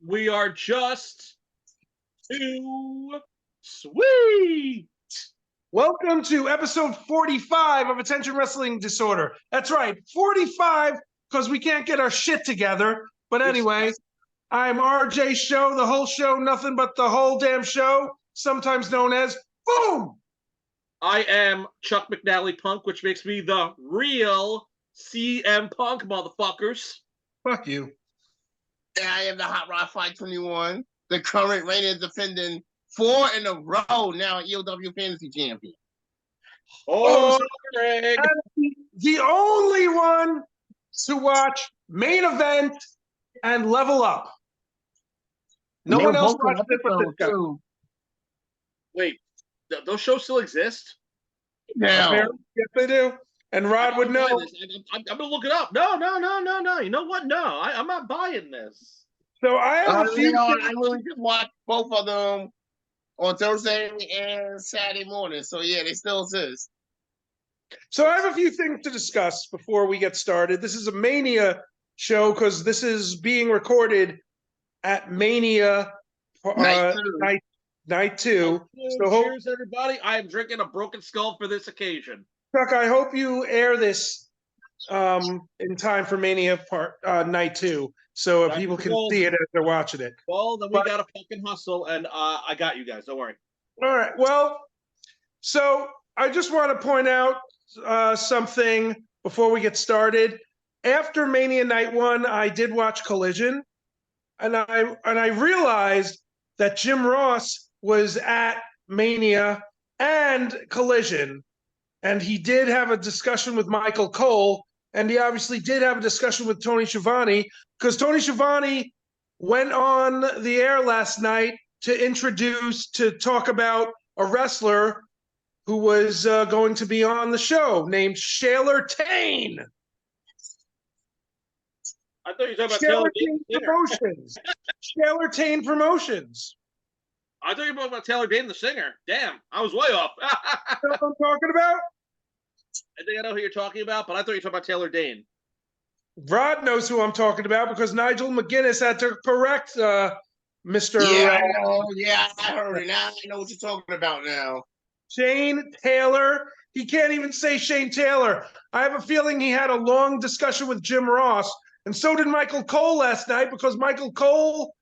We are just too sweet. Welcome to episode 45 of Attention Wrestling Disorder. That's right, 45, because we can't get our shit together. But anyway, I'm RJ Show, the whole show, nothing but the whole damn show, sometimes known as Boom! I am Chuck McNally Punk, which makes me the real CM Punk, motherfuckers. Fuck you. And I am the Hot Rod 521, the current reigning defending 4 in a row now EOW Fantasy Champion. Oh, Greg. The only one to watch Main Event and Level Up. No one else watched it but this guy. Wait, those shows still exist? Now, Yes, they do. And Rod would know. I'm going to look it up. No. You know what? No, I'm not buying this. So I have a few. I really just watched both of them on Thursday and Saturday morning. So yeah, they still exist. So I have a few things to discuss before we get started. This is a Mania show because this is being recorded at Mania night two. So cheers, everybody. I am drinking a broken skull for this occasion. Chuck, I hope you air this in time for Mania night 2, so people can see it as they're watching it. Well, then we got to fucking hustle, and I got you guys. Don't worry. All right. Well, so I just want to point out something before we get started. After Mania Night 1, I did watch Collision, and I realized that Jim Ross was at Mania and Collision, and he did have a discussion with Michael Cole, and he obviously did have a discussion with Tony Schiavone, because Tony Schiavone went on the air last night to talk about a wrestler who was going to be on the show named Shaler Tain. I thought you were talking about Shaler Tain Promotions. Shaler Tain Promotions. I thought you were talking about Taylor Dane, the singer. Damn, I was way off. You know what I'm talking about? I think I know who you're talking about, but I thought you were talking about Taylor Dane. Rod knows who I'm talking about because Nigel McGuinness had to correct Mr. Yeah, I heard it. Now I know what you're talking about now. Shane Taylor. He can't even say Shane Taylor. I have a feeling he had a long discussion with Jim Ross, and so did Michael Cole last night because Michael Cole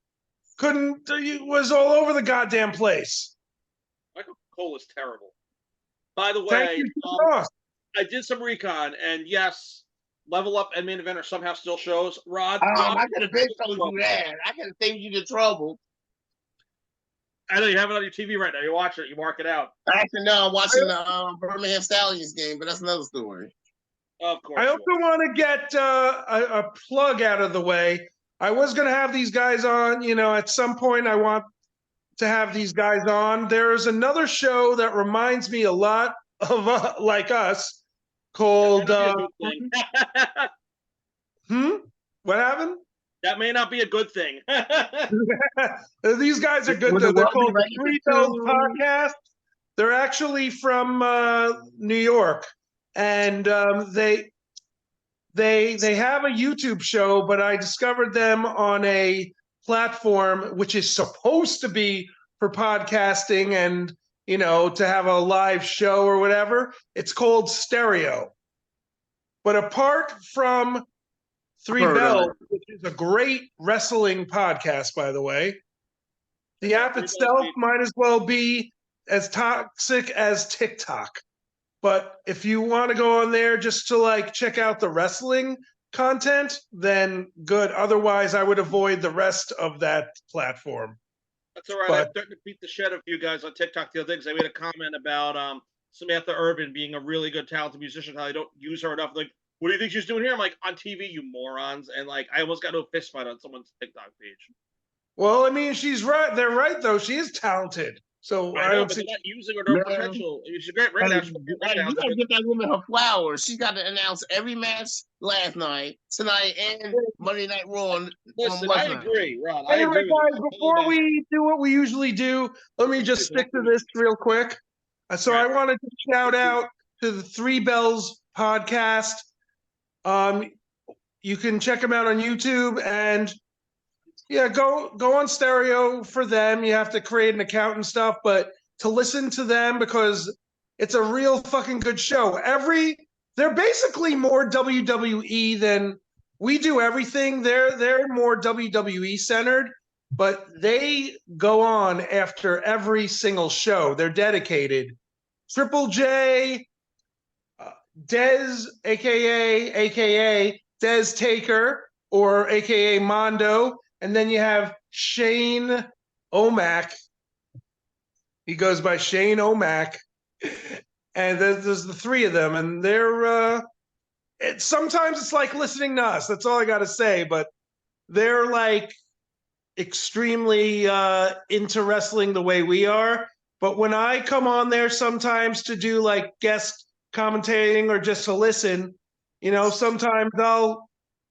was all over the goddamn place. Michael Cole is terrible. By the way, I did some recon, and yes, Level Up and Main Event are somehow still shows. Rod, I could have been told you that. I could have saved you the trouble. I know you have it on your TV right now. You watch it. You mark it out. Actually, no, I'm watching the Birmingham Stallions game, but that's another story. Of course. I also want to get a plug out of the way. I was going to have these guys on. At some point, I want to have these guys on. There is another show that reminds me a lot of like us called. What happened? That may not be a good thing. These guys are good. They're called the Three Bells Podcast. They're actually from New York, and they have a YouTube show. But I discovered them on a platform which is supposed to be for podcasting and to have a live show or whatever. It's called Stereo. But apart from Three Bells, which is a great wrestling podcast, by the way, the app itself might as well be as toxic as TikTok. But if you want to go on there just to check out the wrestling content, then good. Otherwise, I would avoid the rest of that platform. That's all right. I'm starting to beat the shit out of you guys on TikTok the other day because I made a comment about Samantha Irvin being a really good, talented musician, how I don't use her enough. Like, what do you think she's doing here? I'm like, on TV, you morons. And I almost got into a fist fight on someone's TikTok page. Well, I mean, she's right. They're right, though. She is talented. So I know, but they're not using her to potential. She's a great ring now. You gotta give that woman her flowers. She got to announce every match last night, tonight, and Monday Night Raw. Listen, I agree, Ron. Anyway, guys, before we do what we usually do, let me just stick to this real quick. So I wanted to shout out to the Three Bells Podcast. You can check them out on YouTube, and Yeah, go on stereo for them. You have to create an account and stuff, but to listen to them because it's a real fucking good show. They're basically more WWE than we do everything. They're more WWE centered, but they go on after every single show. They're dedicated. Triple J, Dez, aka Dez Taker, or aka Mondo, and then you have Shane O'Mac. He goes by Shane O'Mac, and there's the three of them, and they're. Sometimes it's like listening to us. That's all I got to say. But they're like extremely into wrestling the way we are. But when I come on there sometimes to do like guest commentating or just to listen, sometimes I'll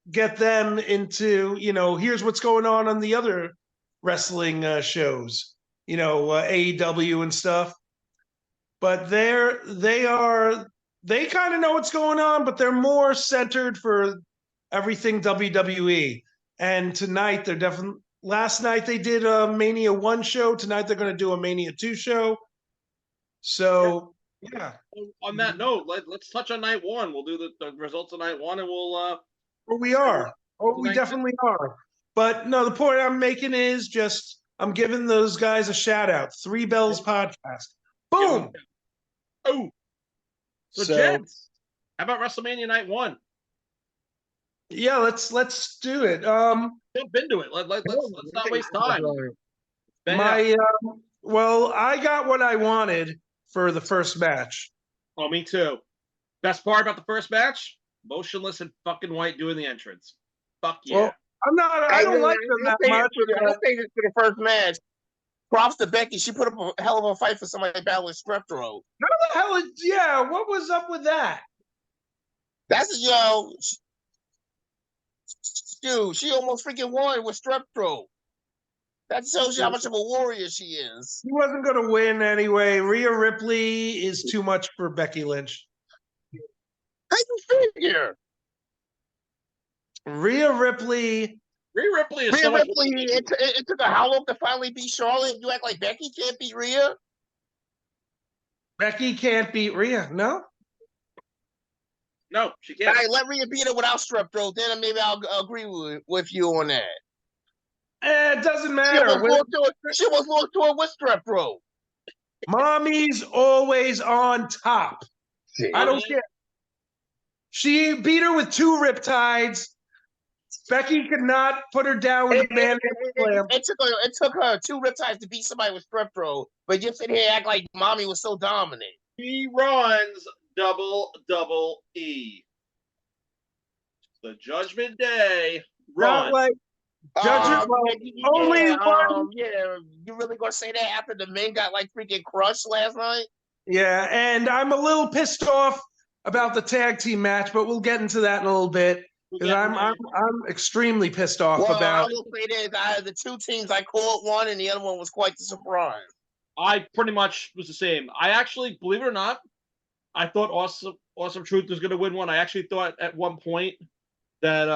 get them into, here's what's going on the other wrestling shows, AEW and stuff. But they kind of know what's going on, but they're more centered for everything WWE. And tonight last night they did a Mania 1 show. Tonight they're going to do a Mania 2 show. So, yeah. On that note, let's touch on night 1. We'll do the results of night 1, and we'll. We are. We definitely are. But no, the point I'm making is just I'm giving those guys a shout out. Three Bells Podcast. Boom. Oh. So, gents, how about WrestleMania night 1? Yeah, let's do it. Jump into it. Let's not waste time. Well, I got what I wanted for the first match. Oh, me too. Best part about the first match? Motionless and fucking White doing the entrance. Fuck yeah. Well, I don't like them that much. I'll say this for the first match. Props to Becky. She put up a hell of a fight for somebody battling strep throat. How the hell? What was up with that? That's dude. She almost freaking won with strep throat. That shows you how much of a warrior she is. She wasn't going to win anyway. Rhea Ripley is too much for Becky Lynch. How you figure? Rhea Ripley. It took a how long to finally beat Charlotte? You act like Becky can't beat Rhea? Becky can't beat Rhea, no? No, she can't. All right, let Rhea beat her without strep throat. Then maybe I'll agree with you on that. It doesn't matter. She was looked to it with strep throat. Mommy's always on top. I don't care. She beat her with 2 riptides. Becky could not put her down with a man. It took her 2 riptides to beat somebody with strep throat, but you sit here and act like Mommy was so dominant. He runs double E. The Judgment Day run. Not like Judgment only one. Yeah, you really gonna say that after the men got like freaking crushed last night? Yeah, and I'm a little pissed off about the tag team match, but we'll get into that in a little bit. Because I'm extremely pissed off about. I will say this: out of the 2 teams, I called one, and the other one was quite the surprise. I pretty much was the same. I actually, believe it or not, I thought Awesome Truth was going to win one. I actually thought at one point that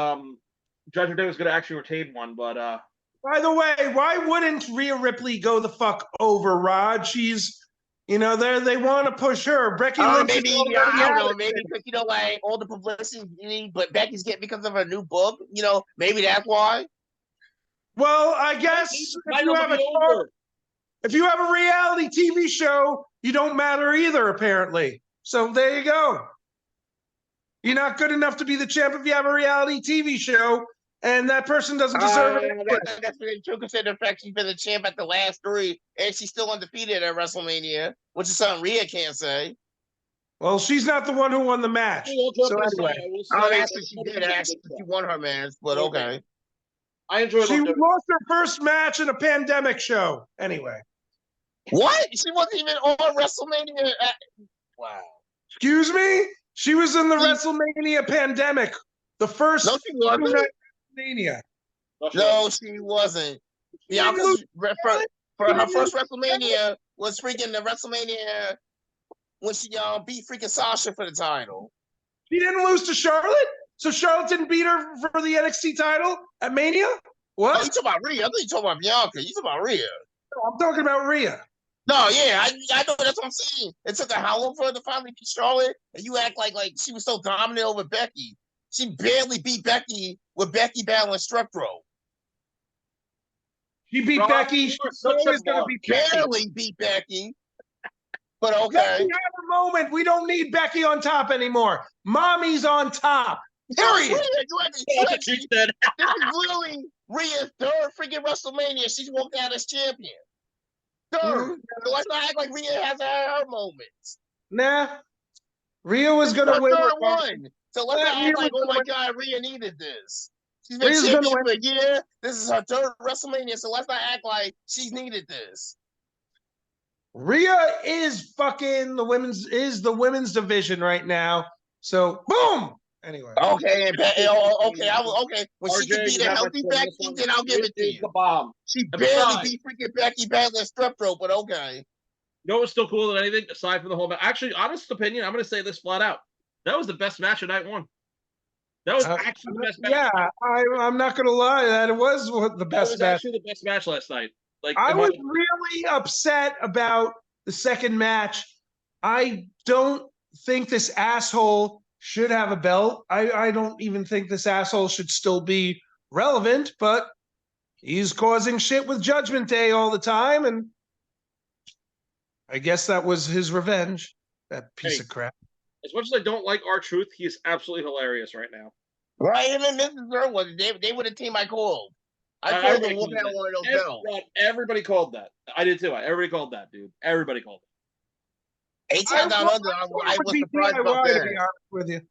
Judgment Day was going to actually retain one, but. By the way, why wouldn't Rhea Ripley go the fuck over, Rod? She's. They want to push her. Becky Lynch. Maybe I don't know. Maybe because like all the publicity, but Becky's getting because of her new book. Maybe that's why. Well, I guess if you have a reality TV show, you don't matter either. Apparently, so there you go. You're not good enough to be the champ if you have a reality TV show, and that person doesn't deserve it. That's really true, considering the fact she's been the champ at the last 3, and she's still undefeated at WrestleMania, which is something Rhea can't say. Well, she's not the one who won the match. So anyway, that's what she did. Actually, she won her match, but okay. I enjoyed. She lost her first match in a pandemic show. Anyway, what? She wasn't even on WrestleMania. Wow. Excuse me? She was in the WrestleMania pandemic. The first. No, she wasn't. WrestleMania. No, she wasn't. Yeah, for her first WrestleMania was freaking the WrestleMania when she beat freaking Sasha for the title. She didn't lose to Charlotte? So Charlotte didn't beat her for the NXT title at Mania? What? Oh, you talking about Rhea? I thought you talking about Bianca. You talking about Rhea? No, I'm talking about Rhea. No, yeah, I know that's what I'm saying. It took her how long for her to finally beat Charlotte, and you act like she was so dominant over Becky. She barely beat Becky with Becky battling strep throat. She beat Rob, Becky. you She's are such a always going to mark. beat Becky. Barely beat Becky, but okay. Becky had a moment. We don't need Becky on top anymore. Mommy's on top. Period. That's what she said. This is literally Rhea's third freaking WrestleMania. She's walked out as champion. Third. So let's not act like Rhea has her moments. Nah. Rhea was going to win. Third one. So let's not Rhea act like, was oh my gonna God, Rhea needed this. She's been Rhea's champion for a year. This is her third WrestleMania. So let's not act like she's needed this. Rhea is fucking the women's division right now. So boom. Anyway. Okay, okay. When she can RJ, beat you a have my healthy phone, Becky, this one. then I'll give it to It's you. the bomb. She And barely besides- beat freaking Becky battling strep throat, but okay. You know what's still cooler than anything, aside from the whole match? Actually, honest opinion, I'm going to say this flat out. That was the best match of night one. That was actually the best match. Yeah, I'm not going to lie. That was the best was match. actually the best match last night. Like I was really upset about the second match. I don't think this asshole should have a belt. I don't even think this asshole should still be relevant, but he's causing shit with Judgment Day all the time, and I guess that was his revenge. That piece of crap. As much as I don't like R-Truth, he is absolutely hilarious right now. Right, and then this is their one. They were the team I called. I called them looking at one of those belts. Everybody called that. I did too. Everybody called that, dude. Everybody called it. 8 times down under, I was surprised about that. To be honest with you.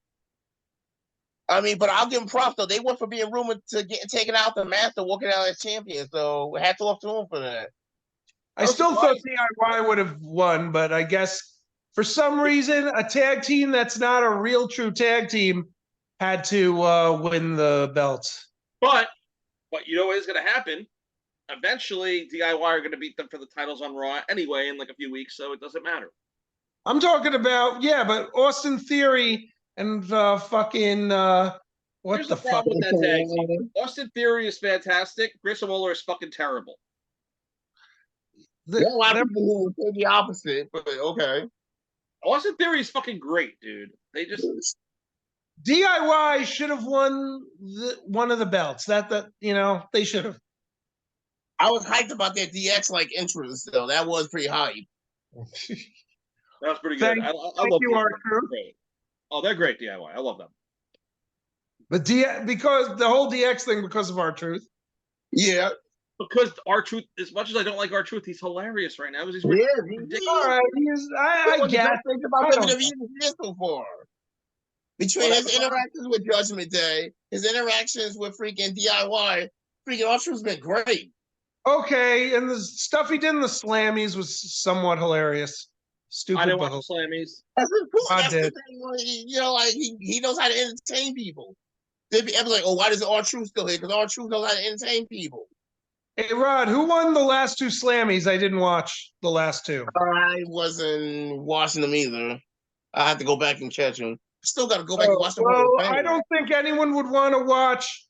I mean, but I'll give them props though. They went from being rumored to getting taken out the match to walking out as champion. So hats off to them for that. I still thought DIY would have won, but I guess for some reason, a tag team that's not a real true tag team had to win the belts. But you know what is going to happen? Eventually, DIY are going to beat them for the titles on Raw anyway in like a few weeks, so it doesn't matter. I'm talking about, but Austin Theory and fucking what Here's the fuck? With that tag team. Austin Theory is fantastic. Grayson Waller is fucking terrible. There are a lot of people who would say the opposite, but okay. Austin Theory is fucking great, dude. They just DIY should have won one of the belts. That they should have. I was hyped about that DX interest though. That was pretty hype. That was pretty good. I love you, R-Truth. Oh, they're great, DIY. I love them. But because the whole DX thing because of R-Truth. Yeah. Because R-Truth, as much as I don't like R-Truth, he's hilarious right now. He's ridiculous. All right, I get it. So far. Between his interactions with Judgment Day, his interactions with freaking DIY, freaking R-Truth's been great. Okay, and the stuff he did in the Slammies was somewhat hilarious. Stupid. I didn't watch the Slammies. That's cool. I did. He knows how to entertain people. They'd be like, oh, why does R-Truth still here? Because R-Truth knows how to entertain people. Hey, Rod, who won the last two Slammies? I didn't watch the last two. I wasn't watching them either. I have to go back and catch them. Still got to go back and watch them. Well, I don't think anyone would want to watch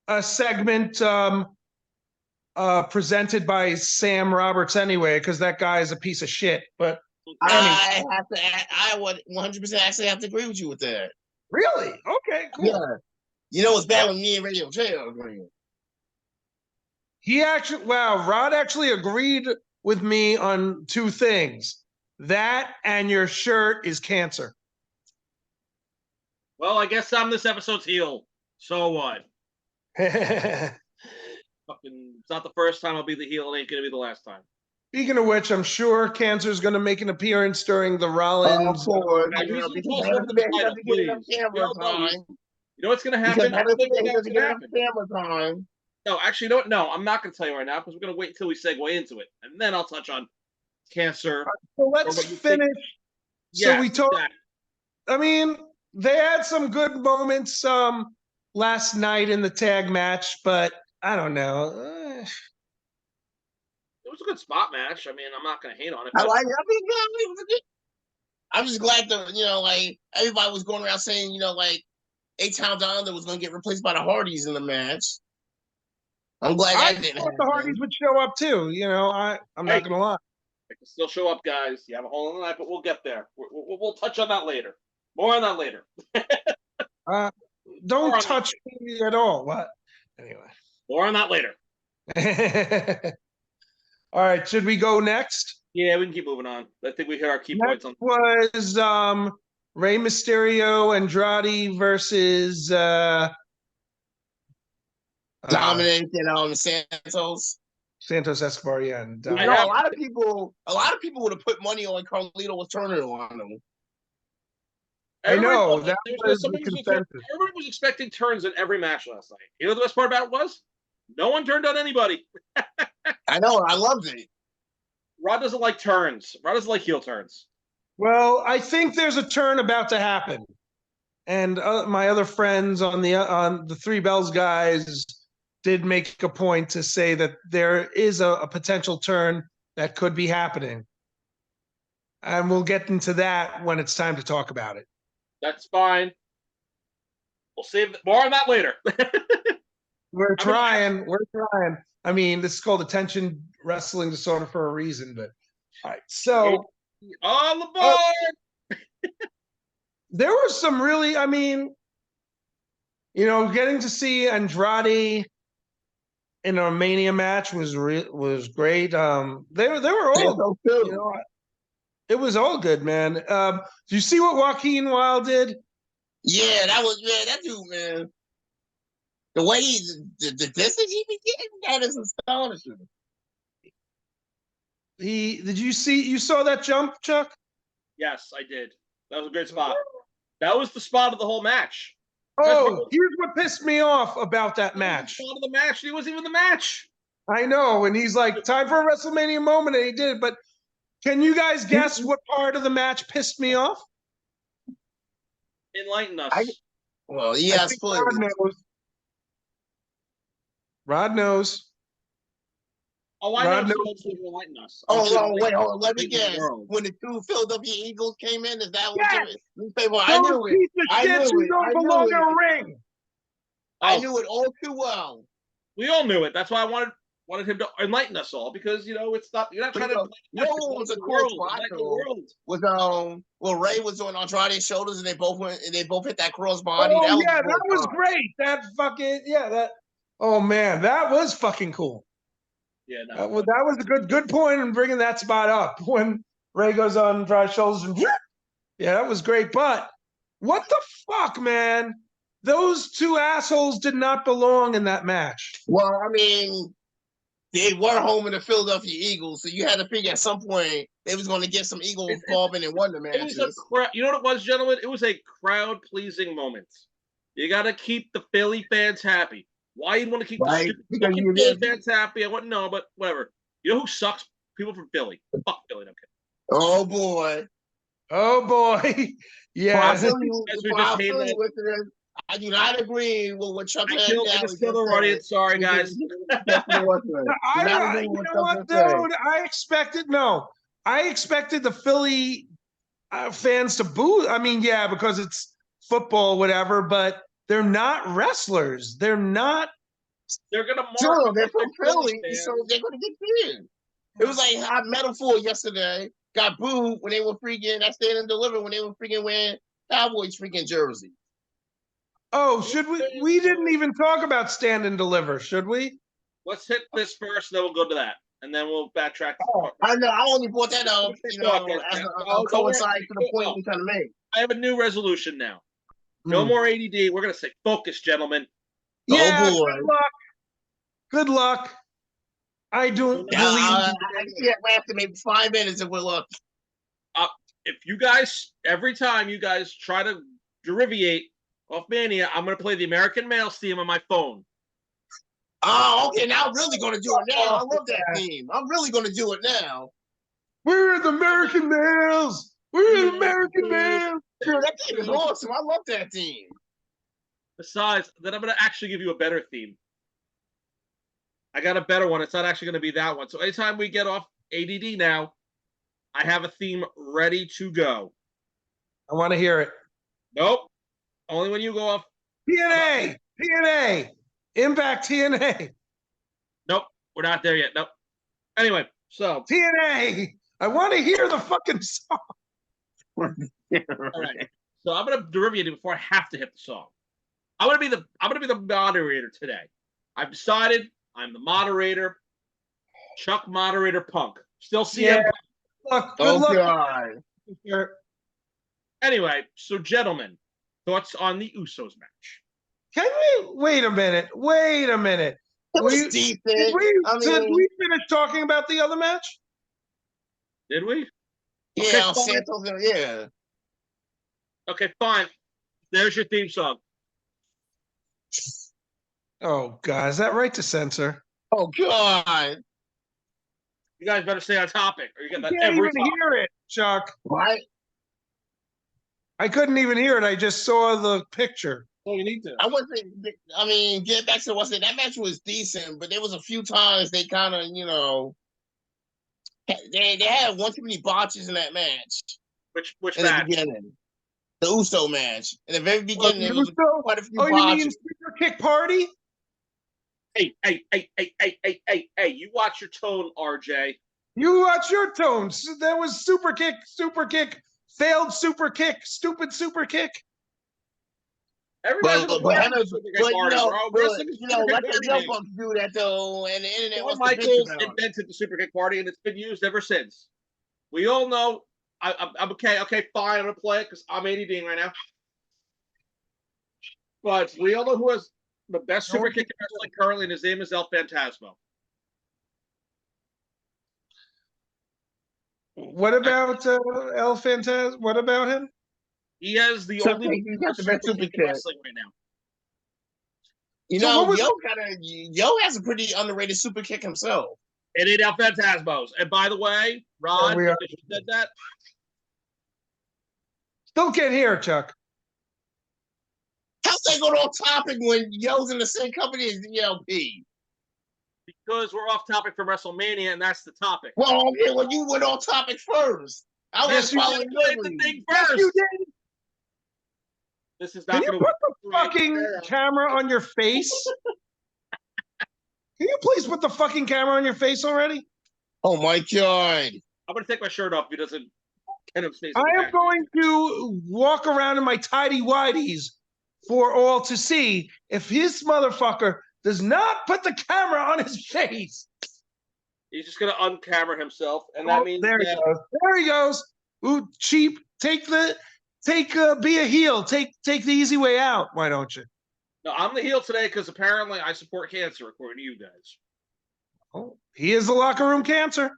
a segment presented by Sam Roberts anyway, because that guy is a piece of shit. But I would 100% actually have to agree with you with that. Really? Okay, cool. Yeah. You know what's bad with me and Radio Jail agreeing? Rod actually agreed with me on two things. That and your shirt is cancer. Well, I guess I'm this episode's heel. So what? It's not the first time I'll be the heel. It ain't going to be the last time. Speaking of which, I'm sure Cancer is going to make an appearance during the Rollins. You know what's going to happen? No, actually, no, I'm not going to tell you right now because we're going to wait until we segue into it, and then I'll touch on Cancer. So let's finish. So we talked. I mean, they had some good moments last night in the tag match, but I don't know. It was a good spot match. I mean, I'm not going to hate on it. I'm just glad that, everybody was going around saying, 8 Times Down that was going to get replaced by the Hardys in the match. I'm glad I that didn't thought the happen. Hardys would show up too. You know, I'm not gonna lie. I can still show up, guys. You have a hole in the night, but we'll get there. We'll touch on that later. More on that later. Don't touch me at all. What? Anyway. More on that later. All right, should we go next? Yeah, we can keep moving on. I think we hit our key points on. Was Rey Mysterio Andrade versus Dominic and Santos. Santos Escobar, yeah. And, a lot of people would have put money on Carlito was turning on them. I know that was the consensus. Everybody was expecting turns in every match last night. You know what the best part about it was? No one turned on anybody. I know. I loved it. Rod doesn't like turns. Rod doesn't like heel turns. Well, I think there's a turn about to happen, and my other friends on the Three Bells guys did make a point to say that there is a potential turn that could be happening, and we'll get into that when it's time to talk about it. That's fine. We'll save more on that later. We're trying. I mean, this is called attention wrestling disorder for a reason, but all right. So on the board. There was some really, I mean, you know, getting to see Andrade in a Mania match was great. They were all, you know, it was all good, man. Do you see what Joaquin Wilde did? Yeah, that dude, man. The way the distance he be getting, that is astonishing. You saw that jump, Chuck? Yes, I did. That was a great spot. That was the spot of the whole match. Oh, here's what pissed me off about that match. The spot of the match. It wasn't even the match. I know, and he's like, time for a WrestleMania moment, and he did. But can you guys guess what part of the match pissed me off? Enlighten us. Well, yes, please. Rod knows. Oh, I know. Enlighten us. Wait, hold on. Let me guess. When the two Philadelphia Eagles came in, is that what newspaper? I knew it. I knew it. Don't belong in a ring. I knew it all too well. We all knew it. That's why I wanted him to enlighten us all, because, you know, it's not, you're not trying to. No one was a cool spot. Was well, Ray was on Andrade's shoulders, and they both hit that crossbody. Oh that was great. That fucking Oh man, that was fucking cool. Yeah, that was a good point in bringing that spot up when Ray goes on dry shoulders and that was great. But what the fuck, man? Those two assholes did not belong in that match. Well, I mean, they were home in the Philadelphia Eagles, so you had to figure at some point they was going to get some Eagle involvement in one of the matches. You know what it was, gentlemen? It was a crowd-pleasing moment. You got to keep the Philly fans happy. Why you want to keep the Philly fans happy? I wouldn't know, but whatever. You know who sucks? People from Philly. Fuck Philly. Okay. Oh boy. Yeah. I do not agree with what Chuck said. I just killed our audience. Sorry, guys. You know what, dude? I expected the Philly fans to boo. I mean, yeah, because it's football, whatever, but they're not wrestlers. They're not. They're gonna they're from Philly, so they're gonna get booed. It was like Hot Metaphor yesterday got booed when they were freaking that Stand and Deliver when they were freaking wearing Cowboys freaking jersey. Oh, should we? We didn't even talk about Stand and Deliver, should we? Let's hit this first, then we'll go to that, and then we'll backtrack. I know. I only brought that up, as a coincide to the point we kind of made. I have a new resolution now. No more ADD. We're gonna say focus, gentlemen. Yeah, oh boy. Good luck. I don't believe. I can't after maybe 5 minutes if we're lucky. If you guys, every time you guys try to derivate off Mania, I'm gonna play the American Males theme on my phone. Oh, okay. Now I'm really gonna do it now. I love that theme. I'm really gonna do it now. We're the American Males. We're the American Males. Dude, that theme is awesome. I love that theme. Besides, then I'm gonna actually give you a better theme. I got a better one. It's not actually gonna be that one. So anytime we get off ADD now, I have a theme ready to go. I want to hear it. Nope. Only when you go off. TNA. Impact TNA. We're not there yet. Nope. Anyway, so TNA. I want to hear the fucking song. all right. So I'm gonna derivative before I have to hit the song. I'm gonna be the moderator today. I've decided I'm the moderator. Chuck moderator Punk. Still CM Punk. Good luck. God. Anyway, so gentlemen, thoughts on the Usos match? Can we wait a minute? Wait a minute. It was decent. Did we finish talking about the other match? Did we? Yeah, Okay, on Santos, yeah. Okay, fine. There's your theme song. Oh God, is that right to censor? Oh God. You guys better stay on topic, or you get I that can't every even time. hear it, Chuck. Right? I couldn't even hear it. I just saw the picture. Well, you need to. Get back to what I said. That match was decent, but there was a few times they kind of, they had one too many botches in that match. Which in match? The beginning. The Uso match. In the very beginning, there was Uso? quite a few Oh, botches. you mean Super Kick Party? Hey! You watch your tone, RJ. You watch your tones. That was Super Kick, failed Super Kick, stupid Super Kick. Everybody's But gonna let the Young Bucks do that though, and the internet Shawn wants to bitch Michaels about it. invented the Super Kick Party, and it's been used ever since. We all know. I'm okay. Okay, fine. I'm gonna play it because I'm ADDing right now. But we all know who has the best Super Kick in wrestling currently, and his name is El Phantasmo. What about El Phantasmo? What about him? He has the So only he's got the best Super in Kick. wrestling right now. Yo has a pretty underrated Super Kick himself. It ain't El Phantasmo's. And by the way, Ron, we because you said that. Still can't hear, Chuck. How's they going off topic when Yo's in the same company as ELP? Because we're off topic from WrestleMania, and that's the topic. Well, okay, well, you went on topic first. I was following the thing first. Yes, you did. This is not Can you put the fucking camera on your face? Can you please put the fucking camera on your face already? Oh my God. I'm going to take my shirt off if he doesn't end up staying. I am going to walk around in my tidy-whities for all to see if his motherfucker does not put the camera on his face. He's just going to uncamera himself, and that means there he goes. There he goes. Ooh, cheap. Be a heel. Take the easy way out. Why don't you? No, I'm the heel today because apparently I support cancer, according to you guys. Oh, he is the locker room cancer.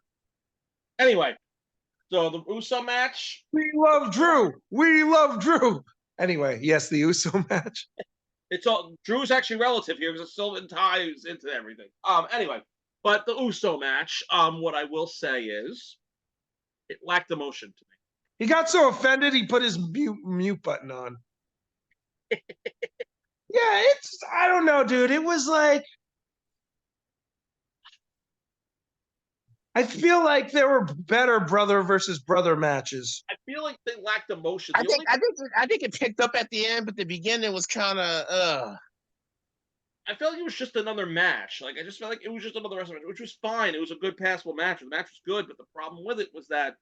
Anyway, so the Uso match. We love Drew. We love Drew. Anyway, yes, the Uso match. It's all Drew's actually relative here because it still ties into everything. Anyway, but the Uso match, what I will say is it lacked emotion to me. He got so offended he put his mute button on. Yeah, I don't know, dude. It was like, I feel like there were better brother versus brother matches. I feel like they lacked emotion. I think it picked up at the end, but the beginning was kind of I felt like it was just another match. Like I just felt like it was just another wrestling match, which was fine. It was a good passable match. The match was good, but the problem with it was that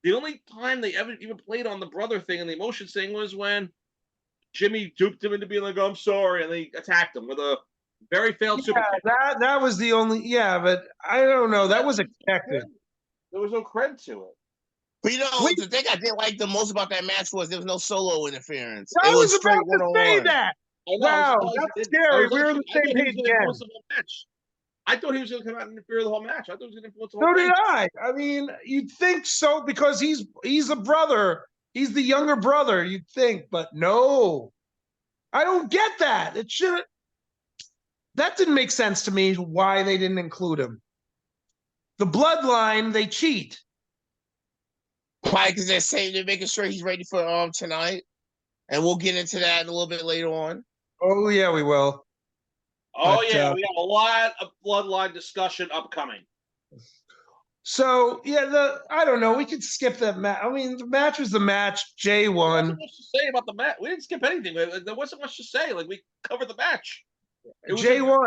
the only time they ever even played on the brother thing and the emotion thing was when Jimmy duped him into being like, "Oh, I'm sorry," and they attacked him with a very failed super kick. That was the only. Yeah, but I don't know. That was expected. There was no credit to it. But the thing I didn't like the most about that match was there was no solo interference. I was about to say that. Wow, that's scary. We were on the same page again. I thought he was going to come out and interfere the whole match. I thought he was going to influence the whole match. So match. did I. I mean, you'd think so because he's a brother. He's the younger brother, you'd think, but no. I don't get that. It shouldn't. That didn't make sense to me why they didn't include him. The bloodline, they cheat. Why? Because they're making sure he's ready for tonight. And we'll get into that a little bit later on. Oh, yeah, we will. Oh, yeah, we have a lot of bloodline discussion upcoming. So, yeah, I don't know. We could skip that match. I mean, the match was the match. Jay won. There wasn't much to say about the match. We didn't skip anything. There wasn't much to say. Like, we covered the match. Jay won.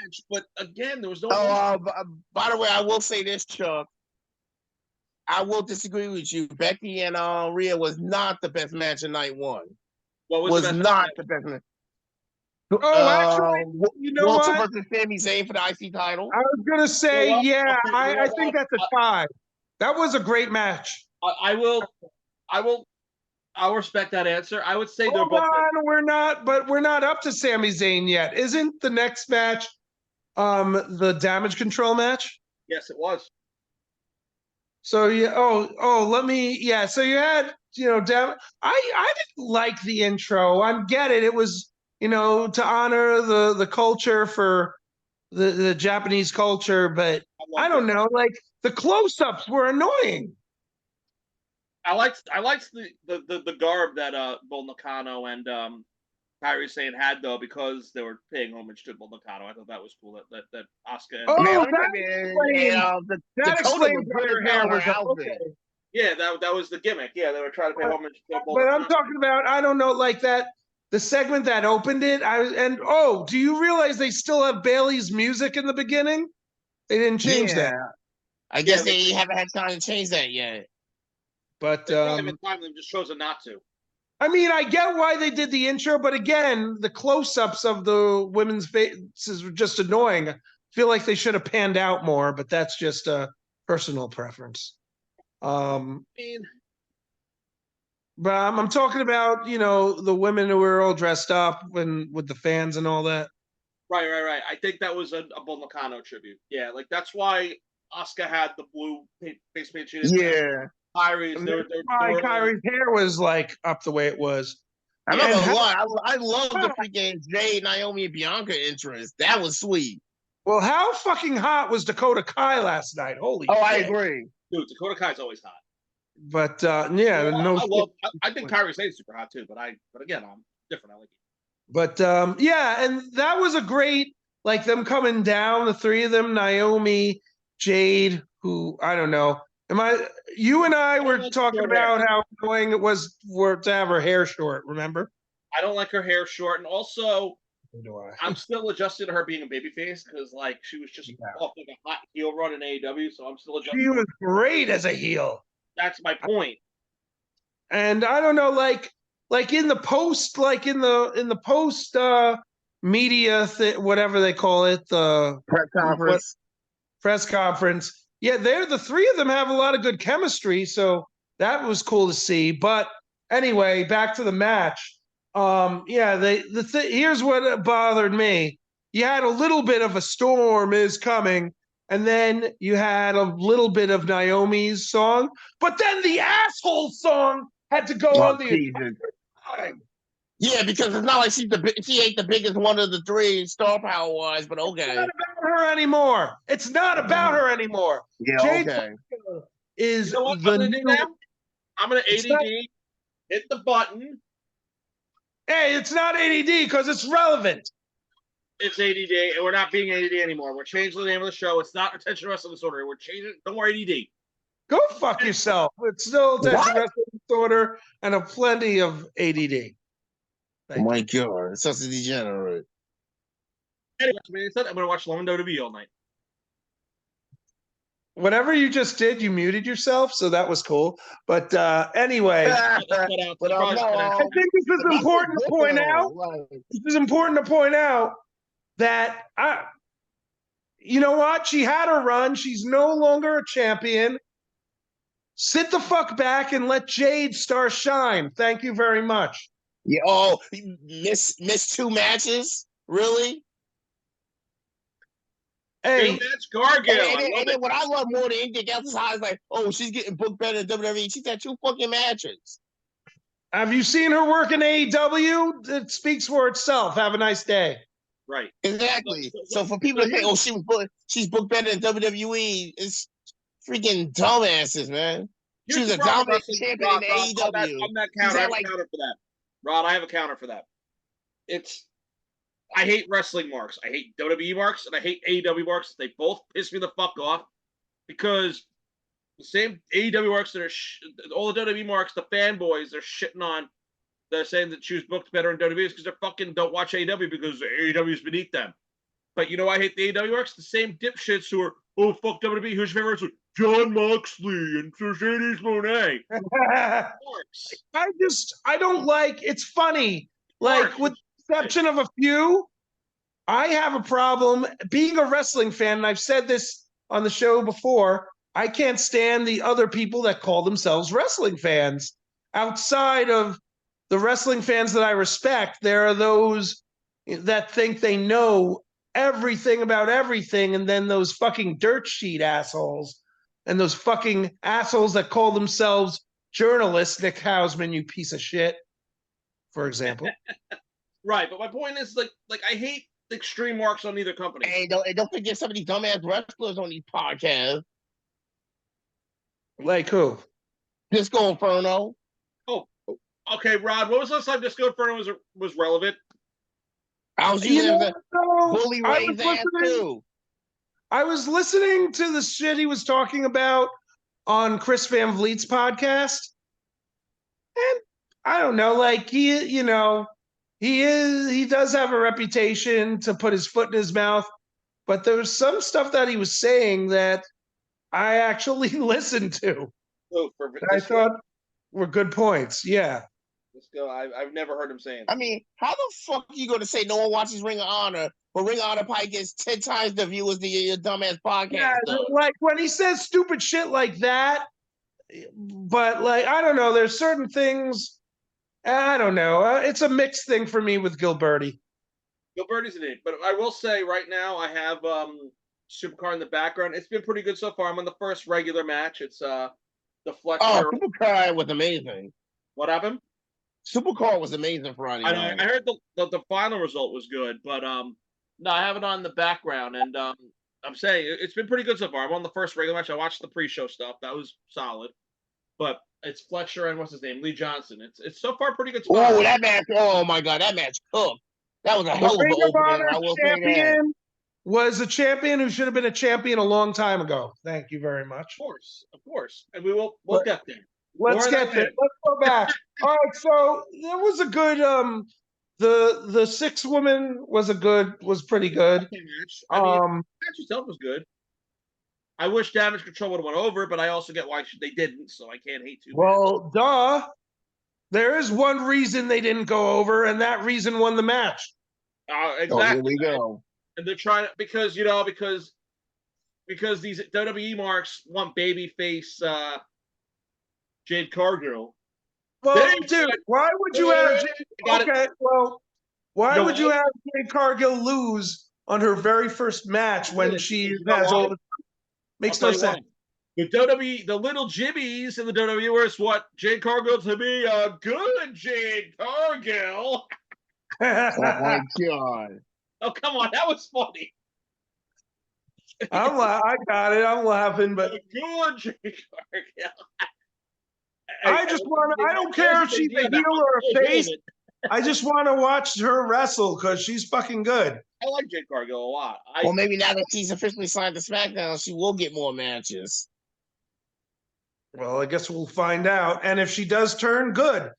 match, but again, there was no. By the way, I will say this, Chuck. I will disagree with you. Becky and Rhea was not the best match of night one. What was the best not match? the best match. Oh, actually, you know Walter what? versus Sami Zayn for the IC title. I was gonna say, Well, yeah, okay, I think that's a tie. That was a great match. I'll respect that answer. I would say they're Hold both. on, we're not up to Sami Zayn yet. Isn't the next match the Damage Control match? Yes, it was. So yeah, so you had, I didn't like the intro. I get it. It was, to honor the culture for the Japanese culture, but I don't know, like the close-ups were annoying. I liked the garb that Bull Nakano and Kairi Sane had though, because they were paying homage to Bull Nakano. I thought that was cool. That Asuka. That explains why her hair was outfit. Okay. Yeah, that was the gimmick. Yeah, they were trying to pay homage to Bull But Nakano. I'm talking about, I don't know, like that. The segment that opened it, do you realize they still have Bailey's music in the beginning? They didn't change that. I guess they haven't had time to change that yet. But they just chosen not to. I mean, I get why they did the intro, but again, the close-ups of the women's faces were just annoying. I feel like they should have panned out more, but that's just a personal preference. But I'm talking about, the women who were all dressed up with the fans and all that. Right. I think that was a Bull Nakano tribute. Yeah, like that's why Asuka had the blue face paint. Yeah. Kairi's hair was like up the way it was. I'm not gonna lie, I love the freaking Jade, Naomi, and Bianca entrance. That was sweet. Well, how fucking hot was Dakota Kai last night? Holy shit. I agree. Dude, Dakota Kai's always hot. But I think Kairi Sane's super hot too, but again, I'm different. I like it. But and that was a great, like, them coming down, the three of them, Naomi, Jade, who I don't know. You and I were talking about how annoying it was to have her hair short, remember? I don't like her hair short, and also I'm still adjusting to her being a babyface, because like she was just off like a hot heel run in AEW, so I'm still adjusting. She was great as a heel. That's my point. And I don't know, like in the post, media thing, whatever they call it, the press conference. Yeah, the three of them have a lot of good chemistry, so that was cool to see. But anyway, back to the match. Here's what bothered me. You had a little bit of a storm is coming, and then you had a little bit of Naomi's song, but then the asshole song had to go on the time. Yeah, because it's not like she ain't the biggest one of the three star power wise, but okay. It's not about her anymore. It's not about her anymore. Yeah, Jade okay. Is I'm gonna ADD, hit the button. Hey, it's not ADD because it's relevant. It's ADD, and we're not being ADD anymore. We're changing the name of the show. It's not Attention Wrestling Disorder. We're changing. Don't worry, ADD. Go fuck yourself. It's still Attention Wrestling Disorder and a plenty of ADD. Oh my God, it's such a degenerate. Anyway, I'm going to watch Lone WWE all night. Whatever you just did, you muted yourself, so that was cool. But anyway, I think this is important to point out. This is important to point out that you know what? She had her run. She's no longer a champion. Sit the fuck back and let Jade Star shine. Thank you very much. Yeah. Miss 2 matches? Really? Hey, match Gargano. And then what I love more than anything else is how it's like, she's getting booked better than WWE. She's had 2 fucking matches. Have you seen her work in AEW? It speaks for itself. Have a nice day. Right. Exactly. So for people to say, she's booked better than WWE, it's freaking dumbasses, man. She was a dominant champion in AEW. I'm that counter. I have a counter for that. Rod, I have a counter for that. I hate wrestling marks. I hate WWE marks, and I hate AEW marks. They both piss me the fuck off, because the same AEW marks that are all the WWE marks, the fanboys, they're shitting on. They're saying that she was booked better in WWE because they're fucking don't watch AEW because AEW is beneath them. But you know, I hate the AWD marks. The same dipshits who are, oh fuck WWE. Who's your favorite wrestler? John Moxley and Mercedes Moné. I don't like. It's funny. Like with the exception of a few, I have a problem being a wrestling fan. And I've said this on the show before. I can't stand the other people that call themselves wrestling fans. Outside of the wrestling fans that I respect, there are those that think they know everything about everything, and then those fucking dirt sheet assholes and those fucking assholes that call themselves journalists. Nick Hausman, you piece of shit, for example. Right, but my point is, like I hate extreme marks on either company. Hey, don't forget some of these dumbass wrestlers on these podcasts. Like who? Disco Inferno. Oh, okay, Rod. What was the last time Disco Inferno was relevant? I was using the bully Ray's ass too. I was listening to the shit he was talking about on Chris Van Vliet's podcast, and I don't know, like he does have a reputation to put his foot in his mouth, but there was some stuff that he was saying that I actually listened to. Oh, I thought were good points. Yeah. Disco, I've never heard him saying. I mean, how the fuck are you going to say no one watches Ring of Honor, but Ring of Honor probably gets 10 times the viewers than your dumbass podcast? Yeah, like when he says stupid shit like that, but like, I don't know, there's certain things, I don't know. It's a mixed thing for me with Gilberti. Gilberti's an idiot, but I will say right now I have Supercard in the background. It's been pretty good so far. I'm on the first regular match. It's the Fletcher. Oh, Supercard was amazing. What happened? Supercard was amazing Friday night. I heard the final result was good, but no, I have it on the background, and I'm saying it's been pretty good so far. I'm on the first regular match. I watched the pre-show stuff. That was solid. But it's Fletcher and what's his name? Lee Johnson. It's so far pretty good spot. Oh, that match. Oh my god, that match cooked. That was a hell of an opening. I will say that. Was a champion who should have been a champion a long time ago. Thank you very much. Of course. And we'll get there. Let's get there. Let's go back. All right, so there was a good the 6 woman was pretty good. I mean, the match itself was good. I wish Damage Control would have went over, but I also get why they didn't, so I can't hate too much. Well, duh. There is one reason they didn't go over, and that reason won the match. Exactly. Oh, here we go. And they're trying to, because these WWE marks want babyface Jade Cargill. Well, dude, why would you have why would you have Jade Cargill lose on her very first match when she has all the makes no sense. The WWE, the little jimmies in the WWE want Jade Cargill to be a good Jade Cargill. Oh my god. Oh, come on, that was funny. I got it. I'm laughing, but good Jade Cargill. I don't care if she's a heel or a face. I just want to watch her wrestle because she's fucking good. I like Jade Cargill a lot. Well, maybe now that she's officially signed to SmackDown, she will get more matches. Well, I guess we'll find out. And if she does turn good,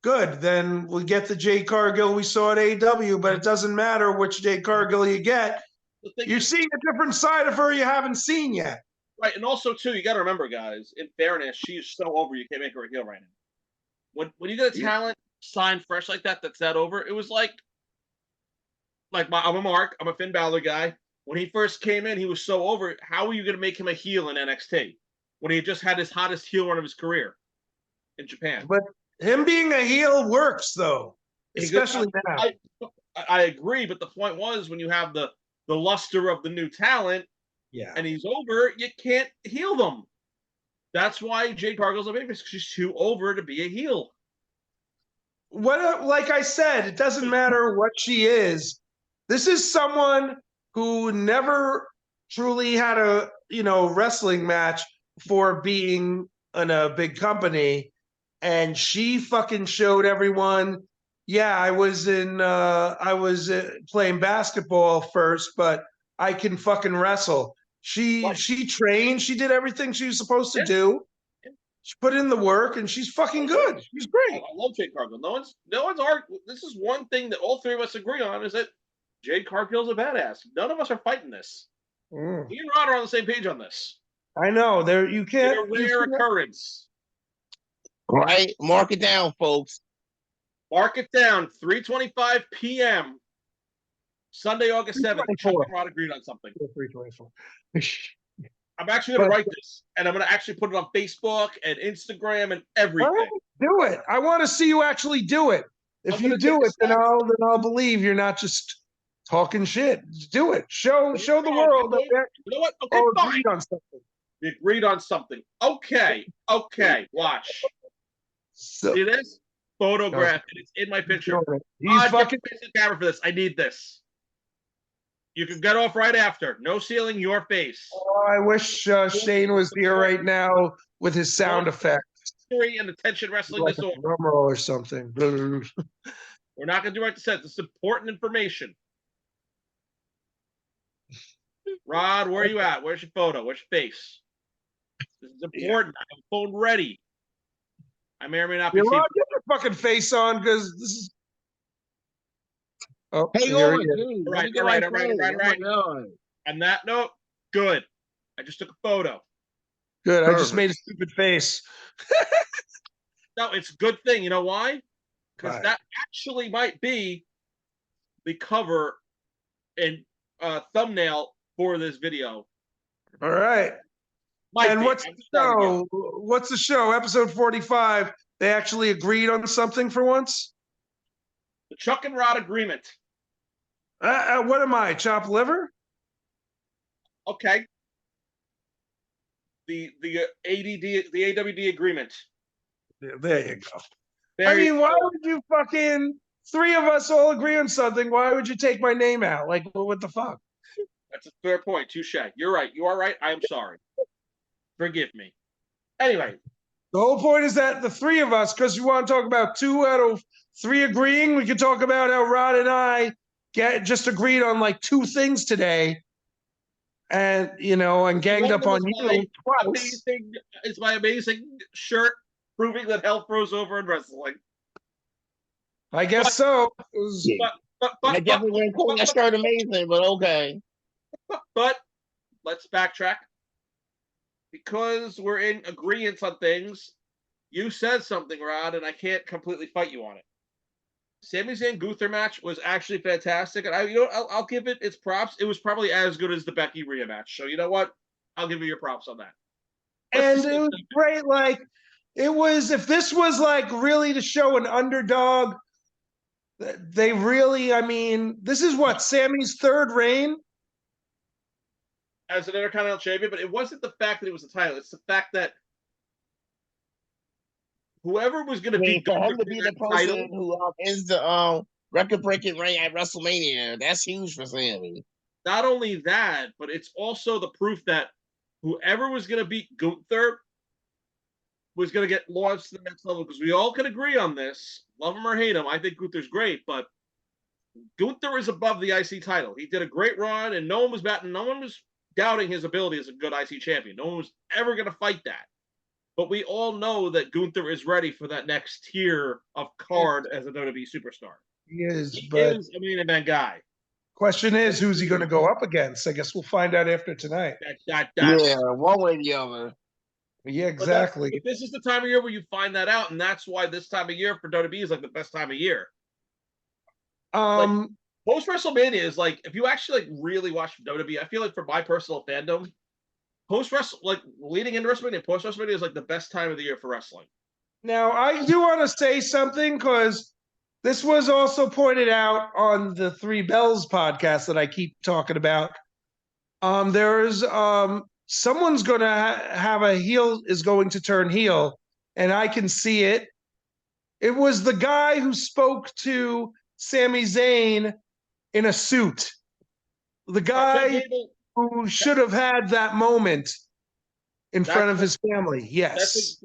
then we'll get the Jade Cargill we saw at AEW, but it doesn't matter which Jade Cargill you get. You're seeing a different side of her you haven't seen yet. Right, and also, too, you got to remember, guys, in fairness, she's so over, you can't make her a heel right now. When you get a talent signed fresh like that, that's that over, it was like I'm a Mark, I'm a Finn Balor guy. When he first came in, he was so over. How are you going to make him a heel in NXT when he just had his hottest heel run of his career in Japan? But him being a heel works, though, especially now. I agree, but the point was when you have the luster of the new talent, and he's over, you can't heel them. That's why Jade Cargill's a baby, because she's too over to be a heel. Like I said, it doesn't matter what she is. This is someone who never truly had a wrestling match for being in a big company, and she fucking showed everyone. Yeah, I was playing basketball first, but I can fucking wrestle. She trained. She did everything she was supposed to do. She put in the work, and she's fucking good. She's great. I love Jade Cargill. No one's arguing. This is one thing that all three of us agree on, is that Jade Cargill's a badass. None of us are fighting this. Mm. Me and Rod are on the same page on this. I know. There, you It's can't. a rare occurrence. Right? Mark it down, folks. Mark it down. 3:25 p.m. Sunday, August 7th. Chuck and Rod agreed on something. 3:24. I'm actually going to write this, and I'm going to actually put it on Facebook and Instagram and everything. Right, do it. I want to see you actually do it. If you do it, then I'll believe you're not just talking shit. Just do it. Show the world that you know what? Okay, fine. Agreed on something. We agreed on something. Okay. Watch. So, see this? Photograph. It's in my picture. He's fucking face the camera for this. I need this. You can get off right after. No sealing your face. Oh, I wish Shane was here right now with his sound effect. History and attention wrestling Like disorder. a drum roll or something. We're not going to do right to set. This is important information. Rod, where are you at? Where's your photo? Where's your face? This is important. I have a phone ready. I may or may not be. Rod, get your fucking face on, because this is. Oh, Hey, here he is. dude. Right. On that note, good. I just took a photo. Good. I just made a stupid face. No, it's a good thing. You know why? Because Right. that actually might be the cover and thumbnail for this video. All right. And what's the show? What's the show? Episode 45. They actually agreed on something for once? The Chuck and Rod agreement. What am I? Chopped liver? Okay. The ADD, the AWD agreement. Yeah, there you go. There I mean, why would you fucking three of us all agree on something? Why would you take my name out? Like, what the fuck? That's a fair point. Touche. You're right. You are right. I am sorry. Forgive me. Anyway. The whole point is that the three of us, because you want to talk about 2 out of 3 agreeing, we could talk about how Rod and I just agreed on like 2 things today. And, and ganged up on you twice. It's my amazing shirt proving that health throws over in wrestling. I guess so. I definitely wouldn't call that shirt amazing, but okay. But let's backtrack. Because we're in agreement on things, you said something, Rod, and I can't completely fight you on it. Sami Zayn Gunther match was actually fantastic, and I'll give it its props. It was probably as good as the Becky Rhea match. So you know what? I'll give you your props on that. And it was great. Like, it was, if this was like really to show an underdog, they really, I mean, this is what, Sammy's 3rd reign as an Intercontinental Champion, but it wasn't the fact that it was a title. It's the fact that whoever was going to be for him to be the person who ends the record-breaking reign at WrestleMania, that's huge for Sammy. Not only that, but it's also the proof that whoever was going to beat Gunther was going to get launched to the next level, because we all can agree on this. Love him or hate him, I think Gunther's great, but Gunther is above the IC title. He did a great run, and no one was doubting his ability as a good IC champion. No one was ever going to fight that. But we all know that Gunther is ready for that next tier of card as a WWE superstar. He is a main event guy. Question is, who's he going to go up against? I guess we'll find out after tonight. Yeah, one way or the other. Yeah, exactly. But this is the time of year where you find that out, and that's why this time of year for WWE is like the best time of year. Post WrestleMania is like, if you actually like really watch WWE, I feel like for my personal fandom, leading into WrestleMania, post WrestleMania is like the best time of the year for wrestling. Now, I do want to say something, because this was also pointed out on the Three Bells podcast that I keep talking about. There's someone's going to have a heel is going to turn heel, and I can see it. It was the guy who spoke to Sami Zayn in a suit. The guy who should have had that moment in front of his family. Yes.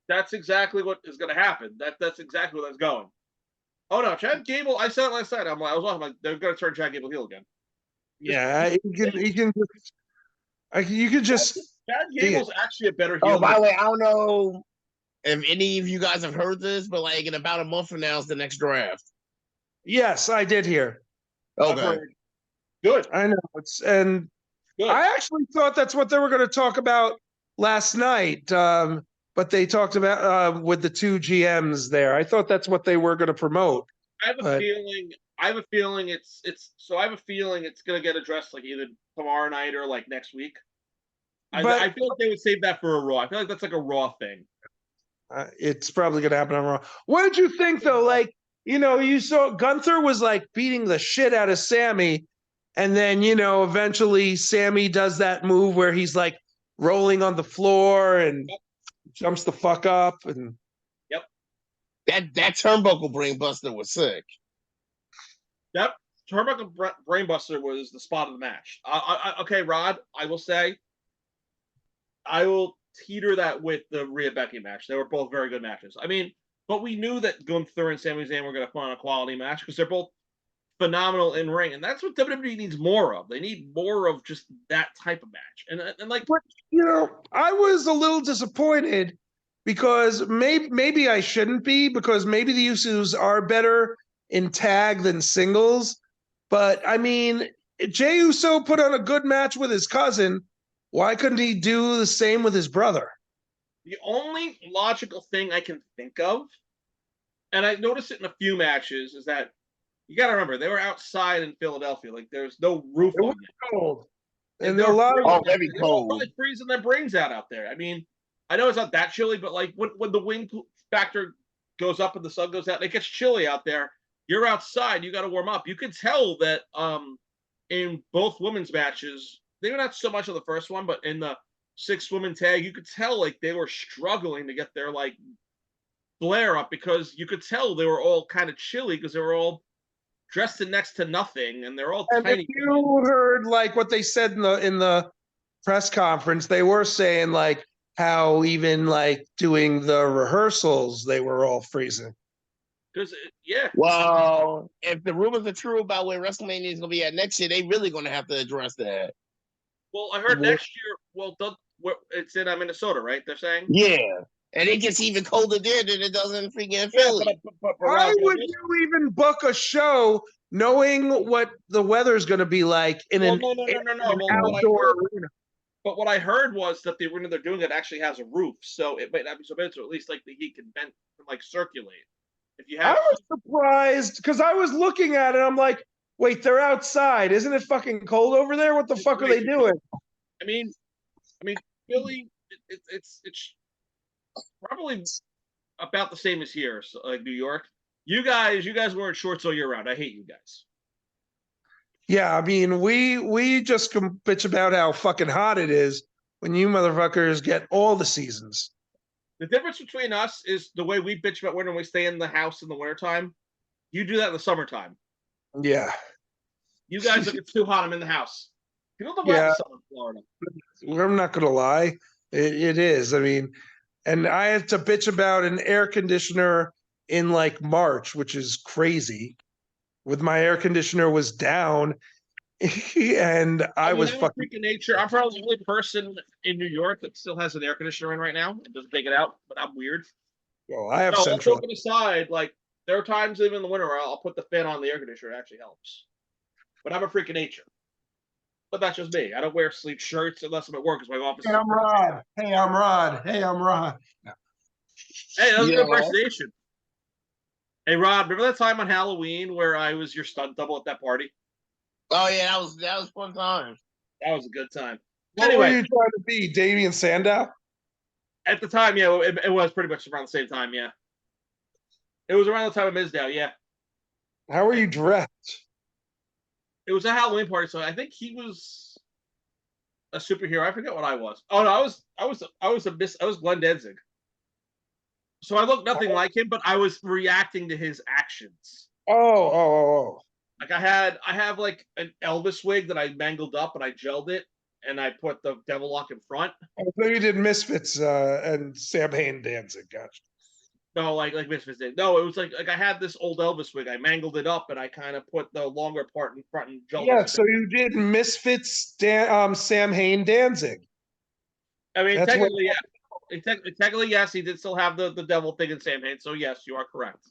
That's exactly what is going to happen. That's exactly where that's going. Oh no, Chad Gable, I said it last night. I'm like, they're going to turn Chad Gable heel again. Yeah, you can just. Chad Gable's actually a better heel. Oh, by the way, I don't know if any of you guys have heard this, but like in about a month from now is the next draft. Yes, I did hear. Okay. Good. I know and Good. I actually thought that's what they were going to talk about last night. But they talked about with the two GMs there. I thought that's what they were going to promote. I have a feeling. I have a feeling it's. So I have a feeling it's gonna get addressed like either tomorrow night or like next week. I feel like they would save that for a Raw. I feel like that's like a Raw thing. It's probably going to happen on Raw. What did you think though? Like, you saw Gunther was like beating the shit out of Sammy, and then eventually Sammy does that move where he's like rolling on the floor and jumps the fuck up and. That turnbuckle brainbuster was sick. That turnbuckle brainbuster was the spot of the match. Okay, Rod, I will say, I will teeter that with the Rhea Becky match. They were both very good matches. I mean, but we knew that Gunther and Sami Zayn were going to put on a quality match because they're both phenomenal in ring, and that's what WWE needs more of. They need more of just that type of match. And like, I was a little disappointed. Because maybe I shouldn't be, because maybe the Usos are better in tag than singles. But I mean, Jey Uso put on a good match with his cousin. Why couldn't he do the same with his brother? The only logical thing I can think of, and I noticed it in a few matches, is that you got to remember they were outside in Philadelphia. Like there's no roof on it. Cold. And they're very cold. Probably freezing their brains out there. I mean, I know it's not that chilly, but like when the wind factor goes up and the sun goes out, it gets chilly out there. You're outside, you got to warm up. You could tell that in both women's matches, maybe not so much of the first one, but in the 6-woman tag, you could tell like they were struggling to get their like flare up because you could tell they were all kind of chilly because they were all dressed in next to nothing and they're all tiny. If you heard like what they said in the press conference, they were saying like how even like doing the rehearsals, they were all freezing. Because yeah. Well, if the rumors are true about where WrestleMania is going to be at next year, they really going to have to address that. Well, I heard next year. Well, it's in Minnesota, right? They're saying. Yeah, and it gets even colder there than it does in freaking Philly. Why would you even book a show knowing what the weather's going to be like in an outdoor arena? But what I heard was that the arena they're doing it actually has a roof, so it might not be so bad. So at least like the heat can like circulate. If you have, I was surprised because I was looking at it. I'm like, wait, they're outside. Isn't it fucking cold over there? What the fuck are they doing? I mean, Philly, it's probably about the same as here, so, like New York. You guys wearing shorts all year round. I hate you guys. Yeah, I mean, we just can bitch about how fucking hot it is when you motherfuckers get all the seasons. The difference between us is the way we bitch about winter when we stay in the house in the wintertime. You do that in the summertime. Yeah. You guys look, it's too hot. I'm in the house. People don't like summer in Florida. I'm not going to lie. It is. I mean, and I had to bitch about an air conditioner in like March, which is crazy. With my air conditioner was down and I was fucking freaking nature. I'm probably the only person in New York that still has an air conditioner in right now and doesn't take it out, but I'm weird. Well, I have central. Joking aside, like there are times even in the winter where I'll put the fan on the air conditioner. It actually helps. But I'm a freak of nature. But that's just me. I don't wear sleeve shirts unless I'm at work because my office. Hey, I'm Rod. Hey, I'm Rod. Hey, I'm Rod. Yeah. Hey, that was a good impersonation. Hey, Rod, remember that time on Halloween where I was your stunt double at that party? Oh yeah, that was fun time. That was a good time. What were you trying to be, Damian Sandow? At the time, yeah, it was pretty much around the same time, yeah. It was around the time of Mizdow, yeah. How were you dressed? It was a Halloween party, so I think he was a superhero. I forget what I was. Oh no, I was Glenn Danzig. So I looked nothing like him, but I was reacting to his actions. Oh. Like I have like an Elvis wig that I mangled up and I gelled it and I put the devil lock in front. So you did Misfits and Sam Hain Danzig, gotcha. No, like Misfits did. No, it was like I had this old Elvis wig. I mangled it up and I kind of put the longer part in front and gelled it. Yeah, so you did Misfits Sam Hain Danzig. I mean, technically, yeah. Technically, yes, he did still have the devil thing in Sam Hain. So yes, you are correct.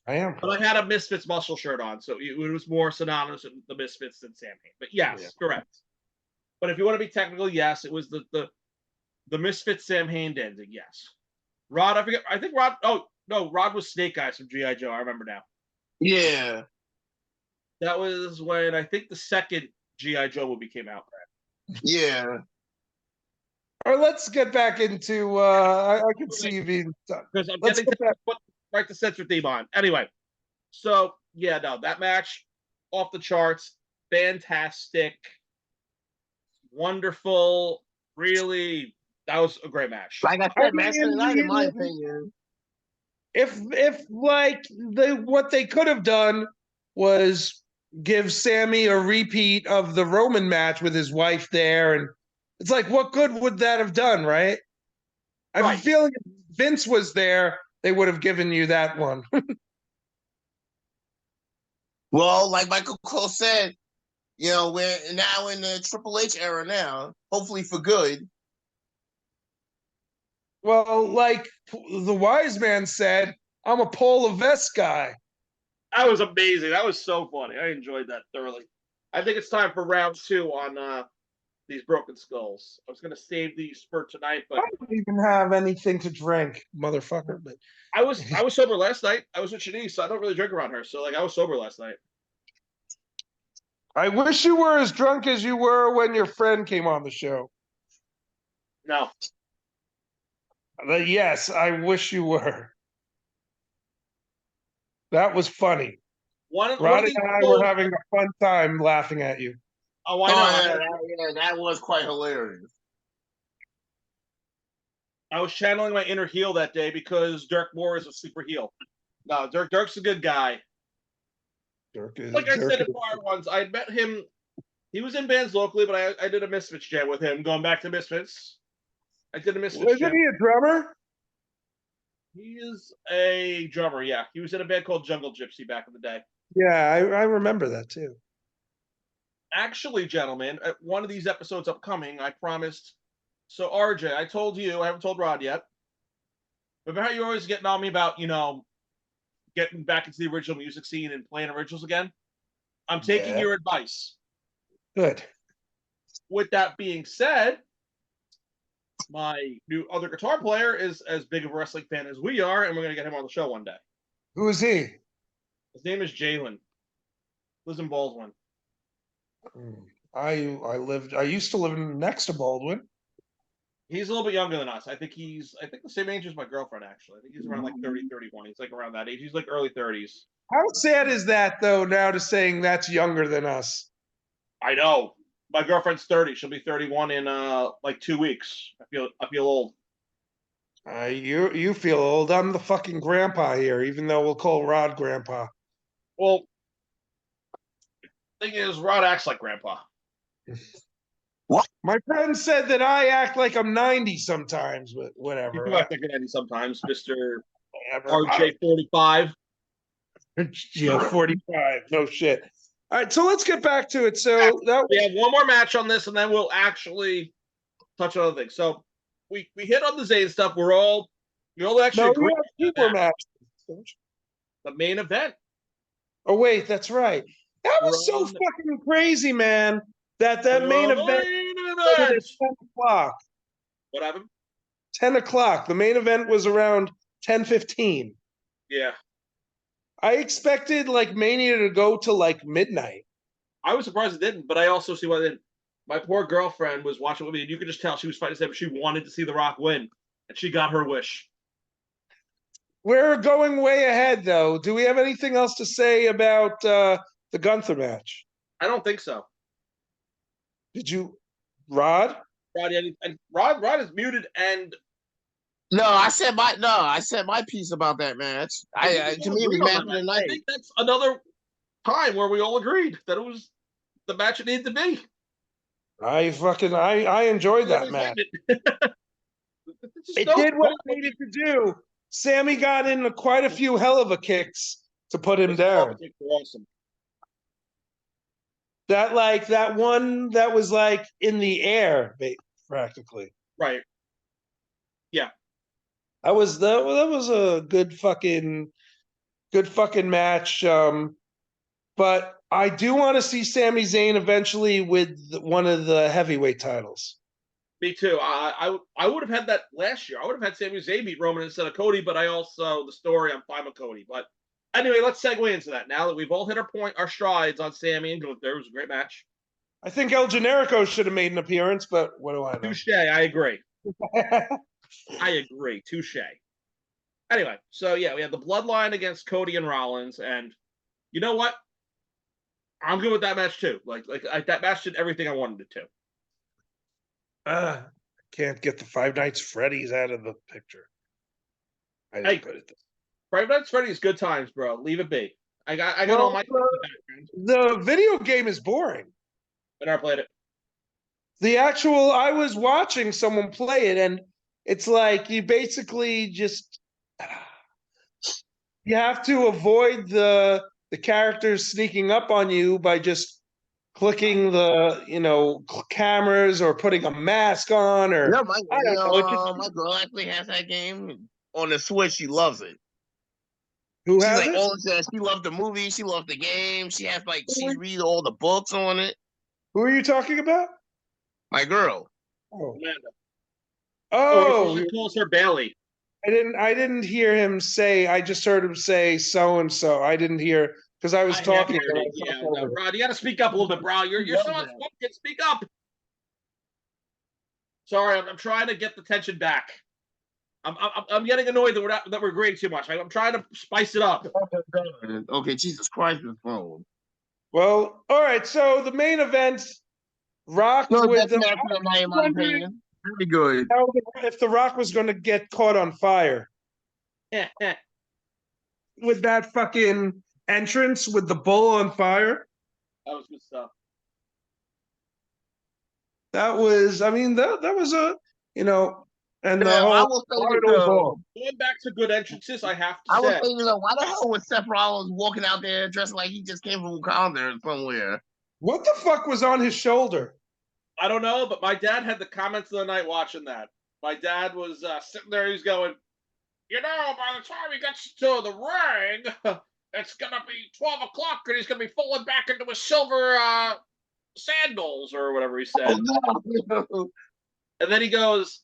I am. But I had a Misfits muscle shirt on, so it was more synonymous with the Misfits than Sam Hain. But yes, correct. But if you want to be technical, yes, it was the Misfits Sam Hain ending, yes. Rod, I forget. I think Rod. Oh no, Rod was Snake Eyes from GI Joe. I remember now. Yeah. That was when I think the second GI Joe movie came out. Yeah. All right, let's get back into. I can see you being done. Because I'm Let's getting get back. to right the censor theme on. Anyway, so yeah, no, that match off the charts, fantastic, wonderful, really. That was a great match. Like I said, match of the night, in my opinion. If like what they could have done was give Sammy a repeat of the Roman match with his wife there, and it's like, what good would that have done, right? I have a feeling if Vince was there, they would have given you that one. Well, like Michael Cole said, you know, we're now in the Triple H era now, hopefully for good. Well, like the wise man said, I'm a Paul Levesque guy. That was amazing. That was so funny. I enjoyed that thoroughly. I think it's time for round 2 on these Broken Skulls. I was going to save these for tonight, but I don't even have anything to drink, motherfucker. But I was sober last night. I was with Shanice, so I don't really drink around her. So like I was sober last night. I wish you were as drunk as you were when your friend came on the show. No. Yes, I wish you were. That was funny. Rod and I were having a fun time laughing at you. Oh, I know. That was quite hilarious. I was channeling my inner heel that day because Dirk Moore is a super heel. No, Dirk's a good guy. Dirk is, like I said in prior ones, I met him. He was in bands locally, but I did a Misfits jam with him. Going back to Misfits, I did a Misfits jam. Isn't he a drummer? He is a drummer, yeah. He was in a band called Jungle Gypsy back in the day. Yeah, I remember that too. Actually, gentlemen, at one of these episodes upcoming, I promised. So, RJ, I told you, I haven't told Rod yet. Remember how you're always getting on me about, getting back into the original music scene and playing originals again? I'm taking your advice. Good. With that being said, my new other guitar player is as big of a wrestling fan as we are, and we're going to get him on the show one day. Who is he? His name is Jalen. Lives in Baldwin. I used to live next to Baldwin. He's a little bit younger than us. I think the same age as my girlfriend, actually. I think he's around like 30, 31. He's like around that age. He's like early 30s. How sad is that, though, now to saying that's younger than us? I know. My girlfriend's 30. She'll be 31 in like 2 weeks. I feel old. You feel old. I'm the fucking grandpa here, even though we'll call Rod grandpa. Well, thing is, Rod acts like grandpa. What? My friend said that I act like I'm 90 sometimes, but whatever. You act like 90 sometimes, Mr. RJ 45. Yeah, 45. No shit. All right, so let's get back to it. So we have one more match on this, and then we'll actually touch on other things. So we hit on the Zayn stuff. We all actually agree. We have 2 more matches. The main event. Oh wait, that's right. That was so fucking crazy, man. That main event started at 10 o'clock. What happened? 10 o'clock. The main event was around 10:15. Yeah. I expected like Mania to go to like midnight. I was surprised it didn't, but I also see why it didn't. My poor girlfriend was watching with me, and you could just tell she was fighting. She wanted to see The Rock win, and she got her wish. We're going way ahead, though. Do we have anything else to say about the Gunther match? I don't think so. Did you, Rod? Rod is muted, and I said my piece about that match. To me, it was match of the night. I think that's another time where we all agreed that it was the match it needed to be. I enjoyed that match. It did what it needed to do. Sammy got in quite a few hell of a kicks to put him down. Awesome. That one that was like in the air, practically. Right. Yeah. That was a good fucking Good fucking match. But I do want to see Sami Zayn eventually with one of the heavyweight titles. Me too. I would have had that last year. I would have had Sami Zayn beat Roman instead of Cody, but I also, the story, I'm fine with Cody. But anyway, let's segue into that. Now that we've all hit our strides on Sami and Gunther, it was a great match. I think El Generico should have made an appearance, but what do I know? Touche, I agree. I agree. Touche. Anyway, so yeah, we had the Bloodline against Cody and Rollins, and you know what? I'm good with that match too. Like that match did everything I wanted it to. Can't get the Five Nights Freddy's out of the picture. I didn't put it there. Five Nights Freddy's good times, bro. Leave it be. I got all my. The video game is boring. I never played it. I was watching someone play it, and it's like you basically just you have to avoid the characters sneaking up on you by just clicking the cameras or putting a mask on or my girl actually has that game on the Switch. She loves it. Who She's has like, it? she loved the movie. She loved the game. She has she reads all the books on it. Who are you talking about? My girl. Oh, Amanda. Oh, she calls her Bailey. I didn't hear him say. I just heard him say so and so. I didn't hear because I was talking. Rod, you got to speak up a little bit, bro. You're so much fucking speak up. Sorry, I'm trying to get the tension back. I'm getting annoyed that we're agreeing too much. I'm trying to spice it up. Okay, Jesus Christ, this phone. Well, all right. So the main event, Rock with the very good. If the Rock was going to get caught on fire with that fucking entrance with the bull on fire. That was good stuff. That was, I mean, that was a, and the whole, I will say going back to good entrances, I have to say. I will say, why the hell was Seth Rollins walking out there dressed like he just came from Wakanda or somewhere? What the fuck was on his shoulder? I don't know, but my dad had the comments of the night watching that. My dad was sitting there, he's going, by the time he gets to the ring, it's going to be 12 o'clock and he's going to be falling back into his silver sandals or whatever he said. Oh, no. And then he goes,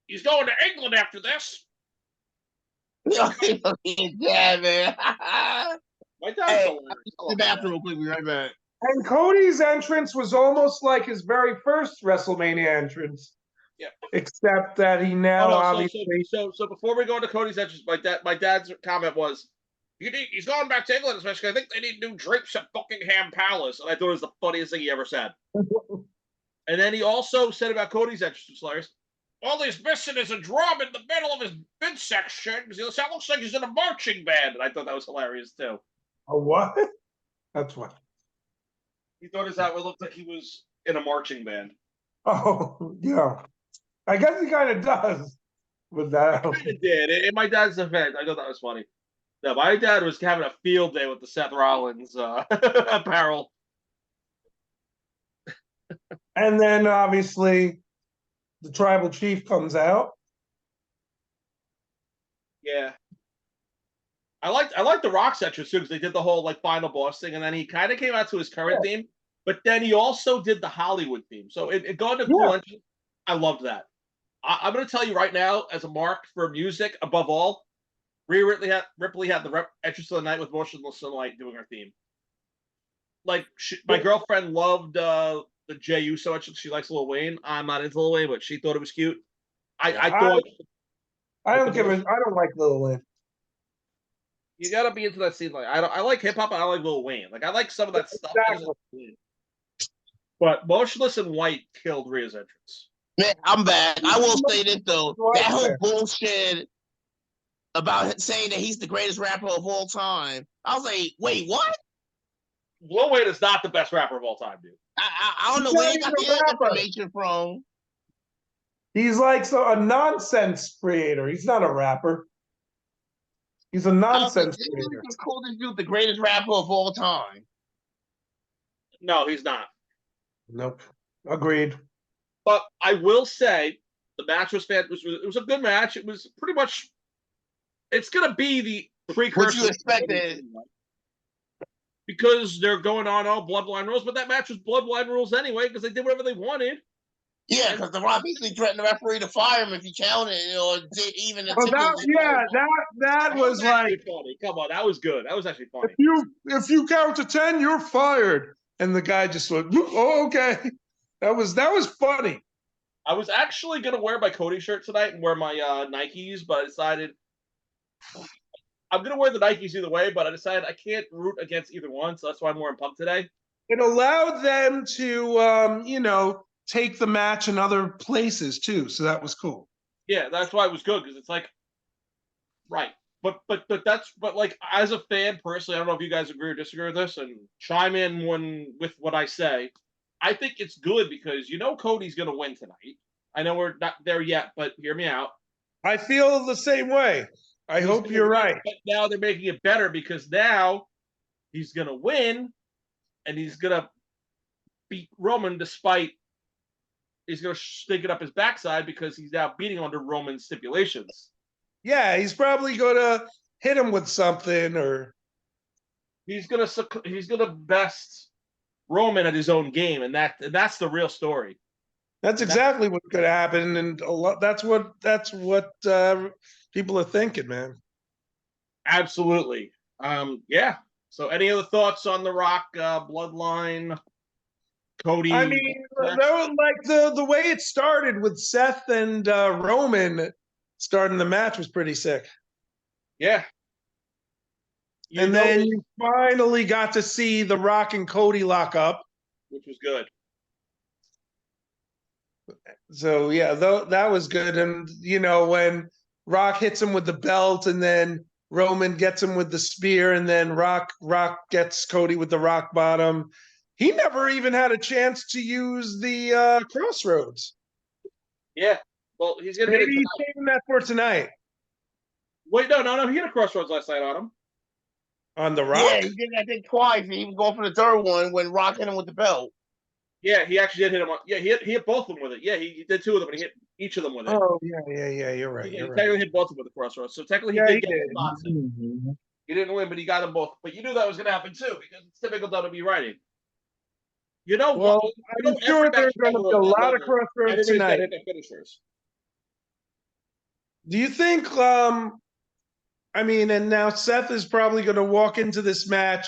he's going to England after this. Yeah, man. My dad's hilarious. The bathroom real quick, be right back. And Cody's entrance was almost like his very first WrestleMania entrance. Yeah. Except that he now obviously. So before we go into Cody's entrance, my dad's comment was, he's going back to England, especially. I think they need new drapes at Buckingham Palace, and I thought it was the funniest thing he ever said. And then he also said about Cody's entrance, hilarious. All he's missing is a drum in the middle of his midsection. It looks like he's in a marching band, and I thought that was hilarious too. A what? That's what. He thought it looked like he was in a marching band. Oh, yeah. I guess he kind of does with that. He kind of did. In my dad's defense, I thought that was funny. No, my dad was having a field day with the Seth Rollins apparel. And then, obviously, the Tribal Chief comes out. Yeah. I liked the Rock's entrance too because they did the whole final boss thing, and then he kind of came out to his current theme, but then he also did the Hollywood theme. So it going to cool entrance. I loved that. I'm going to tell you right now, as a mark for music, above all, Rhea Ripley had the entrance of the night with Motionless in Light doing her theme. My girlfriend loved the J.U. so much. She likes Lil Wayne. I'm not into Lil Wayne, but she thought it was cute. I thought. I don't like Lil Wayne. You gotta be into that scene. I like hip hop and I like Lil Wayne. I like some of that stuff. Exactly. But Motionless in White killed Rhea's entrance. Man, I'm back. I will say this though. That whole bullshit about saying that he's the greatest rapper of all time. I was like, wait, what? Lil Wayne is not the best rapper of all time, dude. I don't know where he got the information from. He's like a nonsense creator. He's not a rapper. He's a nonsense creator. He's called this dude the greatest rapper of all time. No, he's not. Nope. Agreed. But I will say the match was fantastic. It was a good match. It was pretty much. It's gonna be precursor. What you expected? Because they're going on all bloodline rules, but that match was bloodline rules anyway because they did whatever they wanted. Yeah, because the Rock basically threatened the referee to fire him if he counted or even Well, that was like funny. Come on, that was good. That was actually funny. If you count to 10, you're fired. And the guy just went, "Oh, okay." That was funny. I was actually gonna wear my Cody shirt tonight and wear my Nikes, but I decided I'm gonna wear the Nikes either way. But I decided I can't root against either one, so that's why I'm wearing Pump today. It allowed them to, take the match in other places too, so that was cool. Yeah, that's why it was good because it's like, right. But like as a fan personally, I don't know if you guys agree or disagree with this, and chime in with what I say. I think it's good because Cody's gonna win tonight. I know we're not there yet, but hear me out. I feel the same way. I hope you're right. But now they're making it better because now he's gonna win, and he's gonna beat Roman despite. He's going to stick it up his backside because he's now beating under Roman stipulations. Yeah, he's probably going to hit him with something, or he's going to best Roman at his own game, and that's the real story. That's exactly what's going to happen, and that's what people are thinking, man. Absolutely. Yeah. So, any other thoughts on the Rock Bloodline? Cody. I mean, the way it started with Seth and Roman starting the match was pretty sick. Yeah. Then you finally got to see The Rock and Cody lock up, which was good. So yeah, that was good. And when Rock hits him with the belt, and then Roman gets him with the spear, and then Rock gets Cody with the rock bottom. He never even had a chance to use the Crossroads. Yeah. Well, he's going to maybe he's saving that for tonight. Wait, no. He hit a Crossroads last night on him. On the Rock? Yeah, he did, I think, twice. He was going for the third one when Rock hit him with the belt. Yeah, he actually did hit him. He hit both of them with it. Yeah, he did two of them, and he hit each of them with it. Oh, yeah. You're right. He technically hit both of them with the Crossroads. So technically, he did get both. He didn't win, but he got them both. But you knew that was going to happen too because it's typical WWE writing. Well, I'm sure there's going to be a lot of Crossroads tonight. Do you think? And now Seth is probably going to walk into this match,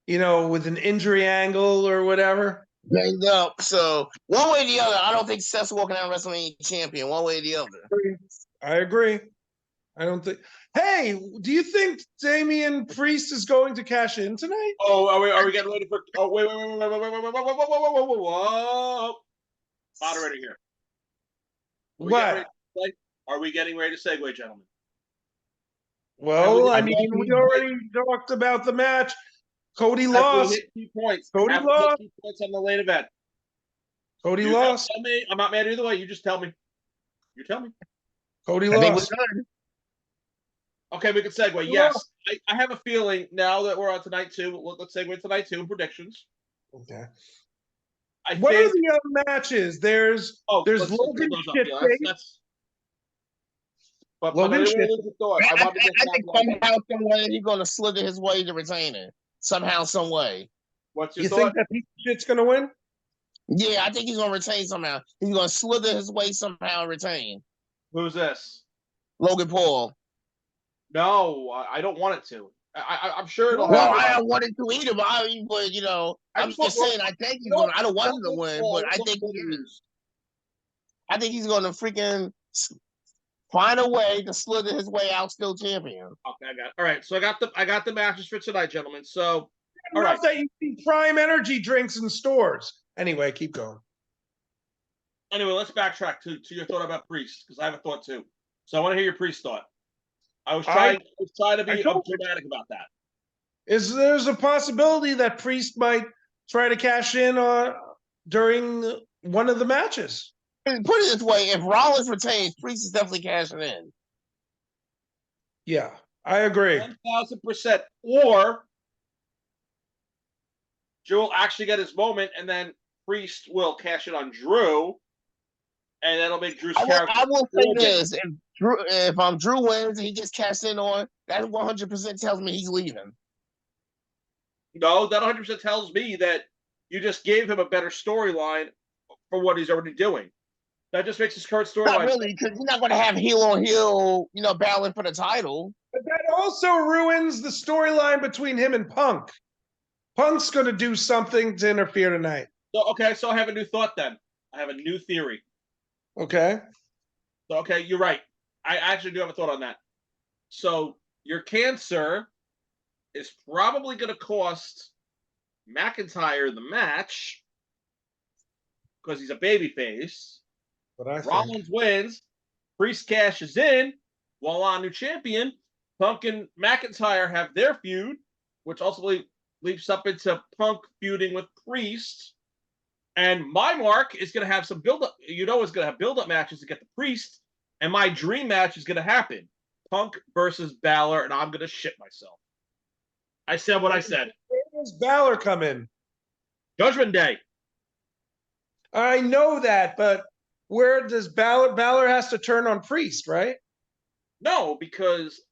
with an injury angle or whatever. Banged up. So one way or the other, I don't think Seth's walking out WrestleMania champion. One way or the other. I agree. I don't think. Hey, do you think Damian Priest is going to cash in tonight? Oh, are we getting ready for? Oh, wait. Moderator here. What? Are we getting ready to segue, gentlemen? Well, we already talked about the match. Cody lost. 2 points. Cody lost. 2 points on the late event. Cody lost. Tell me. I'm not mad either way. You just tell me. You tell me. Cody lost. Okay, we can segue. Yes, I have a feeling now that we're on tonight two. Let's segue tonight two predictions. Okay. What are the other matches? There's Logan Shitface. But I think somehow, some way he's going to slither his way to retaining. Somehow, some way. What's your thought? You think that piece of shit's going to win? Yeah, I think he's going to retain somehow. He's going to slither his way somehow and retain. Who's this? Logan Paul. No, I don't want it to. I'm sure it'll happen. Well, I don't want it to either, but I'm just saying I think he's going to. I don't want him to win, but I think he is. I think he's going to freaking find a way to slither his way out still champion. Okay, I got it. All right, so I got the matches for tonight, gentlemen. So, all right. That you see Prime Energy drinks in stores. Anyway, keep going. Anyway, let's backtrack to your thought about Priest because I have a thought too. So I want to hear your Priest thought. I was trying to be dramatic about that. There's a possibility that Priest might try to cash in during one of the matches? Put it this way: if Rollins retains, Priest is definitely cashing in. Yeah, I agree. 1,000%. Or Drew will actually get his moment, and then Priest will cash it on Drew, and that'll make Drew's character. I will say this: if Drew wins and he gets cashed in on, that 100% tells me he's leaving. No, that 100% tells me that you just gave him a better storyline for what he's already doing. That just makes his current storyline. Not really, because you're not going to have heel on heel, battling for the title. But that also ruins the storyline between him and Punk. Punk's going to do something to interfere tonight. So I have a new thought then. I have a new theory. Okay. So, okay, you're right. I actually do have a thought on that. So your cancer is probably going to cost McIntyre the match because he's a babyface. Rollins wins. Priest cashes in. Voila, new champion. Punk and McIntyre have their feud, which also leaps up into Punk feuding with Priest. And my mark is going to have some build-up. It's going to have build-up matches to get the Priest. And my dream match is going to happen. Punk versus Balor, and I'm going to shit myself. I said what I said. Where does Balor come in? Judgment Day. I know that, but where does Balor has to turn on Priest, right? No, because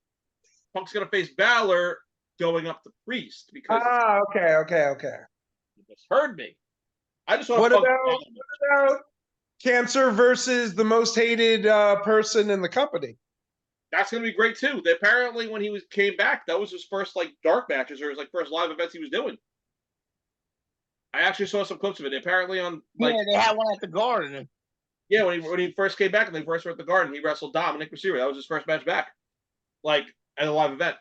Punk's going to face Balor going up to Priest. Because okay. You just heard me. I just want what about Cancer versus the most hated person in the company? That's going to be great too. Apparently, when he came back, that was his first dark matches or his first live events he was doing. I actually saw some clips of it. Apparently on they had one at the Garden. Yeah, when he first came back and they first were at the Garden, he wrestled Dominic Mysterio. That was his first match back, at a live event.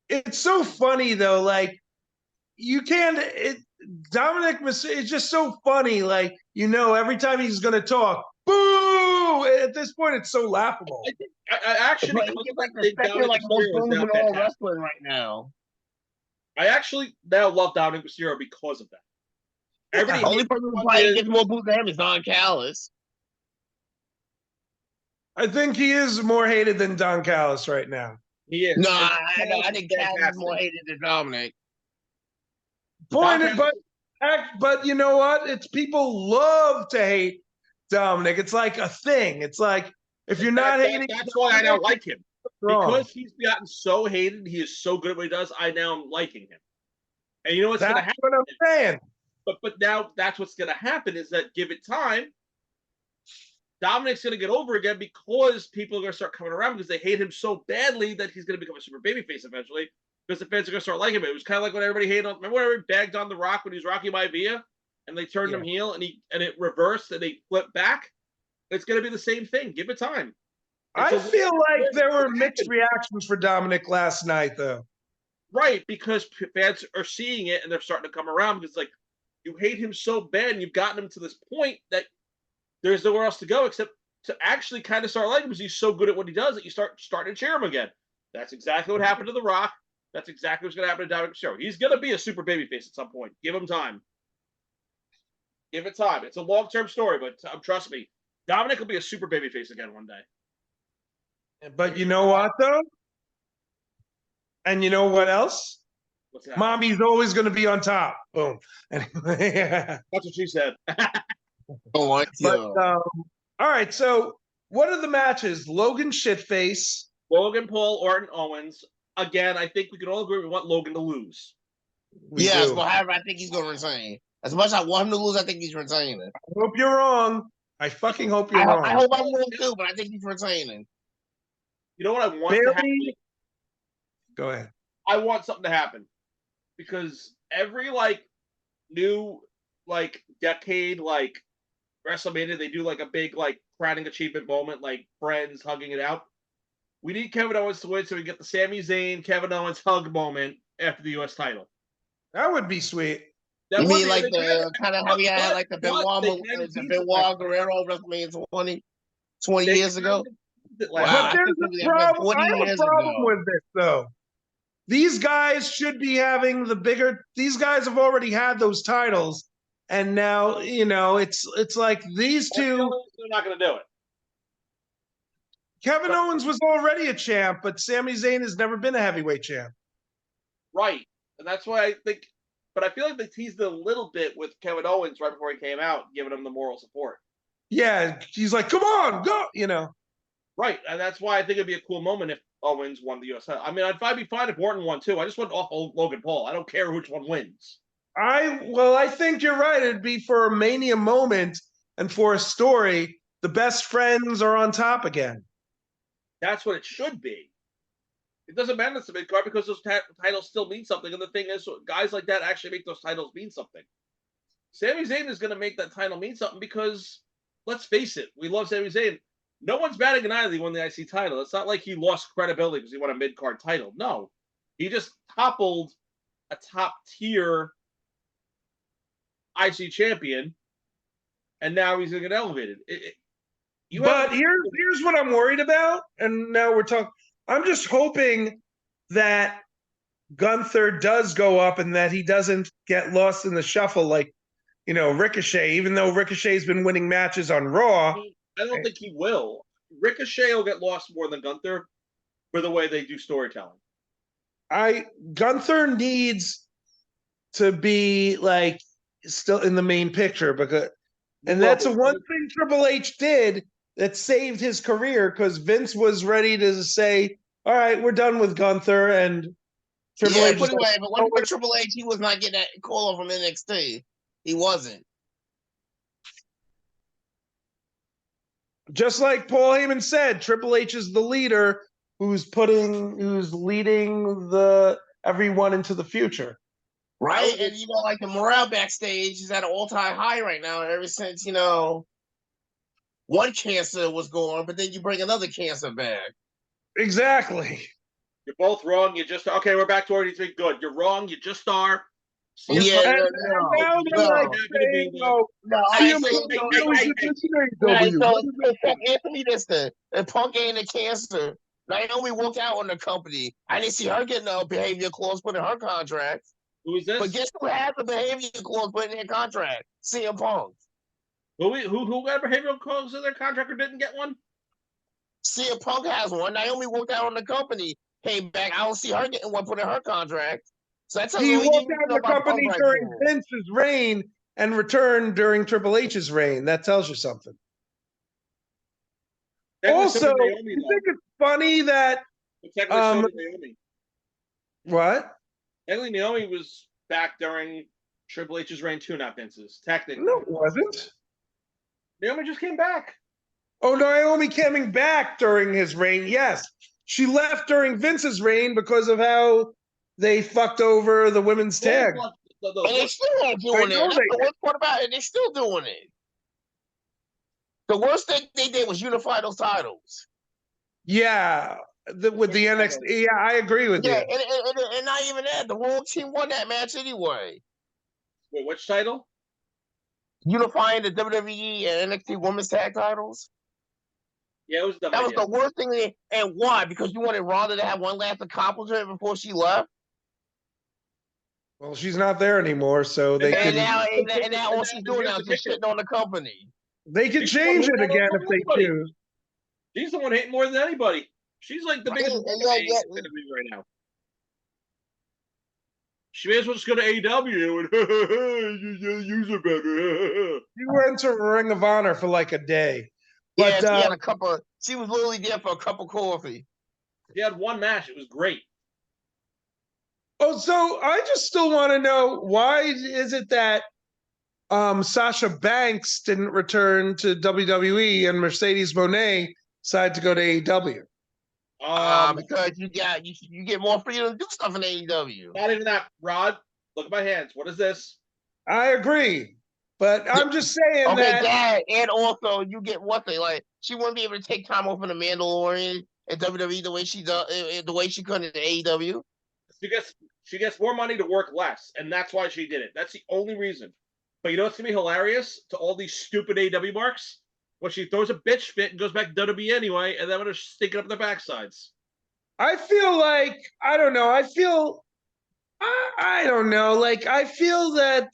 It's so funny though. Dominic Mysterio is just so funny. Every time he's going to talk, boo! At this point, it's so laughable. I actually like most moves in all wrestling right now. I actually now love Dominic Mysterio because of that. The only person who probably gets more booze than him is Don Callis. I think he is more hated than Don Callis right now. He is. No, I think Callis is more hated than Dominic. But you know what? It's people love to hate Dominic. It's like a thing. It's like if you're not hating, that's why I now like him. Because he's gotten so hated, he is so good at what he does. I now am liking him. And you know what's going to happen? That's what I'm saying. But now that's what's going to happen is that give it time, Dominic's going to get over again because people are going to start coming around because they hate him so badly that he's going to become a super babyface eventually because the fans are going to start liking him. It was kind of like when everybody hated on. Remember when everybody bagged on The Rock when he was Rocky Maivia and they turned him heel and it reversed and they flipped back? It's going to be the same thing. Give it time. I feel like there were mixed reactions for Dominic last night, though. Right, because fans are seeing it and they're starting to come around because you hate him so bad and you've gotten him to this point that there's nowhere else to go except to actually kind of start liking him because he's so good at what he does that you starting to cheer him again. That's exactly what happened to The Rock. That's exactly what's going to happen to Dominic Mysterio. He's going to be a super babyface at some point. Give him time. Give it time. It's a long-term story, but trust me, Dominic will be a super babyface again one day. But you know what, though? And you know what else? What's that? Mommy's always going to be on top. Boom. Anyway, That's what she said. All right, so what are the matches? Logan Shitface. Logan Paul, Orton Owens. Again, I think we can all agree we want Logan to lose. However, I think he's going to retain. As much as I want him to lose, I think he's retaining. I hope you're wrong. I fucking hope you're wrong. I hope I'm wrong too, but I think he's retaining. You know what I want to happen? Go ahead. I want something to happen because every new decade WrestleMania they do a big crowning achievement moment friends hugging it out. We need Kevin Owens to win so we get the Sami Zayn Kevin Owens hug moment after the U.S. title. That would be sweet. You mean the kind of how we had the Benoit Guerrero WrestleMania 20 years ago? Wow, but there's a problem. I have a problem with this, though. These guys should be having the bigger. These guys have already had those titles, and now it's like these two. They're not going to do it. Kevin Owens was already a champ, but Sami Zayn has never been a heavyweight champ. Right, and that's why I think. But I feel like they teased it a little bit with Kevin Owens right before he came out, giving him the moral support. Yeah, he's like, "Come on, go!" Right, and that's why I think it'd be a cool moment if Owens won the U.S. title. I mean, I'd be fine if Orton won too. I just want off Logan Paul. I don't care which one wins. I think you're right. It'd be for a Mania moment and for a story. The best friends are on top again. That's what it should be. It doesn't matter it's a mid card because those titles still mean something. And the thing is, guys like that actually make those titles mean something. Sami Zayn is going to make that title mean something because, let's face it, we love Sami Zayn. No one's batting an eye that he won the IC title. It's not like he lost credibility because he won a mid card title. No, he just toppled a top tier IC champion, and now he's going to get elevated. But here's what I'm worried about, and now we're talking. I'm just hoping that Gunther does go up and that he doesn't get lost in the shuffle like, Ricochet, even though Ricochet's been winning matches on Raw. I don't think he will. Ricochet will get lost more than Gunther for the way they do storytelling. Gunther needs to be like still in the main picture that's the one thing Triple H did that saved his career because Vince was ready to say, all right, we're done with Gunther, and Triple H. But when Triple H, he was not getting that call from NXT. He wasn't. Just like Paul Heyman said, Triple H is the leader who's leading everyone into the future. Right? And like the morale backstage is at an all-time high right now ever since, one cancer was gone, but then you bring another cancer back. Exactly. You're both wrong. Okay, we're back to RD3. Good. You're wrong. You just are. No. Anthony this then. And Punk ain't a cancer. Naomi walked out on the company. I didn't see her getting a behavior clause put in her contract. Who is this? But guess who has a behavior clause put in their contract? CM Punk. Who got a behavioral clause in their contract or didn't get one? CM Punk has one. Naomi walked out on the company. Came back. I don't see her getting one put in her contract. So that's he walked out of the company during Vince's reign and returned during Triple H's reign. That tells you something. Also, you think it's funny that Naomi. What? Technically, Naomi was back during Triple H's reign too, not Vince's. Technically, no, it wasn't. Naomi just came back. Oh, Naomi coming back during his reign. Yes, she left during Vince's reign because of how they fucked over the women's tag. And they still are doing it. That's the worst part about it. They're still doing it. The worst thing they did was unify those titles. Yeah, with the NXT. Yeah, I agree with you. Yeah, and not even that. The Raw team won that match anyway. Wait, which title? Unifying the WWE and NXT Women's Tag titles. Yeah, it was that was the worst thing. And why? Because you wanted Ronda to have one last accomplishment before she left. Well, she's not there anymore, so they can. And now all she's doing now is just shitting on the company. They can change it again if they choose. She's the one hating more than anybody. She's like the biggest right now. She may as well just go to AEW and use her better. She went to Ring of Honor for like a day. But, she had a cup of. She was literally there for a cup of coffee. She had one match. It was great. Oh, so I just still want to know, why is it that Sasha Banks didn't return to WWE and Mercedes Moné decided to go to AEW? Because you get more freedom to do stuff in AEW. Not even that, Rod. Look at my hands. What is this? I agree, but I'm just saying that. And also you get one thing, like she wouldn't be able to take time off in the Mandalorian at WWE the way she does, the way she could in AEW. She gets more money to work less, and that's why she did it. That's the only reason. But you know what's gonna be hilarious to all these stupid AEW marks? When she throws a bitch fit and goes back to WWE anyway, and then they're sticking up their backsides. I feel like I don't know. I don't know. Like I feel that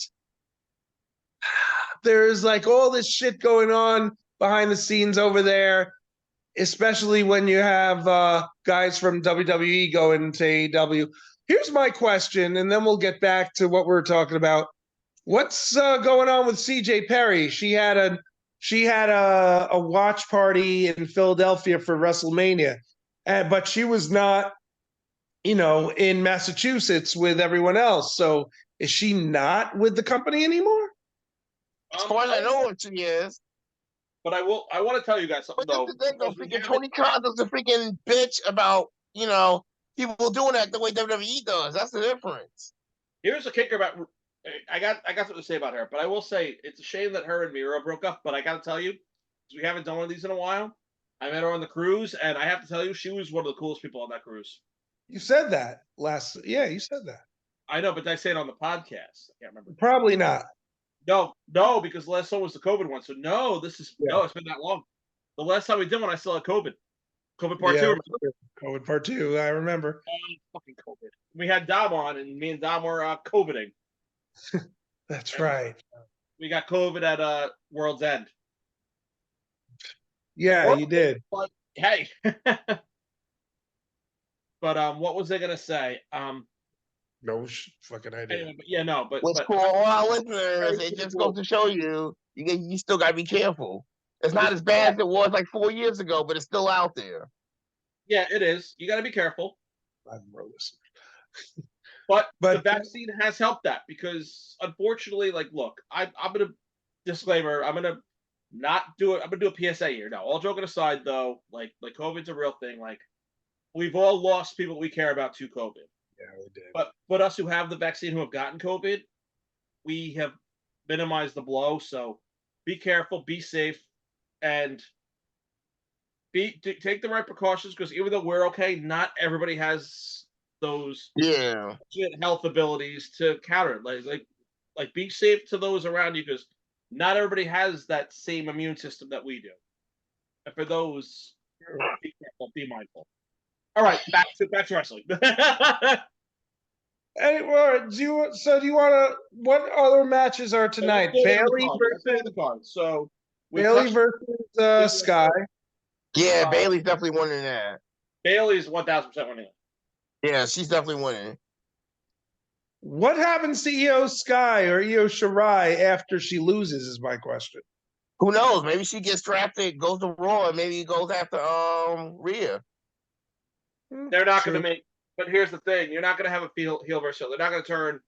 there's like all this shit going on behind the scenes over there, especially when you have guys from WWE going to AEW. Here's my question, and then we'll get back to what we're talking about. What's going on with CJ Perry? She had a watch party in Philadelphia for WrestleMania. but she was not, in Massachusetts with everyone else. So is she not with the company anymore? As far as I know, she is. But I want to tell you guys something, though. But that's the thing, though. Freaking Tony Khan does a freaking bitch about, people doing that the way WWE does. That's the difference. Here's a kicker about. I got something to say about her, but I will say it's a shame that her and Miro broke up. But I got to tell you, because we haven't done one of these in a while, I met her on the cruise, and I have to tell you, she was one of the coolest people on that cruise. You said that you said that. I know, but did I say it on the podcast? I can't remember. Probably not. No, because the last one was the COVID one. So no, it's been that long. The last time we did one, I still had COVID. COVID part 2. COVID part 2, I remember. Fucking COVID. We had Dom on, and me and Dom were COVIDing. That's right. We got COVID at World's End. Yeah, you did. But, hey. But what was I gonna say? No fucking idea. Anyway, but yeah, no, but for all our listeners, it just goes to show you still gotta be careful. It's not as bad as it was like 4 years ago, but it's still out there. Yeah, it is. You gotta be careful. I'm listening. But the vaccine has helped that, because unfortunately, like, look, I'm gonna disclaimer. I'm gonna not do it. I'm gonna do a PSA here. Now, all joking aside, though, like COVID's a real thing. Like, we've all lost people we care about to COVID. Yeah, we did. But us who have the vaccine, who have gotten COVID, we have minimized the blow. So be careful, be safe, and take the right precautions, because even though we're okay, not everybody has those health abilities to counter it. Like be safe to those around you, because not everybody has that same immune system that we do. And for those, be careful, be mindful. All right, back to wrestling. Hey, well, do you want to? What other matches are tonight? Bailey versus the card. So Bailey versus Sky. Yeah, Bailey's definitely winning that. Bailey's 1,000% winning it. Yeah, she's definitely winning. What happens to Io Sky or Io Shirai after she loses? Is my question. Who knows? Maybe she gets drafted, goes to Raw, and maybe goes after Rhea. They're not going to make. But here's the thing: you're not going to have a heel versus heel. They're not going to turn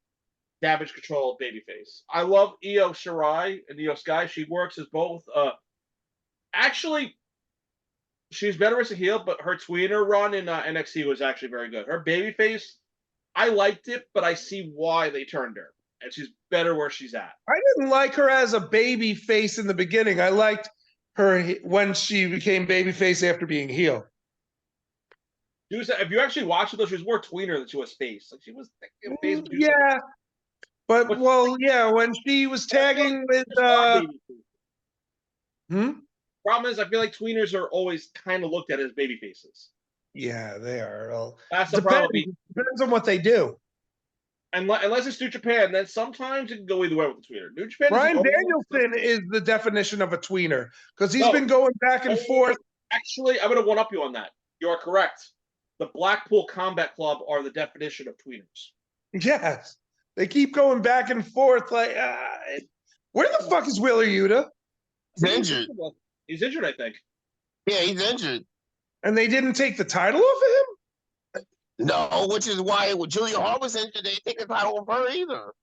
Damage Control babyface. I love Io Shirai and Io Sky. She works as both. Actually, she's better as a heel, but her tweener run in NXT was actually very good. Her babyface, I liked it, but I see why they turned her, and she's better where she's at. I didn't like her as a babyface in the beginning. I liked her when she became babyface after being heel. If you actually watch it, though, she was more tweener than she was face. Like, she was face. Yeah, but when she was tagging with Problem is, I feel like tweeners are always kind of looked at as baby faces. Yeah, they are. Well, that's the problem. Depends on what they do. Unless it's New Japan, then sometimes it can go either way with the tweener. New Japan. Bryan Danielson is the definition of a tweener, because he's been going back and forth. Actually, I'm going to one-up you on that. You are correct. The Blackpool Combat Club are the definition of tweeners. Yes. They keep going back and forth. Like, where the fuck is Wheeler Yuta? He's injured. He's injured, I think. Yeah, he's injured. And they didn't take the title off of him? No, which is why when Julia Hart was injured, they didn't take the title off her either.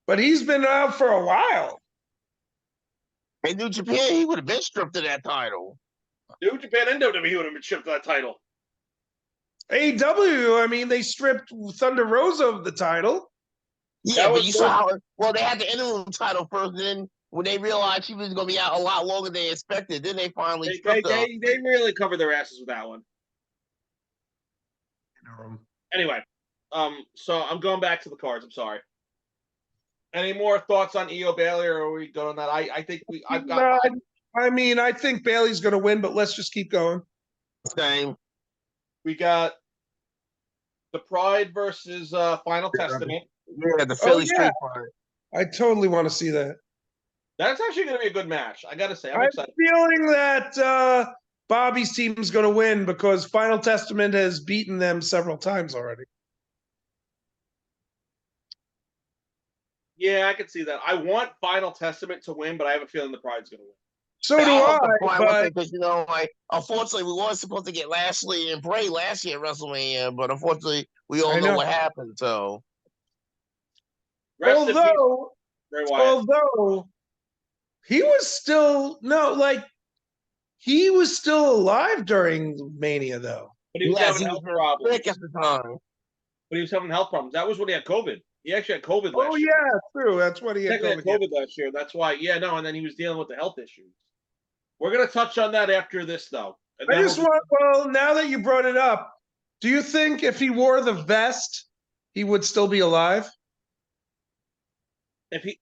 But he's been out for a while. In New Japan, he would have been stripped of that title. New Japan and WWE would have been stripped of that title. AW, I mean, they stripped Thunder Rosa of the title. Yeah, but you saw how. Well, they had the interim title first, then when they realized she was going to be out a lot longer than they expected, then they finally stripped her. They really covered their asses with that one. Anyway, so I'm going back to the cards. I'm sorry. Any more thoughts on Io Bailey, or are we going on that? I think I've got. I mean, I think Bailey's going to win, but let's just keep going. Same. We got the Pride versus Final Testament. Yeah, the Philly Street Pride. I totally want to see that. That's actually going to be a good match. I got to say, I'm excited. Feeling that Bobby's team's going to win, because Final Testament has beaten them several times already. Yeah, I can see that. I want Final Testament to win, but I have a feeling the Pride's going to win. So do I I. hope the fine But because like unfortunately we were supposed to get Lashley and Bray last year at WrestleMania, but unfortunately we all know what happened. So Rest in peace, Bray Wyatt. although he was still he was still alive during Mania though. But he was having health problems. Sick at the time. But he was having health problems. That was when he had COVID. He actually had COVID last year. Oh yeah, true. That's what he had COVID last year. That's why. Yeah, no. And then he was dealing with the health issues. We're gonna touch on that after this, though. I just want. Well, now that you brought it up, do you think if he wore the vest, he would still be alive? If he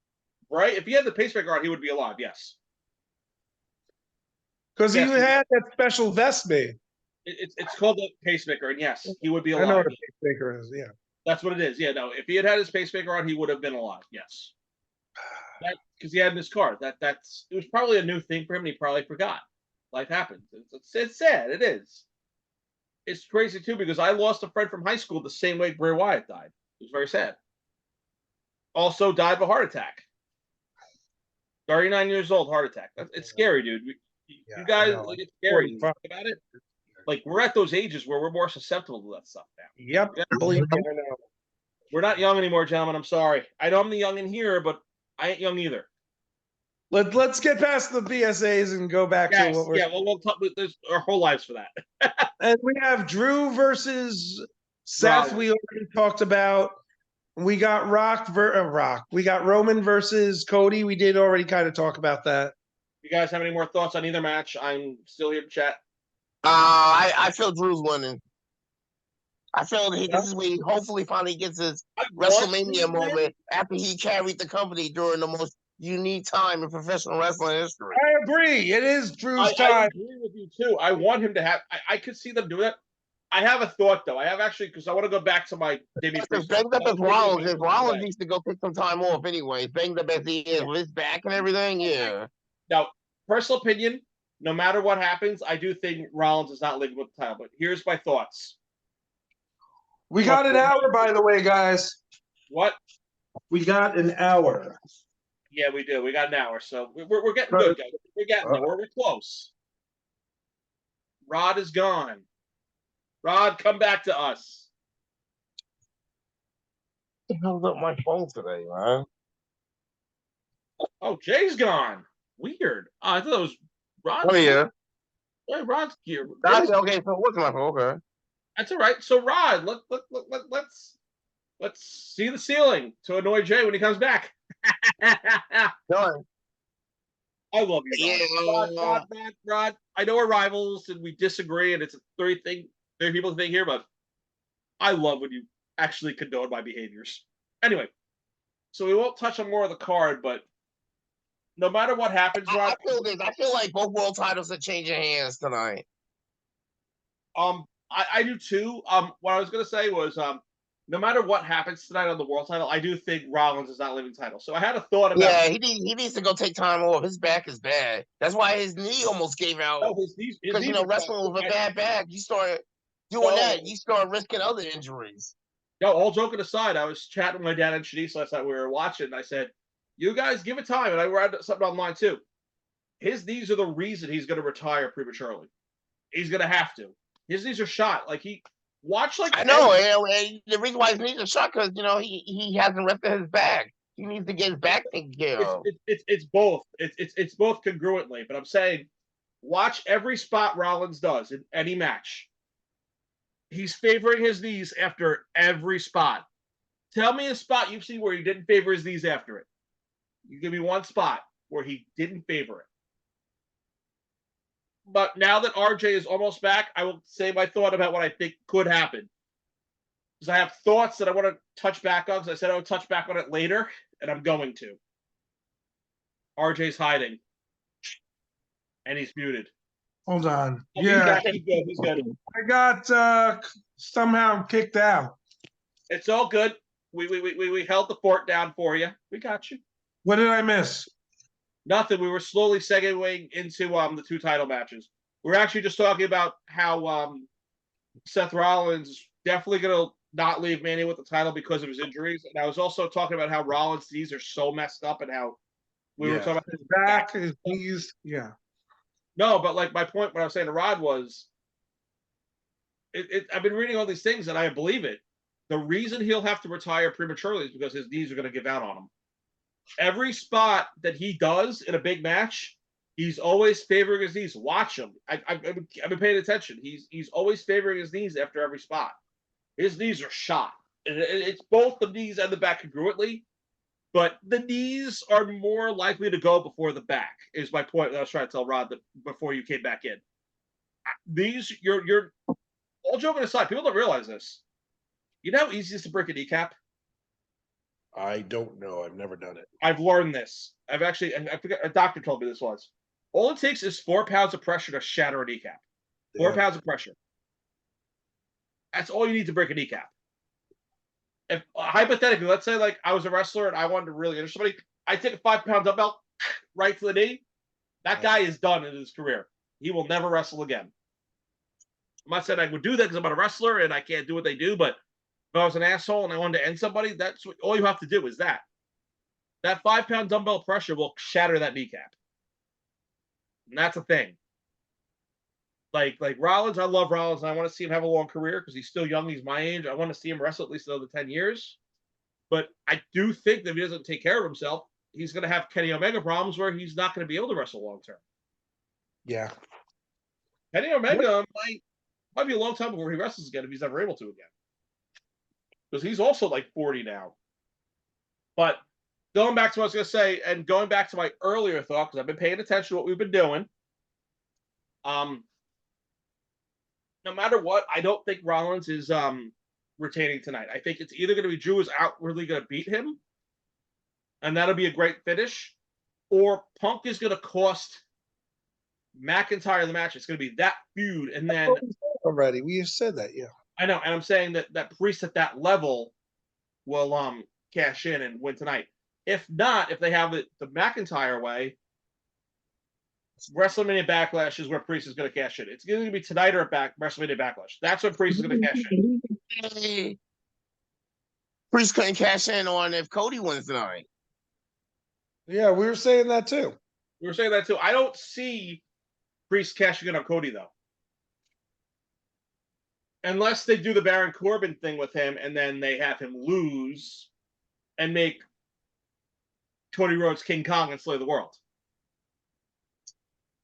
had the pacemaker on, he would be alive. Yes. Because he had that special vest made. It's called the pacemaker, and yes, he would be alive. I know what a pacemaker is. Yeah. That's what it is. Yeah, no. If he had his pacemaker on, he would have been alive. Yes. Because he had in his car. It was probably a new thing for him, and he probably forgot. Life happens. It's sad. It is. It's crazy too because I lost a friend from high school the same way Bray Wyatt died. It was very sad. Also died of a heart attack. 39 years old, heart attack. It's scary, dude. You guys, it's scary. Think about it. Like we're at those ages where we're more susceptible to that stuff now. Yep. Believe me, I know. We're not young anymore, gentlemen. I'm sorry. I know I'm the young in here, but I ain't young either. Let's get past the BSAs and go back to what we're. Yeah, we'll talk. There's our whole lives for that. And we have Drew versus Seth. We already talked about. We got Rock. We got Roman versus Cody. We did already kind of talk about that. You guys have any more thoughts on either match? I'm still here to chat. I feel Drew's winning. I feel this is where he hopefully finally gets his WrestleMania moment after he carried the company during the most unique time in professional wrestling history. I agree. It is Drew's time. I agree with you too. I want him to have. I could see them doing that. I have a thought though. I have actually because I want to go back to my Davey. Banged up as Rollins. Rollins needs to go take some time off anyway. Banged up as he is with his back and everything. Yeah. Now, personal opinion. No matter what happens, I do think Rollins is not leaving with the title. But here's my thoughts. We got an hour, by the way, guys. What? We got an hour. Yeah, we do. We got an hour, so we're getting good, guys. We're getting there. We're close. Rod is gone. Rod, come back to us. I held up my phone today, man. Oh, Jay's gone. Weird. I thought it was Rod. Oh yeah. Hey, Rod's here. Okay, so what's my phone? Okay. That's all right. So Rod, let's see the ceiling to annoy Jay when he comes back. Done. I love you, Rod. I know we're rivals and we disagree, and it's a three people thing here, but I love when you actually condone my behaviors. Anyway, so we won't touch on more of the card, but no matter what happens, Rod, I feel like both world titles are changing hands tonight. I do too. What I was gonna say was, no matter what happens tonight on the world title, I do think Rollins is not leaving the title. So I had a thought about. Yeah, he needs to go take time off. His back is bad. That's why his knee almost gave out. No, his knees wrestling with a bad back, you start doing that, you start risking other injuries. No, all joking aside, I was chatting with my dad and Shanice last night. We were watching, and I said, "You guys give it time." And I read something online too. His knees are the reason he's going to retire prematurely. He's going to have to. His knees are shot. Like I know, and the reason why his knees are shot because he hasn't rested his back. He needs to get his back taken care of. It's both. It's both congruently. But I'm saying, watch every spot Rollins does in any match. He's favoring his knees after every spot. Tell me a spot you've seen where he didn't favor his knees after it. You give me one spot where he didn't favor it. But now that RJ is almost back, I will say my thought about what I think could happen. Because I have thoughts that I want to touch back on. Because I said I would touch back on it later, and I'm going to. RJ's hiding. And he's muted. Hold on. Oh, yeah. He's good. I got somehow kicked out. It's all good. We held the fort down for you. We got you. What did I miss? Nothing. We were slowly segueing into the two title matches. We're actually just talking about how Seth Rollins is definitely going to not leave Mania with the title because of his injuries. And I was also talking about how Rollins' knees are so messed up and how we were talking about his back, his knees. Yeah. No, but like my point, what I was saying to Rod was, I've been reading all these things and I believe it. The reason he'll have to retire prematurely is because his knees are going to give out on him. Every spot that he does in a big match, he's always favoring his knees. Watch him. I've been paying attention. He's always favoring his knees after every spot. His knees are shot. It's both the knees and the back congruently, but the knees are more likely to go before the back, is my point that I was trying to tell Rod that before you came back in. These, you're all joking aside, people don't realize this. You know how easy it is to break a kneecap? I don't know. I've never done it. I've learned this. I forget, a doctor told me this was. All it takes is 4 pounds of pressure to shatter a kneecap. 4 pounds of pressure. That's all you need to break a kneecap. If hypothetically, let's say like I was a wrestler and I wanted to really injure somebody, I take a 5-pound dumbbell right to the knee. That guy is done in his career. He will never wrestle again. I'm not saying I would do that because I'm not a wrestler and I can't do what they do, but if I was an asshole and I wanted to end somebody, that's what, all you have to do is that. That 5-pound dumbbell pressure will shatter that kneecap. And that's a thing. Like Rollins, I love Rollins, and I want to see him have a long career because he's still young. He's my age. I want to see him wrestle at least another 10 years. But I do think that if he doesn't take care of himself, he's going to have Kenny Omega problems where he's not going to be able to wrestle long term. Yeah. Kenny Omega might be a long time before he wrestles again if he's ever able to again. Because he's also like 40 now. But going back to what I was going to say, and going back to my earlier thought, because I've been paying attention to what we've been doing. No matter what, I don't think Rollins is retaining tonight. I think it's either going to be Drew is outwardly going to beat him, and that'll be a great finish, or Punk is going to cost McIntyre the match. It's going to be that feud, and then already we said that, yeah. I know, and I'm saying that Priest at that level will cash in and win tonight. If not, if they have it the McIntyre way, WrestleMania Backlash is where Priest is going to cash in. It's going to be tonight or WrestleMania Backlash. That's when Priest is going to cash in. Priest couldn't cash in on if Cody wins tonight. Yeah, we were saying that too. We were saying that too. I don't see Priest cashing in on Cody though, unless they do the Baron Corbin thing with him and then they have him lose and make Cody Rhodes King Kong and slay the world.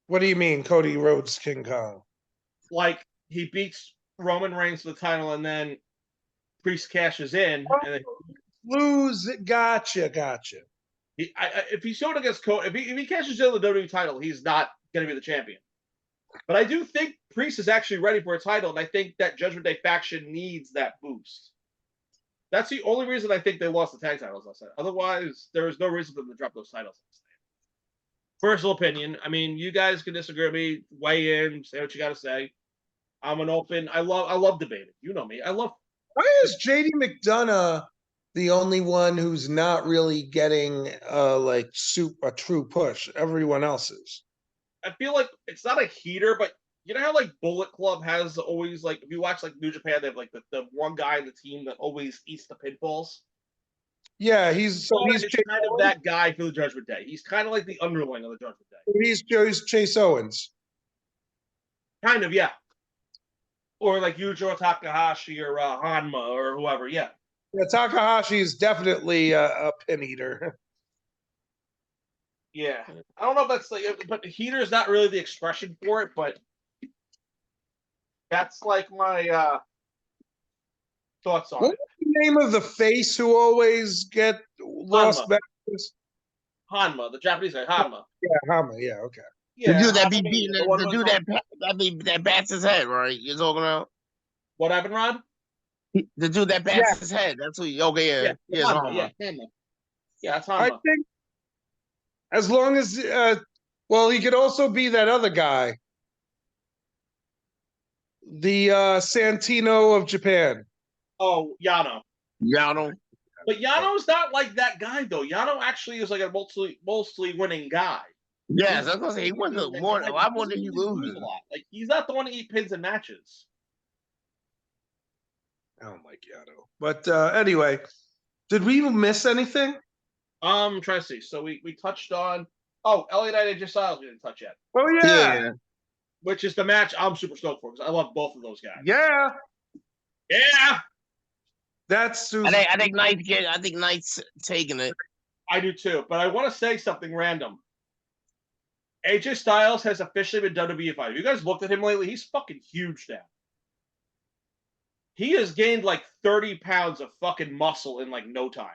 What do you mean, Cody Rhodes King Kong? Like he beats Roman Reigns for the title, and then Priest cashes in, and then lose. Gotcha. If he's showing against Cody, if he cashes in the WWE title, he's not going to be the champion. But I do think Priest is actually ready for a title, and I think that Judgment Day faction needs that boost. That's the only reason I think they lost the tag titles last night. Otherwise, there is no reason for them to drop those titles. Personal opinion. I mean, you guys can disagree with me, weigh in, say what you got to say. I'm an open. I love debating. You know me. Why is JD McDonough the only one who's not really getting a true push? Everyone else is. I feel like it's not a heater, but you know how like Bullet Club has always like if you watch like New Japan, they have like the one guy in the team that always eats the pinfalls. Yeah, he's kind of that guy for the Judgment Day. He's kind of like the underling of the Judgment Day. He's Chase Owens. Kind of, yeah. Or like Yujiro Takahashi or Hanma or whoever, yeah. Yeah, Takahashi is definitely a pin eater. Yeah, I don't know if that's like, but heater is not really the expression for it, but that's like my thoughts on it. The name of the face who always get lost back? Hanma, the Japanese guy, Hanma. Yeah, Hanma. Yeah, okay. Yeah, the dude that be beating the dude that bats his head, right? You're talking about what happened, Rod? The dude that bats his head. That's who. Okay, yeah, Hanma. Yeah, that's Hanma. I think as long as he could also be that other guy, the Santino of Japan. Oh, Yano. But Yano's not like that guy though. Yano actually is like a mostly winning guy. Yes, I was gonna say he won the more. I wonder he loses a lot. Like he's not the one to eat pins in matches. Oh my Yano. But anyway, did we miss anything? Try to see. So we touched on LA Knight and AJ Styles we didn't touch yet. Oh yeah. which is the match I'm super stoked for because I love both of those guys. Yeah. Yeah. That's I think Knight's taking it. I do too, but I want to say something random. AJ Styles has officially been WWEified. Have you guys looked at him lately? He's fucking huge now. He has gained like 30 pounds of fucking muscle in like no time.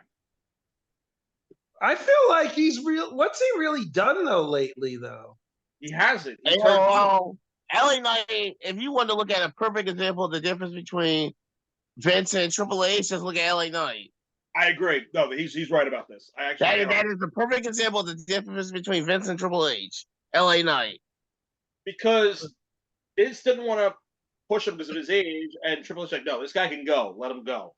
I feel like he's real. What's he really done though lately though? He hasn't. Hey, LA Knight, if you want to look at a perfect example of the difference between Vince and Triple H, just look at LA Knight. I agree. No, he's right about this. I actually that is the perfect example of the difference between Vince and Triple H. LA Knight. Because Vince didn't want to push him because of his age, and Triple H like, no, this guy can go. Let him go.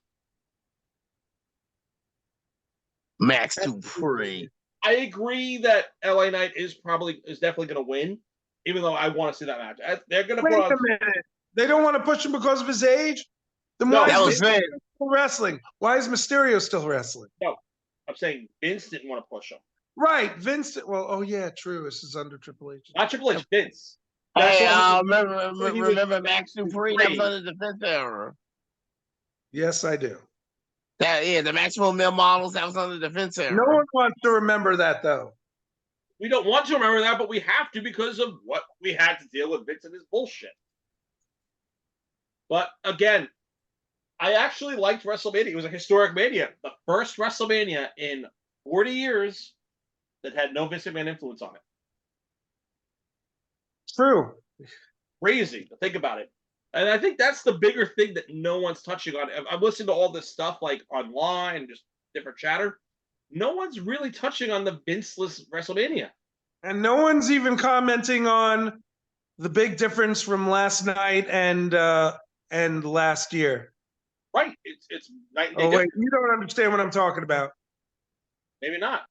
Max Dupree. I agree that LA Knight is definitely going to win, even though I want to see that match. They're going to Wait a minute. They don't want to push him because of his age? Then why is Mysterio still wrestling? Why is Mysterio still wrestling? No, I'm saying Vince didn't want to push him. Right, Vince. Well, oh yeah, true. This is under Triple H. Not Triple H, Vince. Hey, remember Max Dupree? That was under the Vince era. Yes, I do. The Maximum Male Models, that was under the Vince era. No one wants to remember that, though. We don't want to remember that, but we have to because of what we had to deal with Vince and his bullshit. But again, I actually liked WrestleMania. It was a historic mania. The first WrestleMania in 40 years that had no Vince McMahon influence on it. True. Crazy to think about it. And I think that's the bigger thing that no one's touching on. I'm listening to all this stuff like online and just different chatter. No one's really touching on the Vince-less WrestleMania. And no one's even commenting on the big difference from last night and last year. Right. It's night and day. Oh, wait, you don't understand what I'm talking about. Maybe not.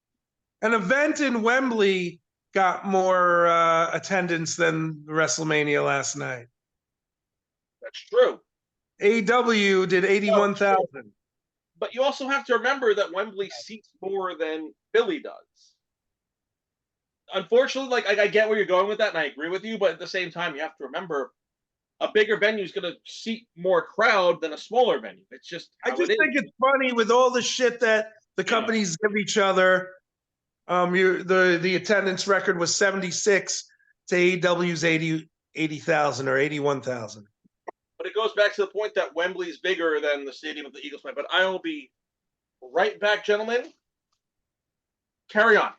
An event in Wembley got more attendance than WrestleMania last night. That's true. AW did 81,000. But you also have to remember that Wembley seats more than Philly does. Unfortunately, like I get where you're going with that, and I agree with you, but at the same time, you have to remember a bigger venue is going to seat more crowd than a smaller venue. It's just I just think it's funny with all the shit that the companies give each other. The attendance record was 76 to AEW's 80,000 or 81,000. But it goes back to the point that Wembley is bigger than the stadium of the Eagles play. But I will be right back, gentlemen. Carry on.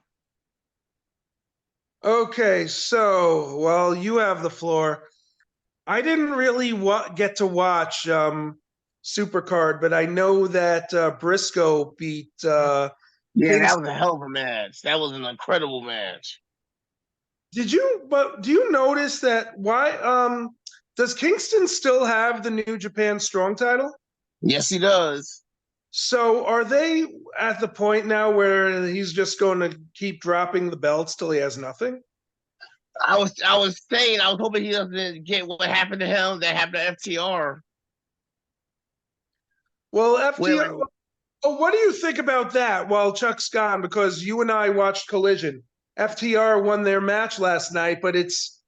Okay, so, well, you have the floor. I didn't really get to watch Supercard, but I know that Briscoe beat that was a hell of a match. That was an incredible match. Do you notice that does Kingston still have the New Japan Strong title? Yes, he does. So are they at the point now where he's just going to keep dropping the belts till he has nothing? I was hoping he doesn't get what happened to him that happened to FTR. Well, FTR. What do you think about that while Chuck's gone? Because you and I watched Collision. FTR won their match last night, but it's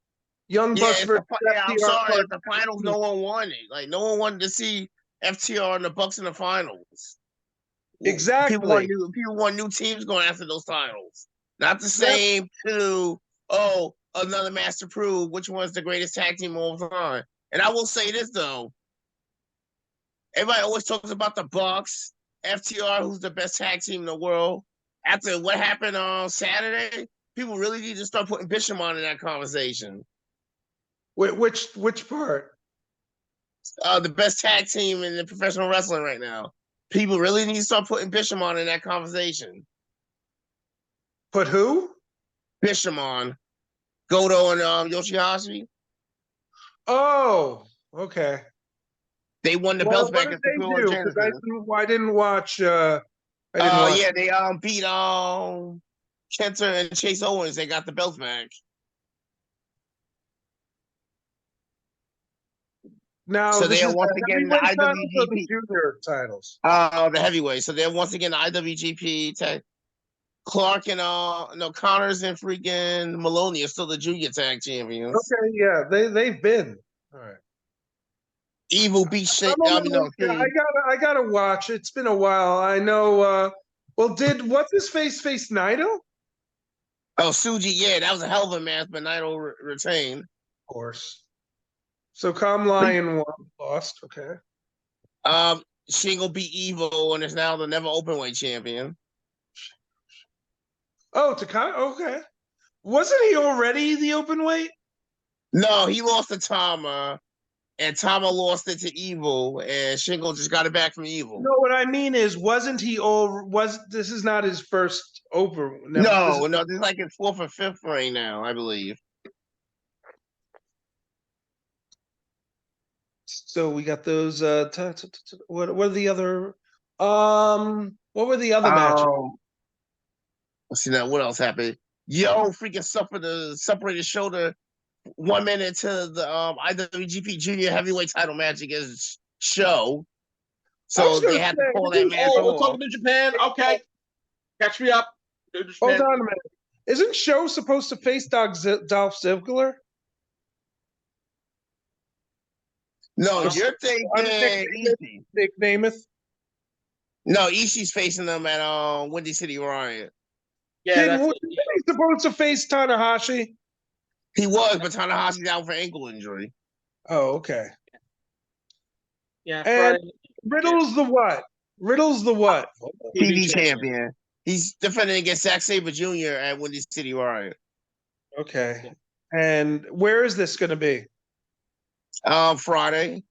Young Bucks versus FTR. I'm sorry, at the finals, no one won it. Like, no one wanted to see FTR and the Bucks in the finals. Exactly. People want new teams going after those titles. Not the same to, another match to prove which one's the greatest tag team of all time. And I will say this, though. Everybody always talks about the Bucks, FTR, who's the best tag team in the world. After what happened on Saturday, people really need to start putting Bishamon in that conversation. Which part? The best tag team in the professional wrestling right now. People really need to start putting Bishamon in that conversation. Put who? Bishamon. Goto and Yoshihashi. Oh, okay. They won the belts back at the I didn't watch. They beat Kenta and Chase Owens. They got the belts back. Now, so they are once again the IWGP junior titles. The heavyweight. So they're once again the IWGP tag. Clark and no Connors and freaking Maloney are still the junior tag champions. Okay, yeah, they've been. All right. Evil beat shit. I gotta watch. It's been a while. I know. Well, did what's his face Naito? Oh, Suji, yeah, that was a hell of a match, but Naito retained. Of course. So Calm Lion lost. Okay. Shingo beat Evil and is now the never openweight champion. Oh, Takada. Okay. Wasn't he already the open weight? No, he lost to Tama, and Tama lost it to Evil, and Shingo just got it back from Evil. No, what I mean is, wasn't he this is not his first open? No, this is like his fourth or fifth reign now, I believe. So we got those. What are the other? What were the other matches? Let's see now. What else happened? Yo, freaking suffered a separated shoulder 1 minute into the IWGP Junior Heavyweight title match against Show. So they had to call that match off. We're talking to Japan. Okay, catch me up. Hold on a minute. Isn't Show supposed to face Dolph Ziggler? No, you're thinking Ishii. Nick Namath. No, Ishii's facing them at Windy City Riot. Yeah, was he supposed to face Tanahashi? He was, but Tanahashi's down for ankle injury. Oh, okay. Yeah. And Riddle's the what? TV champion. He's defending against Zack Sabre Jr. at Windy City Riot. Okay. And where is this going to be? Friday.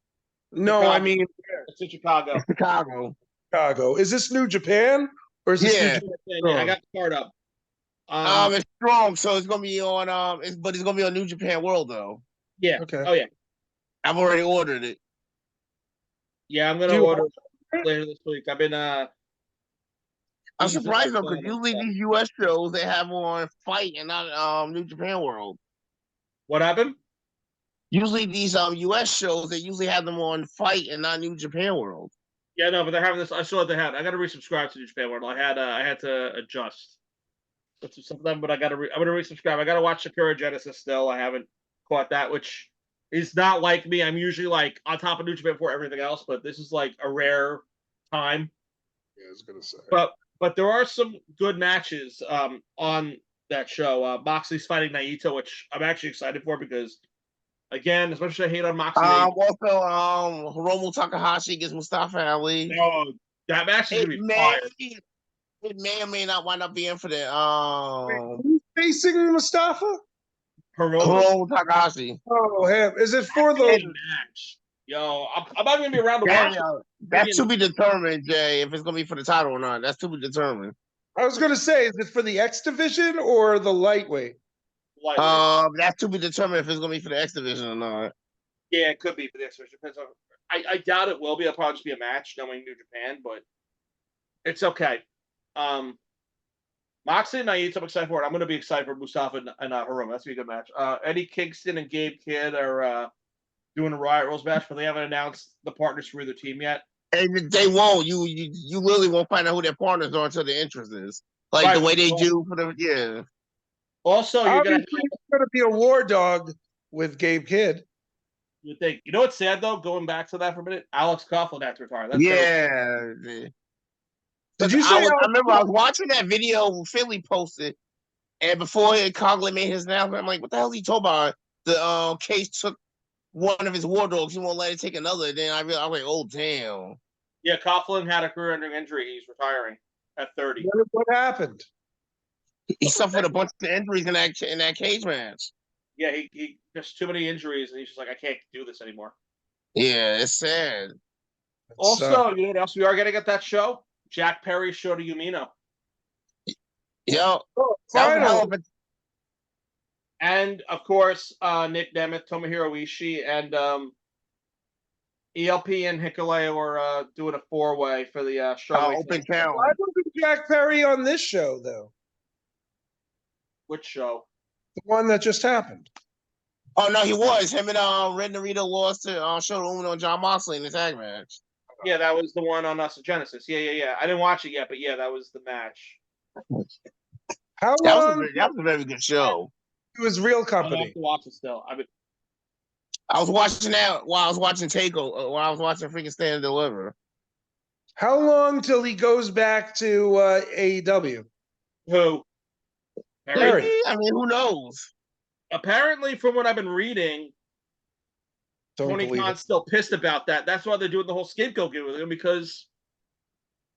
No, Chicago. I mean it's in Chicago. Chicago. Is this New Japan or is this New Japan? Yeah, I got the card up. It's strong, so it's gonna be on but it's gonna be on New Japan World though. Yeah. Okay. Oh yeah. I've already ordered it. Yeah, I'm gonna order it later this week. I've been I'm surprised though, because usually these US shows they have on Fight and not New Japan World. What happened? Usually these US shows they usually have them on Fight and not New Japan World. Yeah, no, but they're having this. I saw what they had. I got to resubscribe to New Japan World. I had to adjust. Something, but I'm gonna resubscribe. I gotta watch Sakura Genesis still. I haven't caught that, which is not like me. I'm usually like on top of New Japan for everything else, but this is like a rare time. Yeah, I was gonna say. But there are some good matches on that show. Moxley's fighting Naito, which I'm actually excited for because, again, as much as I hate on Moxley, also Hiromu Takahashi against Mustafa Ali. Oh, that match is gonna be fire. It may or may not wind up being for the Who's facing Mustafa? Hiromu Takahashi. Oh, is it for the match? Yo, I'm not gonna be around to watch. That's to be determined, Jay. If it's gonna be for the title or not, that's to be determined. I was gonna say, is it for the X division or the lightweight? That's to be determined if it's gonna be for the X division or not. Yeah, it could be for the X division. Depends on. I doubt it will be. It'll probably just be a match, knowing New Japan, but it's okay. Moxley and Naito, I'm excited for it. I'm gonna be excited for Mustafa and Hiromu. That's gonna be a good match. Eddie Kingston and Gabe Kidd are doing a Riot Rules match, but they haven't announced the partners for either team yet. And they won't. You literally won't find out who their partners are until the entrance is. Like the way they do for the Also, you're gonna be a war dog with Gabe Kidd. You think? You know what's sad though? Going back to that for a minute, Alex Coughlin had to retire. That's Did you say? I remember I was watching that video Philly posted, and before Coughlin made his announcement, I'm like, "What the hell is he talking about?" The Case took one of his war dogs. He won't let it take another. Then I was like, "Oh damn." Yeah, Coughlin had a career-ending injury. He's retiring at 30. What happened? He suffered a bunch of injuries in that cage match. Yeah, he just too many injuries, and he's just like, I can't do this anymore. Yeah, it's sad. Also, you know what else we are getting at that show? Jack Perry's show to Umino. Yo, and of course, Nick Nemeth, Tomohiro Ishii, and ELP and Hikuleo are doing a 4-way for the show. Open count. Why wasn't Jack Perry on this show though? Which show? The one that just happened. Oh no, he was. Him and Red Narita lost to Shota Umino and John Moxley in the tag match. Yeah, that was the one on Genesis. Yeah. I didn't watch it yet, but yeah, that was the match. How That was long that was a very good show. it was Real I have Company? to watch it still. I was watching that while I was watching while I was watching freaking Stand Deliver. How long till he goes back to AEW? Who? Perry. I mean, who knows? Apparently, from what I've been reading, Don't Tony believe Khan's it. still pissed about that. That's why they're doing the whole scapegoat gig with him, because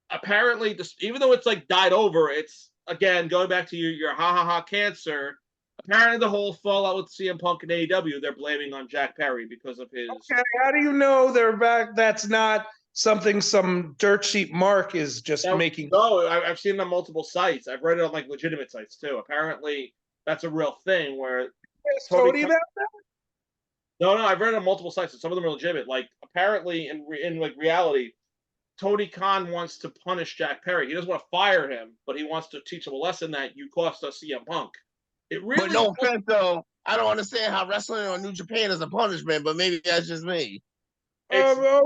apparently, even though it's like died over, it's again going back to your ha ha ha cancer. Apparently, the whole fallout with CM Punk and AEW, they're blaming on Jack Perry because of his. Okay, how do you know they're back? That's not something some dirt sheet Mark is just making. No, I've seen it on multiple sites. I've read it on like legitimate sites too. Apparently, that's a real thing where Tony about that? No, I've read it on multiple sites, and some of them are legitimate. Like apparently, in like reality, Tony Khan wants to punish Jack Perry. He doesn't want to fire him, but he wants to teach him a lesson that you cost us CM Punk. It really. But no offense, though, I don't understand how wrestling on New Japan is a punishment. But maybe that's just me. How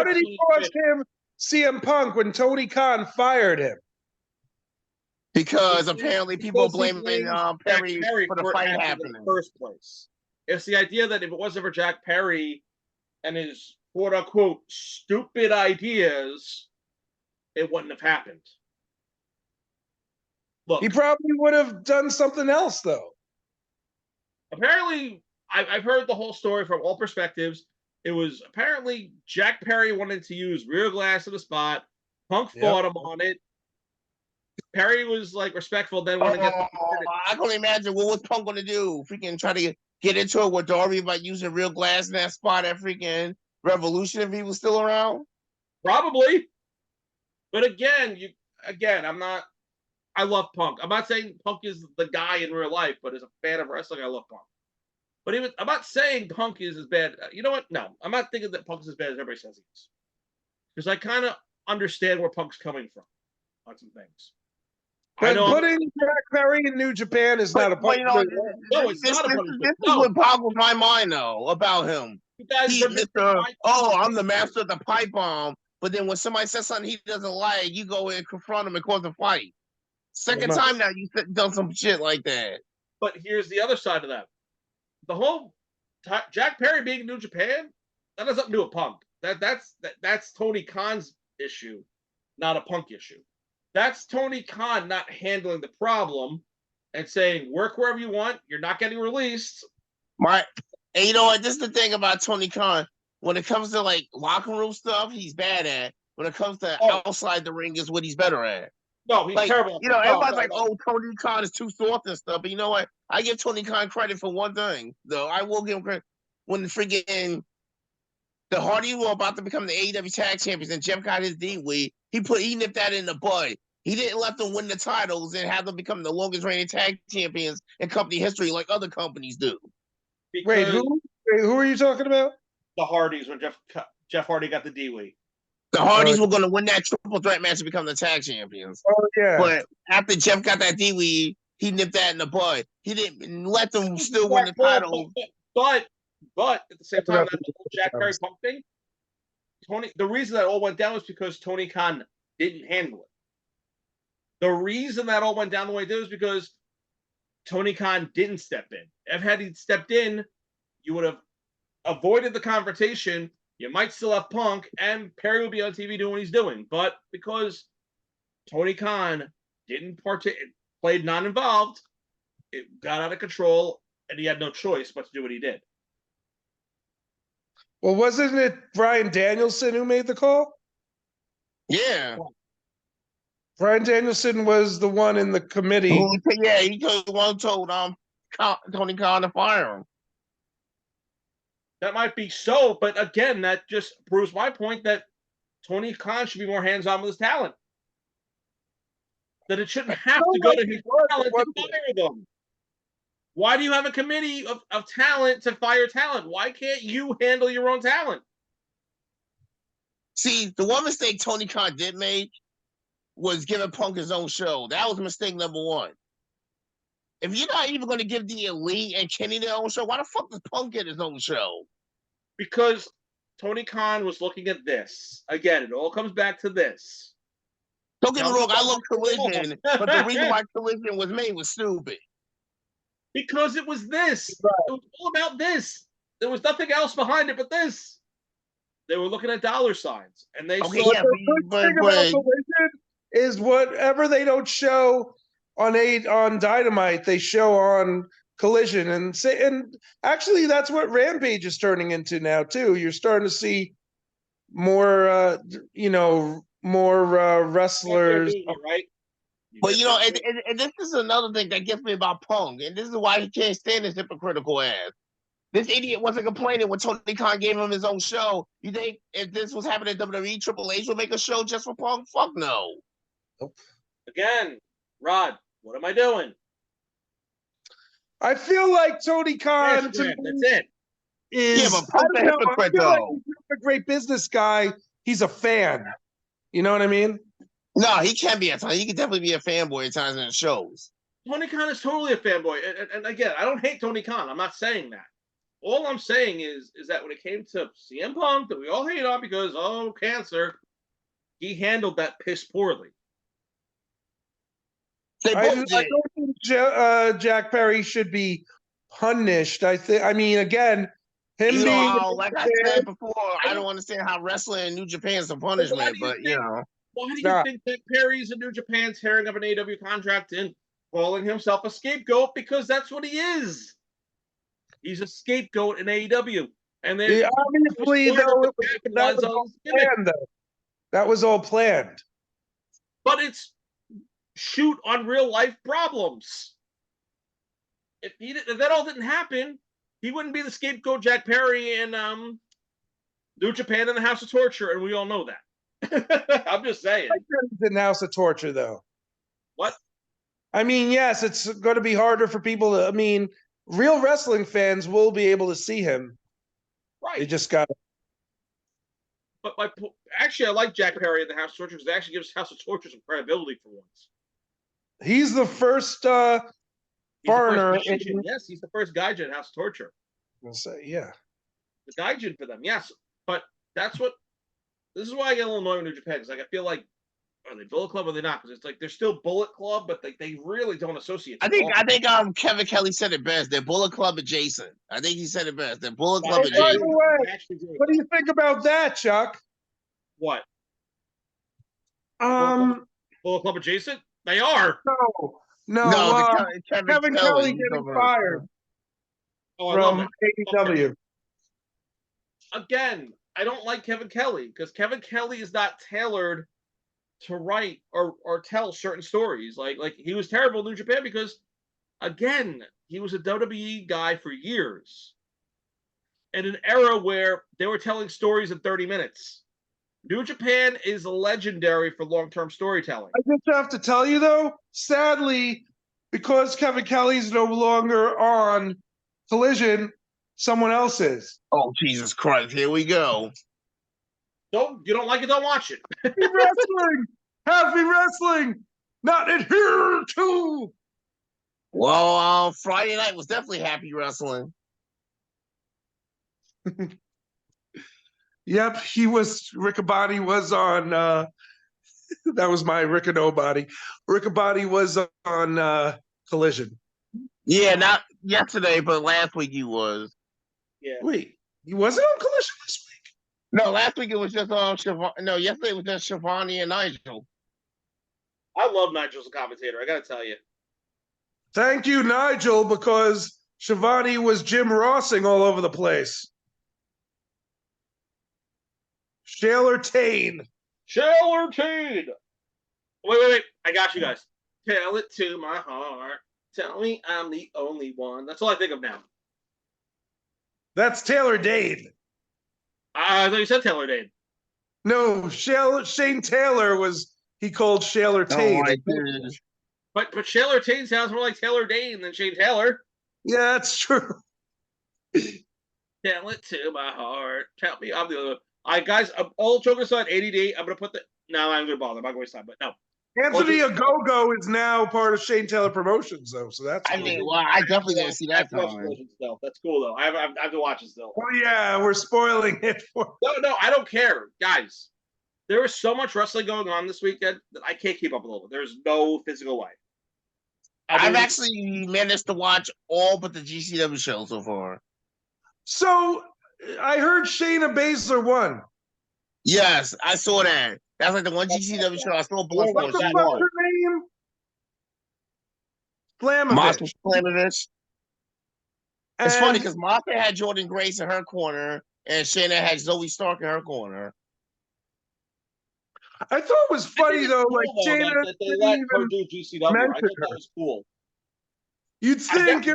did he cost him CM Punk when Tony Khan fired him? Because apparently people blaming Perry for the fight happening in the first place. It's the idea that if it wasn't for Jack Perry and his quote unquote stupid ideas, it wouldn't have happened. Look, he probably would have done something else, though. Apparently, I've heard the whole story from all perspectives. It was apparently Jack Perry wanted to use rear glass in the spot. Punk fought him on it. Perry was like respectful. Then when I can only imagine what was Punk going to do. Freaking try to get into it with Darby about using real glass in that spot at freaking Revolution if he was still around. Probably, but again, I'm not. I love Punk. I'm not saying Punk is the guy in real life, but as a fan of wrestling, I love Punk. But I'm not saying Punk is as bad. You know what? No, I'm not thinking that Punk is as bad as everybody says he is. Because I kind of understand where Punk's coming from on some things. But putting Jack Perry in New Japan is not a punishment. No, it's not a punishment. This is what boggles my mind, though, about him. I'm the master of the pipe bomb. But then when somebody says something he doesn't like, you go and confront him and cause a fight. Second time now you've done some shit like that. But here's the other side of that. The whole Jack Perry being in New Japan, that has nothing to do with Punk. That's Tony Khan's issue, not a Punk issue. That's Tony Khan not handling the problem and saying, work wherever you want. You're not getting released. And you know what? This is the thing about Tony Khan. When it comes to like locker room stuff, he's bad at. When it comes to outside the ring, is what he's better at. No, he's terrible. You know, everybody's like, "Oh, Tony Khan is too soft and stuff." But you know what? I give Tony Khan credit for one thing, though. I will give him credit when the Hardys were about to become the AEW Tag Champions, and Jeff got his D-Weed. He nipped that in the bud. He didn't let them win the titles and have them become the longest reigning tag champions in company history, like other companies do. Wait, who are you talking about? The Hardys when Jeff Hardy got the D-Weed. The Hardys were going to win that triple threat match to become the tag champions. Oh, yeah. But after Jeff got that D-Weed, he nipped that in the bud. He didn't let them still win the title. But at the same time, that whole Jack Perry Punk thing, the reason that all went down was because Tony Khan didn't handle it. The reason that all went down the way it did was because Tony Khan didn't step in. If had he stepped in, you would have avoided the confrontation. You might still have Punk, and Perry would be on TV doing what he's doing. But because Tony Khan didn't played non-involved, it got out of control, and he had no choice but to do what he did. Well, wasn't it Bryan Danielson who made the call? Yeah. Bryan Danielson was the one in the committee. He told Tony Khan to fire him. That might be so, but again, that just proves my point that Tony Khan should be more hands-on with his talent. That it shouldn't have to go to his talent to fire them. Why do you have a committee of talent to fire talent? Why can't you handle your own talent? See, the one mistake Tony Khan did make was giving Punk his own show. That was mistake number one. If you're not even going to give the Elite and Kenny their own show, why the fuck does Punk get his own show? Because Tony Khan was looking at this. Again, it all comes back to this. Don't get me wrong, I love Collision, but the reason why Collision was made was stupid. Because it was this. It was all about this. There was nothing else behind it but this. They were looking at dollar signs, and they The saw. good thing about Collision is whatever they don't show on Dynamite, they show on Collision, and actually that's what Rampage is turning into now too. You're starting to see more, more wrestlers, right? But and this is another thing that gets me about Punk, and this is why he can't stand his hypocritical ass. This idiot wasn't complaining when Tony Khan gave him his own show. You think if this was happening at WWE, Triple H would make a show just for Punk? Fuck no. Again, Rod, what am I doing? I feel like Tony Khan. That's it. But Punk's a hypocrite, though. Like he's a great business guy. He's a fan. You know what I mean? No, he can be at times. He can definitely be a fanboy at times in the shows. Tony Khan is totally a fanboy. And again, I don't hate Tony Khan. I'm not saying that. All I'm saying is that when it came to CM Punk, that we all hate on because, cancer, he handled that piss poorly. I don't think Jack Perry should be punished. I mean, again, him being like I said before, I don't understand how wrestling in New Japan is a punishment, but why do you think that Perry's in New Japan tearing up an AW contract and calling himself a scapegoat? Because that's what he is. He's a scapegoat in AEW. And then obviously, though, that was all planned. But it's shoot on real life problems. If that all didn't happen, he wouldn't be the scapegoat Jack Perry in New Japan in the House of Torture, and we all know that. I'm just saying. In the House of Torture, though. What? I mean, yes, it's going to be harder for people to. I mean, real wrestling fans will be able to see him. Right. They just got. But actually, I like Jack Perry in the House of Torture because it actually gives House of Torture some credibility for once. He's the first foreigner. Yes, he's the first gaijin in House of Torture. I'll say, yeah. The gaijin for them, yes. But this is why I get a little annoyed with New Japan, because I feel like, are they Bullet Club or are they not? Because it's like they're still Bullet Club, but they really don't associate. I think Kevin Kelly said it best. They're Bullet Club adjacent. I think he said it best. They're Bullet Club adjacent. By the way, what do you think about that, Chuck? What? Bullet Club adjacent? They are. No. Kevin Kelly getting fired from AEW. Again, I don't like Kevin Kelly because Kevin Kelly is not tailored to write or tell certain stories. Like he was terrible in New Japan because, again, he was a WWE guy for years. In an era where they were telling stories in 30 minutes. New Japan is legendary for long-term storytelling. I just have to tell you, though, sadly, because Kevin Kelly's no longer on Collision, someone else is. Oh, Jesus Christ. Here we go. You don't like it, don't watch it. Happy wrestling! Happy wrestling! Not in here, too! Well, Friday night was definitely happy wrestling. Yep, Riccaboni was on, that was my Riccaboni. Riccaboni was on Collision. Yeah, not yesterday, but last week he was. Yeah. Wait, he wasn't on Collision this week? No, last week it was just yesterday it was just Shivani and Nigel. I love Nigel as a commentator, I gotta tell you. Thank you, Nigel, because Shivani was Jim Rossing all over the place. Shaler Tane. Wait. I got you guys. Tell it to my heart. Tell me I'm the only one. That's all I think of now. That's Taylor Dane. I thought you said Taylor Dane. No, Shane Taylor he called Shaler Tane. But Shaler Tane sounds more like Taylor Dane than Shane Taylor. Yeah, that's true. Tell it to my heart. Tell me I'm the only one. All right, guys, all joking aside, ADD, I'm going to put no, I'm going to bother. I'm not going to waste time, but no. Anthony Ogogo is now part of Shane Taylor Promotions, though, so that's cool. I mean, well, I definitely didn't see that coming. That's cool, though. I have to watch it still. Well, yeah, we're spoiling it for. No, I don't care. Guys, There is so much wrestling going on this weekend that I can't keep up with it. There's no physical way. I've actually managed to watch all but the GCW show so far. So I heard Shayna Baszler won. Yes, I saw that. That's like the one GCW show I saw. Bloodsport. What the fuck's her name? Masha Slamovich. Slamovich. It's funny because Masha had Jordan Grace in her corner, and Shayna had Zoe Stark in her corner. I thought it was funny though, cool, like Shayna that they let her do GCW. I thought that was cool. You'd think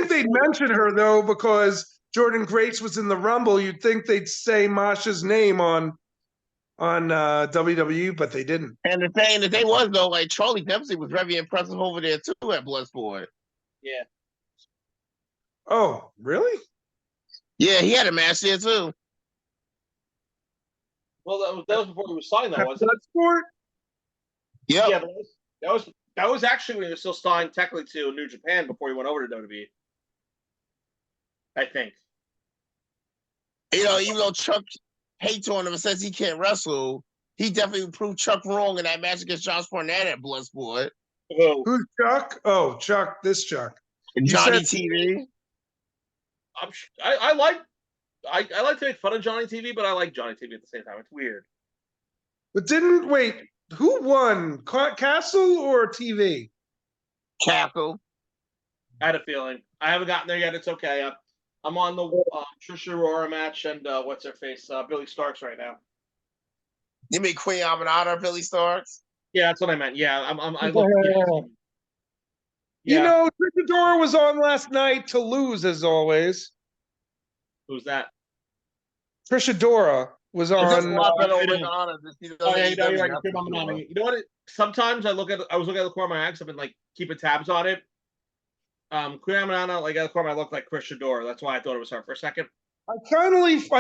they'd mention her though, because Jordan Grace was in the Rumble. You'd think they'd say Masha's name on WWE, but they didn't. And the thing was though, like Charlie Dempsey was very impressive over there too at Bloodsport. Yeah. Oh, really? Yeah, he had a match there too. Well, that was before he was signed, though, wasn't it? Bloodsport? Yep. Yeah, but that was actually when he was still signed technically to New Japan before he went over to WWE. I think. You know, even though Chuck hates on him and says he can't wrestle, he definitely proved Chuck wrong in that match against Josh Barnett at Bloodsport. Who's Chuck? Oh, Chuck. This Chuck. Johnny TV. I like to make fun of Johnny TV, but I like Johnny TV at the same time. It's weird. But who won? Castle or TV? Castle. I had a feeling. I haven't gotten there yet. It's okay. I'm on the Trisha Aurora match and what's her face? Billy Starks right now. You mean Queen Aminata, Billy Starks? Yeah, that's what I meant. Yeah, I look. You know, Trisha Dora was on last night to lose as always. Who's that? Trisha Dora was on. You know what? Sometimes I was looking at the corner of my eyes. I've been like keeping tabs on it. Queen Aminata, like at the corner, I look like Trisha Dora. That's why I thought it was her for a second. I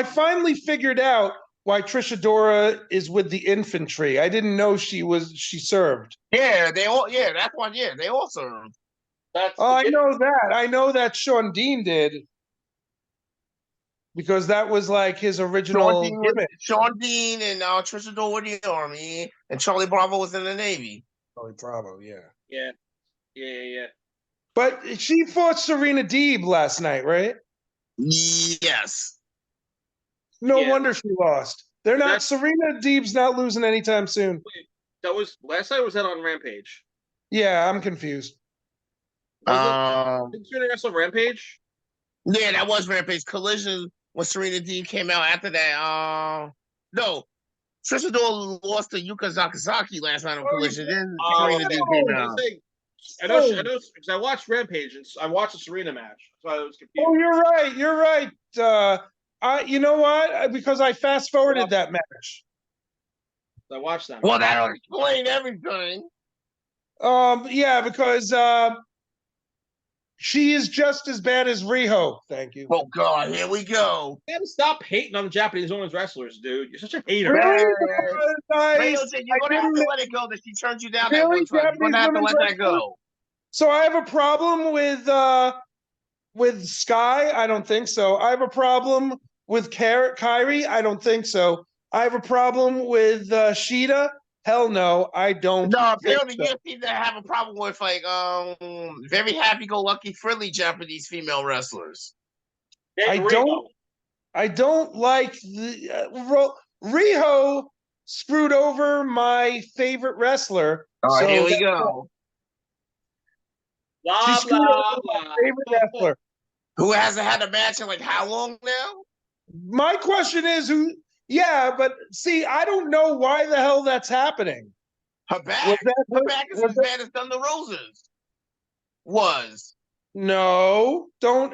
finally figured out why Trisha Dora is with the infantry. I didn't know she served. Yeah, that's why. Yeah, they all served. I know that. I know that Sean Dean did. Because that was like his original gimmick. Sean Dean and Trisha Dora were in the Army, and Charlie Bravo was in the Navy. Charlie Bravo, yeah. Yeah. But she fought Serena Deeb last night, right? Yes. No wonder she lost. Serena Deeb's not losing anytime soon. Wait, that was last night. Was that on Rampage? Yeah, I'm confused. Didn't Serena wrestle Rampage? Yeah, that was Rampage. Collision when Serena Deeb came out after that. No, Trisha Dora lost to Yuka Sakazaki last night on Collision. Then Serena Deeb came out. I know because I watched Rampage and I watched the Serena match, so I was confused. Oh, you're right. You know what? Because I fast forwarded that match. I watched that. Well, that'll explain everything. Yeah, because she is just as bad as Riho. Thank you. Oh God, here we go. You gotta stop hating on the Japanese women's wrestlers, dude. You're such a hater. Really? You're gonna have to let it go that she turned you down that one time. You're gonna have to let that go. So I have a problem with Sky. I don't think so. I have a problem with Kyrie. I don't think so. I have a problem with Shida. Hell no, I don't. No, apparently you seem to have a problem with like very happy-go-lucky, friendly Japanese female wrestlers. I don't like the Riho screwed over my favorite wrestler. Oh, so here we go. Blah, she screwed blah, over blah. my favorite wrestler. Who hasn't had a match in like how long now? My question is who. Yeah, but see, I don't know why the hell that's happening. Her back is as bad as Thunder Rosa's was. No, don't.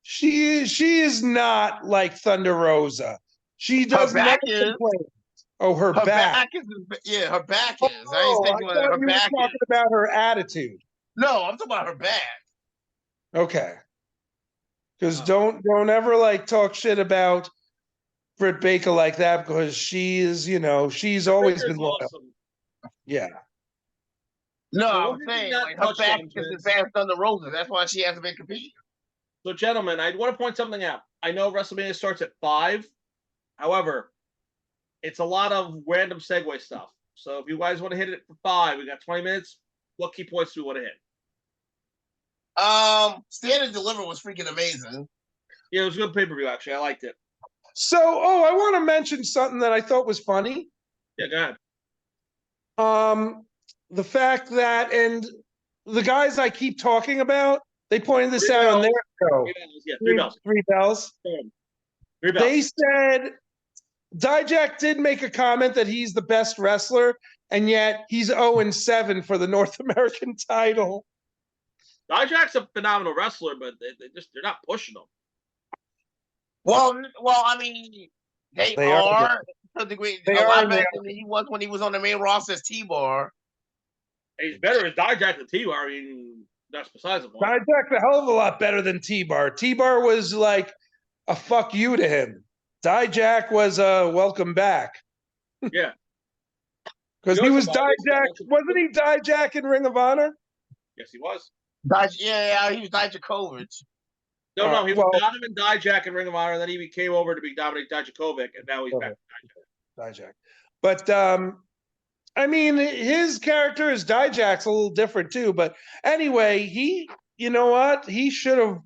She is not like Thunder Rosa. She does not complain. Oh, her back. Her back is. I thought you were talking about her attitude. No, I'm talking about her back. Okay. Because don't ever like talk shit about Britt Baker like that, because she is, she's always been loyal. Awesome. Yeah. No, I'm saying like her back is as bad as Thunder Rosa. That's why she hasn't been competing. So, gentlemen, I want to point something out. I know WrestleMania starts at 5. However, it's a lot of random segue stuff. So if you guys want to hit it for 5, we got 20 minutes. What key points do we want to hit? Stand and Deliver was freaking amazing. Yeah, it was a good pay-per-view, actually. I liked it. So, I want to mention something that I thought was funny. Yeah, go ahead. The fact that, and the guys I keep talking about, they pointed this out on their show. 3 bells. Yeah, 3 bells. 3 bells. 3 bells. They said Dijak did make a comment that he's the best wrestler, and yet he's 0-7 for the North American title. Dijak's a phenomenal wrestler, but they're not pushing him. Well, I mean, they are to a degree. A lot better than he was when he was on the main roster as T-Bar. He's better as Dijak than T-Bar. I mean, that's besides the point. Dijak's a hell of a lot better than T-Bar. T-Bar was like a fuck you to him. Dijak was a welcome back. Yeah. Because he was Dijak. Wasn't he Dijak in Ring of Honor? Yes, he was. Yeah, he was Dijakovic. No, he was Donovan Dijak in Ring of Honor, and then he came over to be Dominic Dijakovic, and now he's back to Dijak. But I mean, his character as Dijak's a little different too. But anyway, you know what? He should have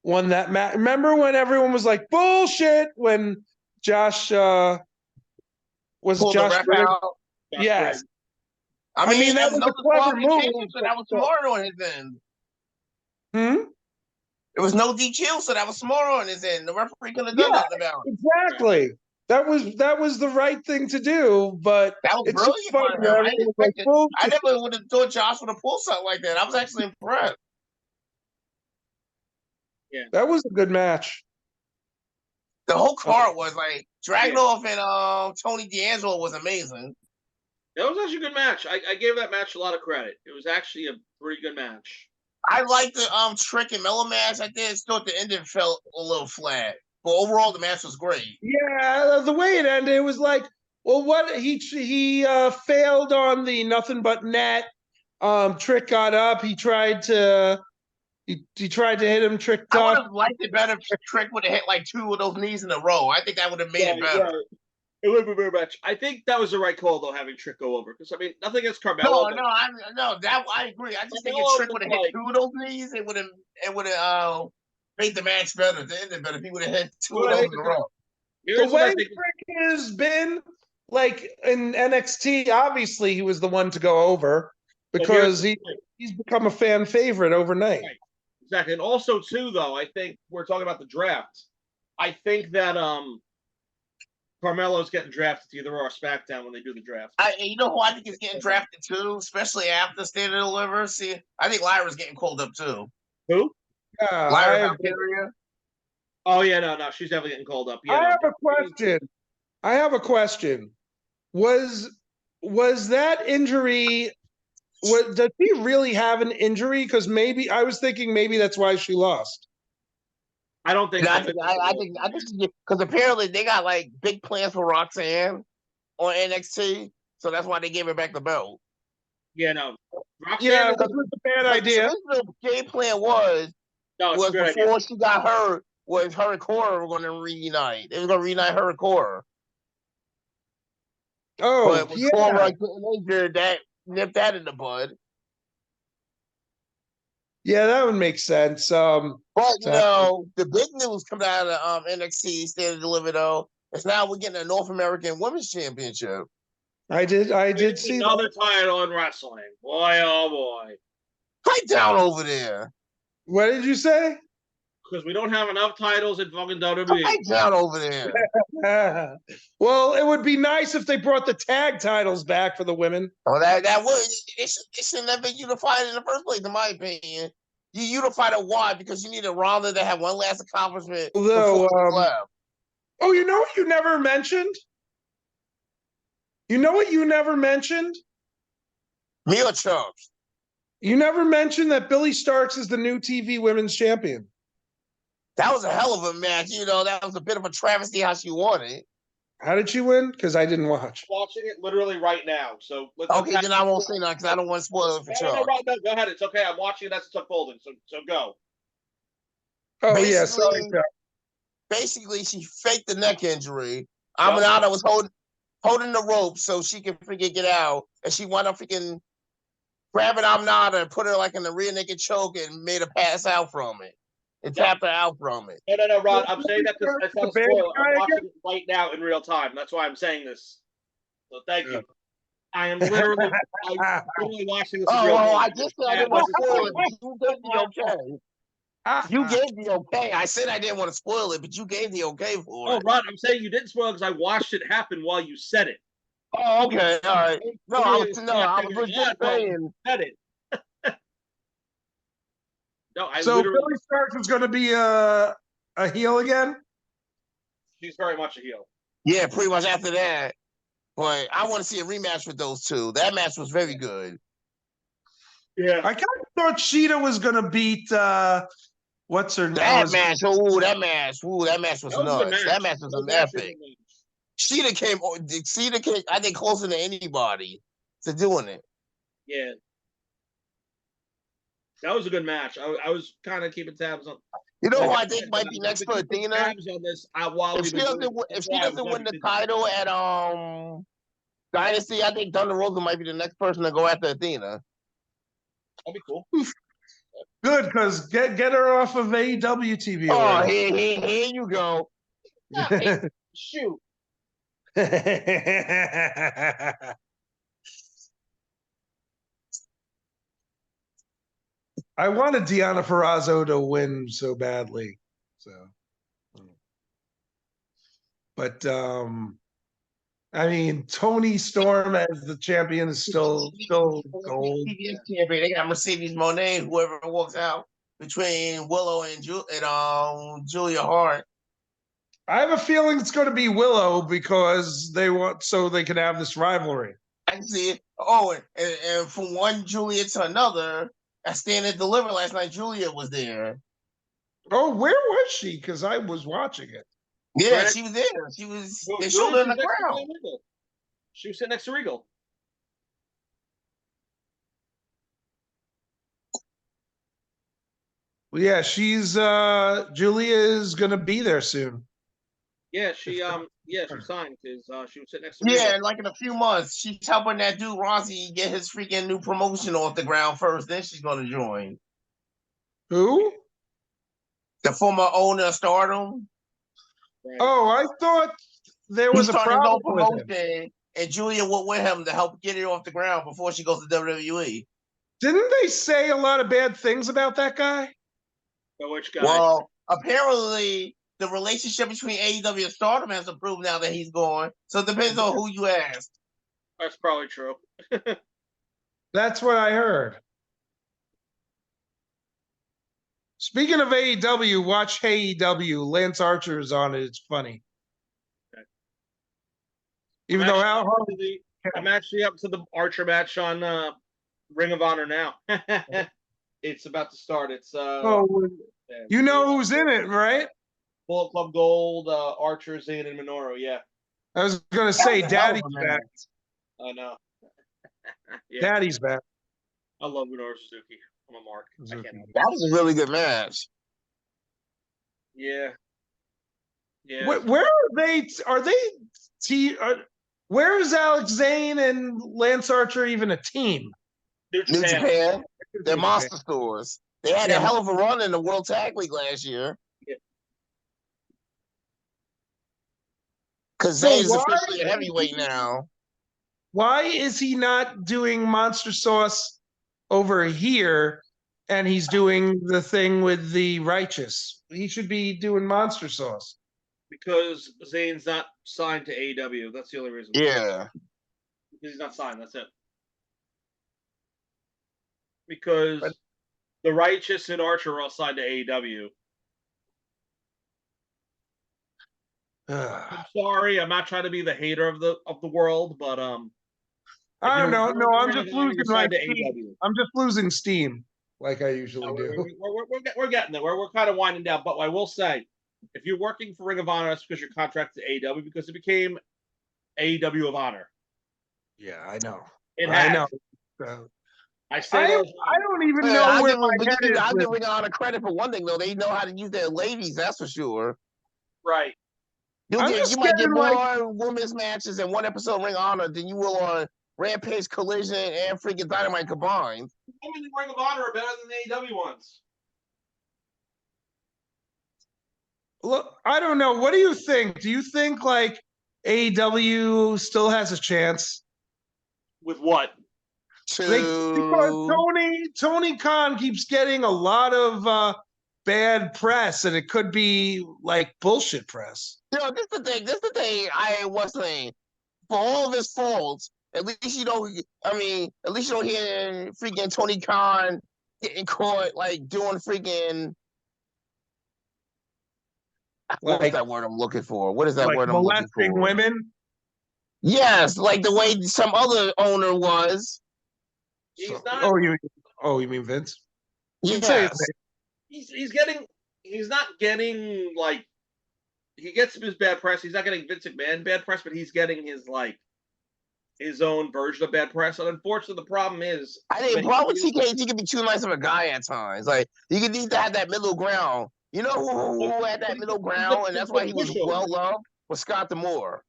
won that match. Remember when everyone was like, bullshit, when Josh was Josh out. Yes. I mean, that was a clever move. So that was smart on his end. It was no DQ, so that was smart on his end. The referee could have done nothing about it. Exactly. That was the right thing to do, but that was brilliant. I never would have thought Josh would have pulled something like that. I was actually impressed. Yeah, that was a good match. The whole card was like Dragunov and Tony D'Angelo was amazing. That was actually a good match. I gave that match a lot of credit. It was actually a pretty good match. I liked the Trick and Miller match. I did thought the ending felt a little flat, but overall the match was great. Yeah, the way it ended, it was like, well, what he failed on the nothing but net. Trick got up. He tried to hit him. Trick. I would have liked it better if Trick would have hit like 2 of those knees in a row. I think that would have made it better. Yeah. It would be very much. I think that was the right call, though, having Trick go over. Because, I mean, nothing against Carmelo. No, I agree. I just think if Trick would have hit 2 of those knees, it would have made the match better, the ending better. If he would have hit 2 of those in a row. The way Trick has been, like, in NXT, obviously he was the one to go over because he's become a fan favorite overnight. Right. Exactly. And also, too, though, I think we're talking about the draft. I think that Carmelo's getting drafted to either Raw or SmackDown when they do the draft. You know who I think is getting drafted too, especially after Stand and Deliver? See, I think Lyra's getting called up too. Who? Lyra Valkyria. Oh, yeah, no, she's definitely getting called up. Yeah, I have a question. Was that injury, does she really have an injury? Because maybe, I was thinking maybe that's why she lost. I don't think. I think because apparently they got like big plans for Roxanne on NXT, so that's why they gave her back the belt. Yeah, no. Roxanne was a bad idea. The game plan was before she got hurt, was her and Cora were going to reunite. They were going to reunite her and Cora. Oh, but with Cora getting injured, that nipped that in the bud. Yeah, that would make sense. But the big news coming out of NXT Stand and Deliver though is now we're getting a North American Women's Championship. I did see another title in wrestling. Boy, oh boy! Pipe down over there. What did you say? Because we don't have enough titles in fucking WWE. Pipe down over there. Well, it would be nice if they brought the tag titles back for the women. Oh, that would. It shouldn't have been unified in the first place, in my opinion. You unified it why? Because you need a Ronda to have one last accomplishment. Although, oh, you know what you never mentioned? You know what you never mentioned? Mia Chubbs. You never mentioned that Billy Starks is the new TV Women's Champion. That was a hell of a match. You know, that was a bit of a travesty how she won it. How did she win? Because I didn't watch. I'm watching it literally right now. So then I won't say nothing because I don't want to spoil it for Chuck. No, go ahead. It's okay. I'm watching it. That's unfolding. So go. Oh yeah, sorry. Basically, she faked the neck injury. Aminata was holding. holding the rope so she can freaking get out, and she wound up freaking grabbing Amnada and put her like in the rear naked choke and made her pass out from it. And tapped her out from it. No, Rod. I'm saying that because it's not a spoiler. I'm watching it right now in real time. That's why I'm saying this. So thank you. I am literally watching this in real time. I just said I didn't want to spoil it, but you gave the okay. You gave the okay. I said I didn't want to spoil it, but you gave the okay for it. Oh, Rod, I'm saying you didn't spoil it because I watched it happen while you said it. Oh, okay. All right. No, I was legit saying. Said it. No, so Billy Starks is going to be a heel again? She's very much a heel. Yeah, pretty much after that. But I want to see a rematch with those two. That match was very good. Yeah. I kind of thought Sheeta was going to beat, what's her name? That match was nuts. That match was an epic. Sheeta came, I think, closer than anybody to doing it. Yeah. That was a good match. I was kind of keeping tabs on. You know who I think might be next for Athena? If she doesn't win the title at Dynasty, I think Thunder Rosa might be the next person to go after Athena. That'd be cool. Good, because get her off of AEW TV. Oh, here you go. Shoot. I wanted Deonna Purrazzo to win so badly. So, but I mean, Toni Storm as the champion is still gold. PBS champion. They got Mercedes Moné, whoever walks out between Willow and Julia Hart. I have a feeling it's going to be Willow because they want so they can have this rivalry. I can see it. Oh, and from one Julia to another, at Stand and Deliver last night, Julia was there. Oh, where was she? Because I was watching it. Yeah, she was there. She was. They showed her in the crowd. She was sitting next to Regal. Well, yeah, she's Julia is going to be there soon. Yeah, she signed because she was sitting next to Regal. Yeah, and like in a few months, she's helping that dude Rossi get his freaking new promotion off the ground first. Then she's going to join. Who? The former owner of Stardom. Right. Oh, I thought there was a problem with him. And Julia went with him to help get it off the ground before she goes to WWE. Didn't they say a lot of bad things about that guy? Which guy? Well, apparently the relationship between AEW and Stardom has improved now that he's gone. So it depends on who you ask. That's probably true. That's what I heard. Speaking of AEW, watch AEW. Lance Archer is on it. It's funny. Okay. I'm actually up to the Archer match on Ring of Honor now. It's about to start. It's you know who's in it, right? Bullet Club Gold, Archer, Zayn, and Minoru. Yeah. I was gonna say Daddy's back. I know. Yeah. Daddy's back. I love Minoru Suzuki. I'm a mark. That was a really good match. Yeah. Yeah. Where are they? Where is Alex Zane and Lance Archer even a team? New Japan. They're monster stores. They had a hell of a run in the World Tag League last year. Because Zane's officially a heavyweight now. Why is he not doing Monster Sauce over here and he's doing the thing with the Righteous? He should be doing Monster Sauce. Because Zane's not signed to AEW. That's the only reason. Yeah. Because he's not signed. That's it. Because the Righteous and Archer are all signed to AEW. I'm sorry, I'm not trying to be the hater of the world, but I don't know. No, I'm just losing steam. I'm just losing steam, like I usually do. We're getting there. We're kind of winding down. But I will say, if you're working for Ring of Honor, that's because you're contracted to AEW because it became AEW of Honor. Yeah, I know. I know. I don't even know where my head is. I'll give Ring of Honor credit for one thing, though. They know how to use their ladies, that's for sure. Right. You I'm get just you might get getting more women's matches in one episode of Ring of Honor than you will on Rampage, Collision, and freaking Dynamite combined. Women in Ring of Honor are better than the AEW ones. look, I don't know. What do you think? Do you think like AEW still has a chance? With what? Because Tony Khan keeps getting a lot of bad press, and it could be like bullshit press. You know, this is the thing. This is the thing I was saying. For all of his faults, at least you don't. I mean, at least you don't hear freaking Tony Khan getting caught like doing freaking. What is that word I'm looking for? What is that word I'm looking for? Molesting women? Yes, like the way some other owner was. He's So, not. You mean Vince? Yes. He's not getting like he gets his bad press. He's not getting Vince McMahon bad press, but he's getting his own version of bad press. And unfortunately, the problem is I think problem with TK, he can be too nice of a guy at times. Like you could need to have that middle ground. You know who had that middle ground, and that's why he was well loved, was Scott D'Amore.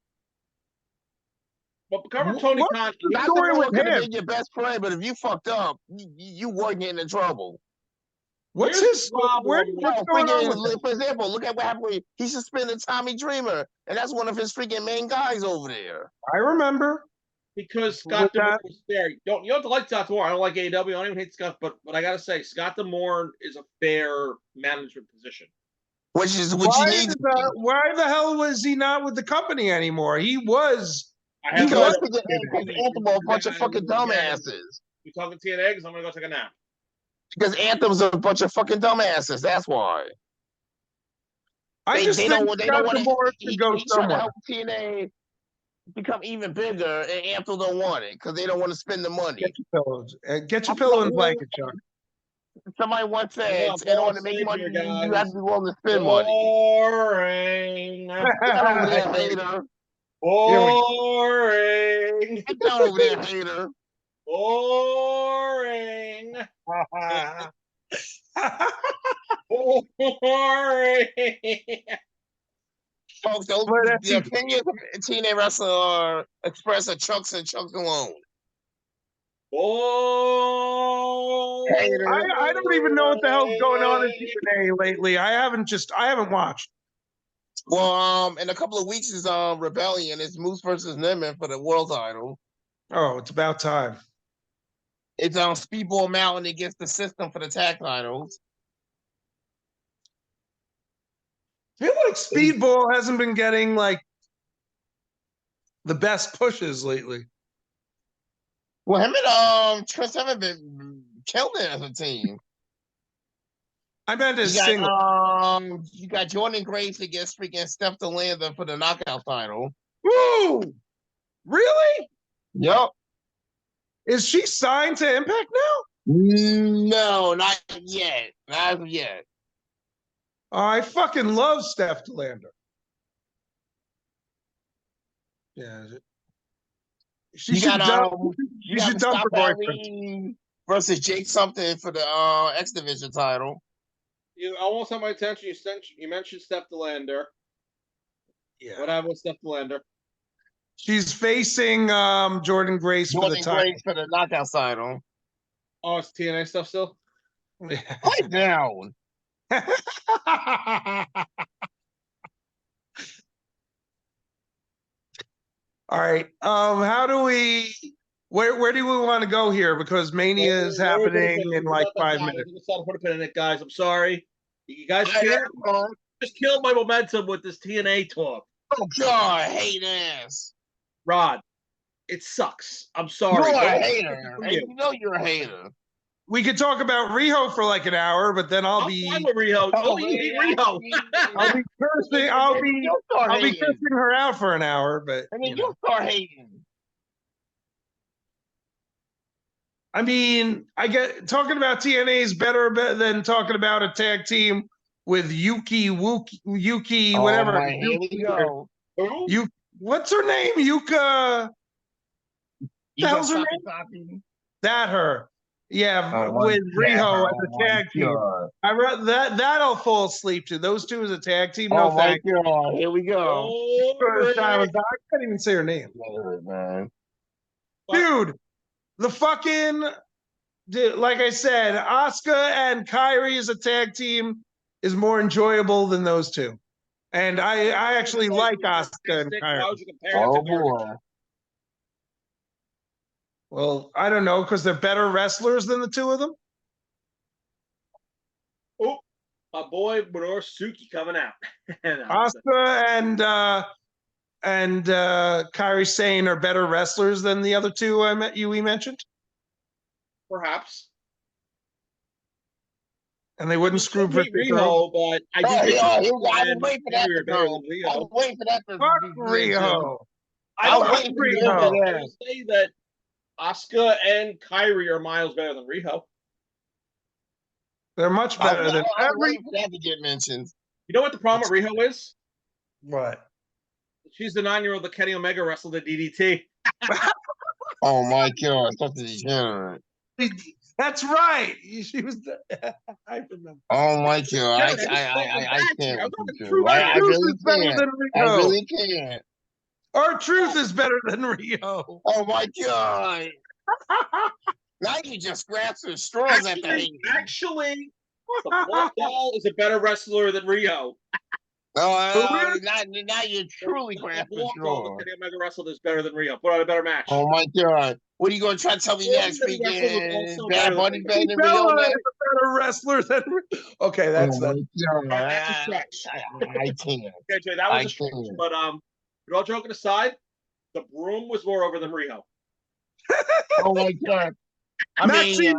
But cover Tony Khan. Scott D'Amore could have been your best friend, but if you fucked up, you were getting in trouble. What's his problem? For example, look at what happened. He suspended Tommy Dreamer, and that's one of his freaking main guys over there. I remember. Because Scott D'Amore was fair. You don't have to like Scott D'Amore. I don't like AEW. I don't even hate Scott, but I gotta say, Scott D'Amore is a fair management position. Which you need. Why the hell was he not with the company anymore? He was. Because Anthem a bunch of fucking dumbasses. You talking TNA? Because I'm gonna go take a nap. Because Anthem's a bunch of fucking dumbasses. That's why. They don't want to go somewhere. Help TNA become even bigger, and Anthem don't want it because they don't want to spend the money. Get your pillow and blanket, Chuck. Somebody once said, in order to make money, you have to be willing to spend money. Boring. Get over there, hater. Boring. Get down over there, hater. Boring. Boring. Folks, the opinions of TNA wrestling are expressed at Chucks and Chucks alone. Oh, I don't even know what the hell's going on in TNA lately. I haven't watched. Well, in a couple of weeks is Rebellion. It's Moose versus Niman for the world title. Oh, it's about time. It's on Speedball Mountain against the System for the tag titles. I feel like Speedball hasn't been getting like the best pushes lately. Well, him and Chris haven't been killing it as a team. I meant as single. You got Jordan Grace against freaking Steph DeLanda for the knockout title. Woo! Really? Yep. Is she signed to Impact now? No, not yet. Not yet. I fucking love Steph DeLanda. Yeah. She should dump her boyfriend. Versus Jake something for the X Division title. You almost had my attention. You mentioned Steph DeLander. Yeah. What happened with Steph DeLander? She's facing Jordan Grace for the title. Jordan Grace for the knockout title. Oh, it's TNA stuff still? Pipe down. All right. How do we? Where do we want to go here? Because Mania is happening in like 5 minutes. I'm put a pin in it, guys. I'm sorry. You guys just killed my momentum with this TNA talk. Oh God, I hate ass. Rod, it sucks. I'm sorry. You're a hater. You know you're a hater. We could talk about Riho for like an hour, but then I'll be fine with Riho. You hate Riho. I'll be cursing. I'll be cursing her out for an hour, but and then you'll start hating. I mean, I get talking about TNA is better than talking about a tag team with Yuki, whatever. Right, here we go. What's her name? Yuka. The hell's her name? That her. Yeah, my with Riho God. as a tag team. I read that I'll fall asleep to. Those two as a tag team, no thank you. God. Here we go. I can't even say her name. Man. Dude, the fucking, like I said, Asuka and Kairi as a tag team is more enjoyable than those two. And I actually like Asuka and Kairi. Why would you compare it to Garbage? Well, I don't know, because they're better wrestlers than the two of them. Oh, my boy Minoru Suzuki coming out. Asuka and Kairi Sane are better wrestlers than the other two we mentioned. Perhaps. And they wouldn't screw Riho, but I do think I was waiting for that to go. I was waiting for that to Fuck Riho. I was waiting for Riho. I will say that Asuka and Kairi are miles better than Riho. They're much better than I was waiting for that to get mentioned. You know what the problem with Riho is? What? She's the 9-year-old that Kenny Omega wrestled at DDT. Oh my God, such a degenerate. That's right. She was. I remember. Oh my God, I can't. I really can't. I really can't. R-Truth is better than Riho. Oh my God. Now you just grasp the straws at the Actually, the Black Doll is a better wrestler than Riho. Oh, now you're truly grasping the straws. Kenny Omega wrestled is better than Riho. Put on a better match. Oh my God. What are you going to try to tell me next week? Bad Bunny better than Riho? Is a better wrestler than Okay, that's that. That's a stretch. I can't. Okay, Jay, that was a stretch. But all joking aside, the Broom was more over than Riho. Oh my God. I mean, Three is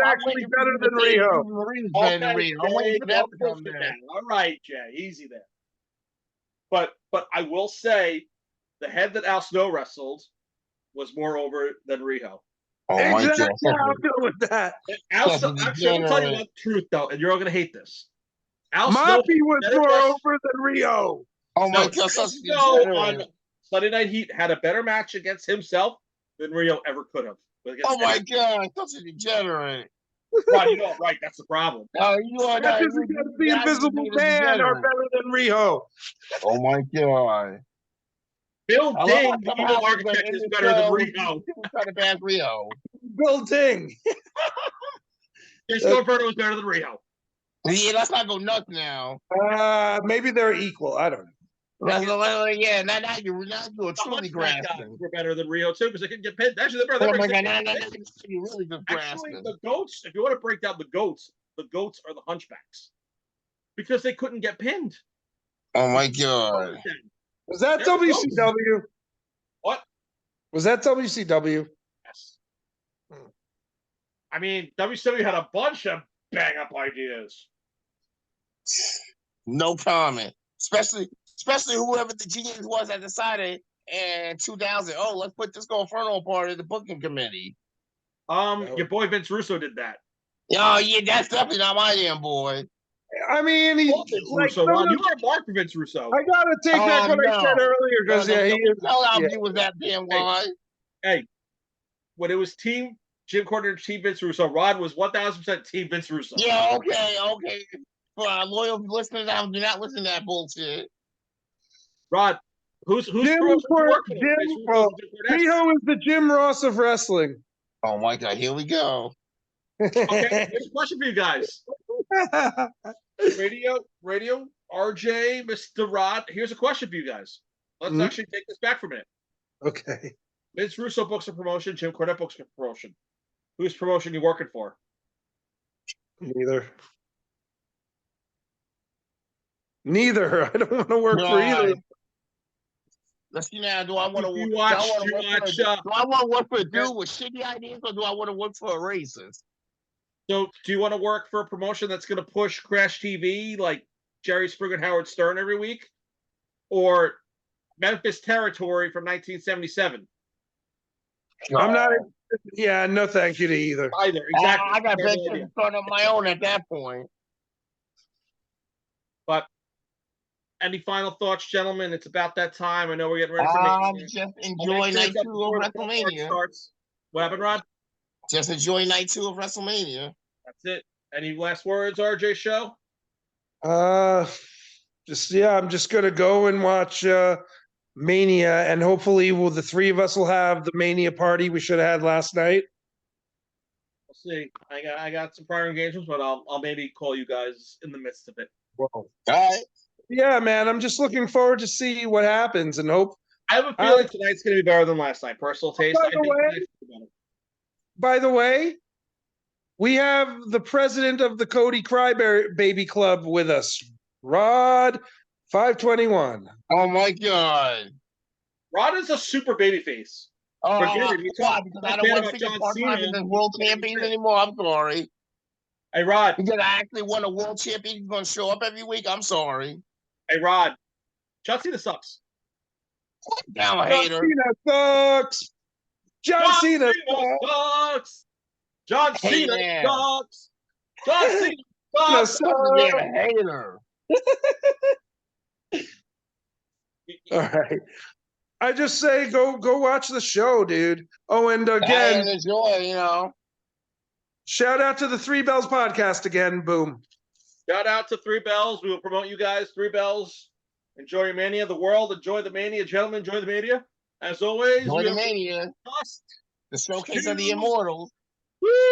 actually better than Riho. All right, Jay, easy there. But I will say, the head that Al Snow wrestled was more over than Riho. Oh my God! I'll go with that. Al Snow, actually, I'm gonna tell you about the truth though, and you're all gonna hate this. Al Snow was more over than Riho. Oh my God! Al Snow on Sunday Night Heat had a better match against himself than Riho ever could have. Oh my God, such a degenerate. Right, you know, right, that's the problem. Oh, you are not. The Invisible Man are better than Riho. Oh my God. Bill Ding, the evil architect, is better than Riho. Trying to bash Riho. Bill Ding. Disco Inferno is better than Riho. Yeah, let's not go nuts now. Maybe they're equal. I don't know. Yeah, now you're truly grasping. We're better than Riho too because they couldn't get pinned. Actually, they're better. Oh my God, you're really just grasping. Actually, the goats. If you want to break down the goats are the hunchbacks because they couldn't get pinned. Oh my God! Was that WCW? What? Was that WCW? Yes. I mean, WCW had a bunch of bang up ideas. No comment. Especially whoever the genius was that decided in 2000. Oh, let's put this Inferno part of the booking committee. Your boy Vince Russo did that. Oh yeah, that's definitely not my damn boy. I mean, he's like you are a mark for Vince Russo. I gotta take back what I said earlier because he is. Was that damn lie? Hey, when it was Team Jim Cornette, Team Vince Russo, Rod was 1000% Team Vince Russo. Yeah, okay. For our loyal listeners, do not listen to that bullshit. Rod, who's Jim? Riho is the Jim Ross of wrestling. Oh my God, here we go. Okay, here's a question for you guys. Radio, RJ, Mr. Rod. Here's a question for you guys. Let's actually take this back for a minute. Okay. Vince Russo books a promotion. Jim Cornette books a promotion. Whose promotion you working for? Neither. I don't want to work for either. Let's see now. Do I want to work? Do I want to work for a dude with shitty ideas, or do I want to work for a racist? So, do you want to work for a promotion that's going to push Crash TV like Jerry Springer and Howard Stern every week, or Memphis Territory from 1977? I'm not. Yeah, no, thank you to either. Exactly. I got to start on my own at that point. But any final thoughts, gentlemen? It's about that time. I know we're getting ready for just enjoy night 2 of WrestleMania. What happened, Rod? Just enjoy night 2 of WrestleMania. That's it. Any last words, RJ Show? I'm just gonna go and watch Mania, and hopefully, the three of us will have the Mania party we should have had last night. We'll see. I got some prior engagements, but I'll maybe call you guys in the midst of it. Whoa. All right. Yeah, man, I'm just looking forward to see what happens and hope. I have a feeling tonight's going to be better than last night. Personal taste. By the way, we have the president of the Cody Crybaby Club with us, Rod 521. Oh my God. Rod is a super babyface. Oh, because I don't want to figure part-time in the world champions anymore. I'm sorry. Hey, Rod. Because I actually won a world champion who's going to show up every week. I'm sorry. Hey, Rod. John Cena sucks. Down, hater. Cena sucks. John Cena sucks. John Cena sucks. John Cena sucks. You're a hater. All right. I just say go watch the show, dude. Oh, and again, enjoy, shout out to the Three Bells podcast again. Boom. Shout out to Three Bells. We will promote you guys. Three Bells. Enjoy your Mania. The world. Enjoy the Mania. Gentlemen, enjoy the Mania. As always. Enjoy the Mania. The showcase of the immortals. Woo!